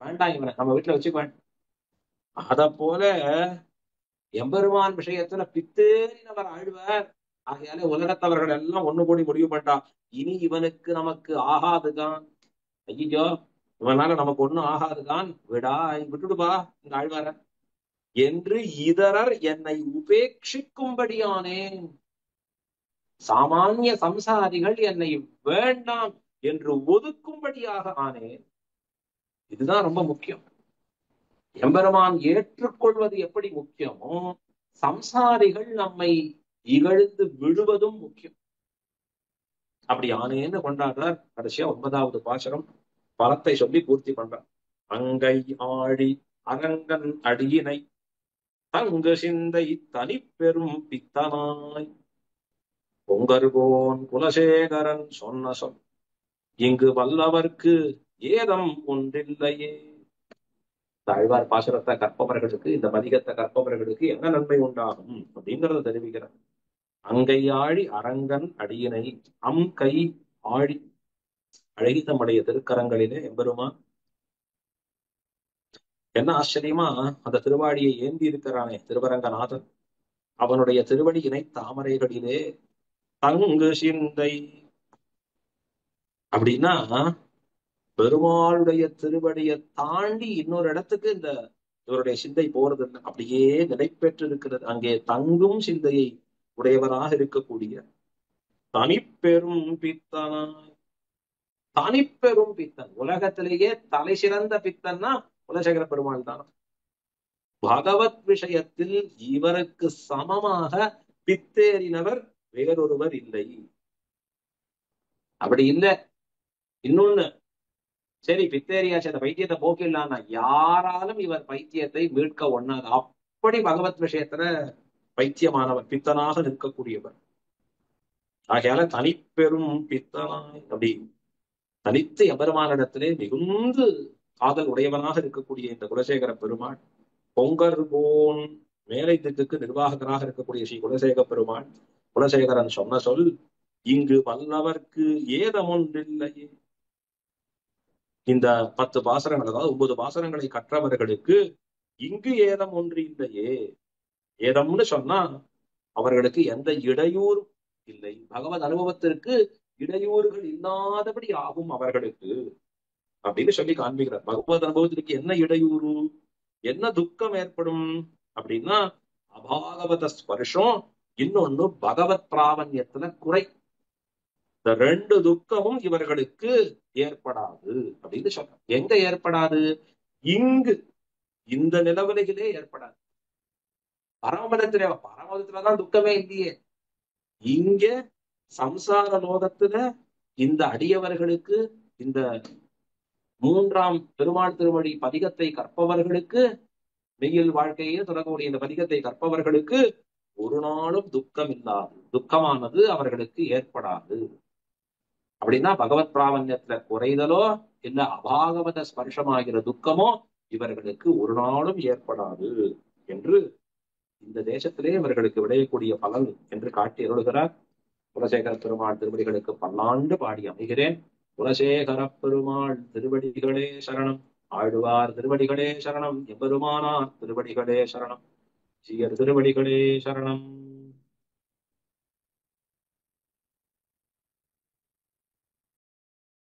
வேண்டாம் இவனை நம்ம வீட்டுல வச்சுக்க வேண்டாம். அத போல எம்பெருமான் விஷயத்துல பித்தேறினவர் ஆழ்வார். ஆகையாலே உலகத்தவர்கள் எல்லாம் ஒண்ணு கூடி முடிவு பண்ணா, இனி இவனுக்கு நமக்கு ஆகாதுதான். ஐயோ இவனால நமக்கு ஒண்ணும் ஆகாதுதான், விடா விட்டுடுபா இந்த ஆழ்வார என்று இதரர் என்னை உபேட்சிக்கும்படியானேன். சாமானிய சம்சாரிகள் என்னை வேண்டாம் என்று ஒதுக்கும்படியாக ஆனேன். இதுதான் ரொம்ப முக்கியம். எம்பெருமான் ஏற்றுக்கொள்வது எப்படி முக்கியமோ, சம்சாரிகள் நம்மை இகழ்ந்து விடுவதும் முக்கியம். அப்படி ஆனேன்னு கொண்டாடுறார். கடைசியா 9வது பாசுரம் பலத்தை சொல்லி பூர்த்தி பண்றார். அங்கை ஆழி அரங்கன் அடியினை தங்கு சிந்தை தனி பெரும் பித்தனாய் பொங்கர்கோன் குலசேகரன் சொன்ன சொல் இங்கு வல்லவர்க்கு ஏதம் ஒன்றில்லையே. தாழ்வார் பாசுரத்தை கற்பவர்களுக்கு, இந்த பதிகத்தை கற்பவர்களுக்கு என்ன நன்மை உண்டாகும் அப்படிங்கறத தெரிவிக்கிறார். அங்கை ஆழி அரங்கன் அடியினை, அம் கை ஆழி அழகி தம்முடைய திருக்கரங்களிலே எம்பெருமான் என்ன ஆச்சரியமா அந்த திருவாடியை ஏந்தி இருக்கிறானே திருவரங்கநாதன், அவனுடைய திருவடி இணை தாமரைகளிலே தங்கு சிந்தை. அப்படின்னா பெருமாளுடைய திருவடியை தாண்டி இன்னொரு இடத்துக்கு இந்த இவருடைய சிந்தை போறது இல்லை, அப்படியே நிலை பெற்று இருக்கிறது. அங்கே தங்கும் சிந்தையை உடையவராக இருக்கக்கூடிய தனிப்பெரும் பித்தனாய். தனிப்பெரும் பித்தன், உலகத்திலேயே தலை சிறந்த பித்தன்னா குலசேகர பெருமாள் தான். பகவத் விஷயத்தில் இவருக்கு சமமாக பித்தேறினவர் வேறொருவர் இல்லை. அப்படி இல்லை. இன்னொன்னு, சரி பித்தேரியாச்சு அந்த பைத்தியத்தை போக்கிடலான்னா யாராலும் இவர் பைத்தியத்தை மீட்க ஒண்ணாது. அப்படி பகவத் விஷயத்துல பைத்தியமானவர், பித்தனாக நிற்கக்கூடியவர். ஆகையால தனிப்பெரும் பித்தனாய், அப்படி தனித்து எபெருமானிடத்திலே மிகுந்து காதல் உடையவனாக இருக்கக்கூடிய இந்த குலசேகர பெருமாள், பொங்கர்கோன் மேலை திக்குக்கு நிர்வாககராக இருக்கக்கூடிய ஸ்ரீ குலசேகர பெருமாள், குலசேகரன் சொன்ன சொல், இங்கு வல்லவர்க்கு ஏதமொன்றில்லையே. இந்த 10 பாசரங்கள், அதாவது 9 பாசரங்களை கற்றவர்களுக்கு இங்கு ஏதம் ஒன்று இல்லையே. ஏதம்னு சொன்னா அவர்களுக்கு எந்த இடையூறும் இல்லை, பகவத் அனுபவத்திற்கு இடையூறுகள் இல்லாதபடி ஆகும் அவர்களுக்கு அப்படின்னு சொல்லி காண்பிக்கிறார். பகவத் அனுபவத்திற்கு என்ன இடையூறு, என்ன துக்கம் ஏற்படும் அப்படின்னா அபாகவத ஸ்பர்ஷம், இன்னொன்னு பகவத் பிராவண்யத்துல குறை. இந்த 2 துக்கமும் இவர்களுக்கு ஏற்படாது அப்படின்னு சொல்ற. எங்க ஏற்படாது? இங்கு இந்த நிலவலைகளே ஏற்படாது. பரமபதத்துலதான் துக்கமே இல்லையே. இங்க சம்சார லோகத்துல இந்த அடியவர்களுக்கு, இந்த 3ஆம் பெருமாள் திருவடி பதிகத்தை கற்பவர்களுக்கு, மெய்யில் வாழ்க்கையே தொடங்கக்கூடிய இந்த பதிகத்தை கற்பவர்களுக்கு ஒரு நாளும் துக்கம் இல்லாது, துக்கமானது அவர்களுக்கு ஏற்படாது. அப்படின்னா பகவத் பிராவண்யத்துல குறைதலோ இல்ல அபாகவத ஸ்பர்ஷமாகிற துக்கமோ இவர்களுக்கு ஒரு நாளும் ஏற்படாது என்று இந்த தேசத்திலே இவர்களுக்கு விளையக்கூடிய பலன் என்று காட்டி அருளுகிறார். குலசேகர பெருமாள் திருவடிகளுக்கு பல்லாண்டு பாடி அமைகிறேன். குலசேகர பெருமாள் திருவடிகளே சரணம். ஆழ்வார் திருவடிகளே சரணம். எம்பெருமானார் திருவடிகளே சரணம். ஜீயர் திருவடிகளே சரணம்.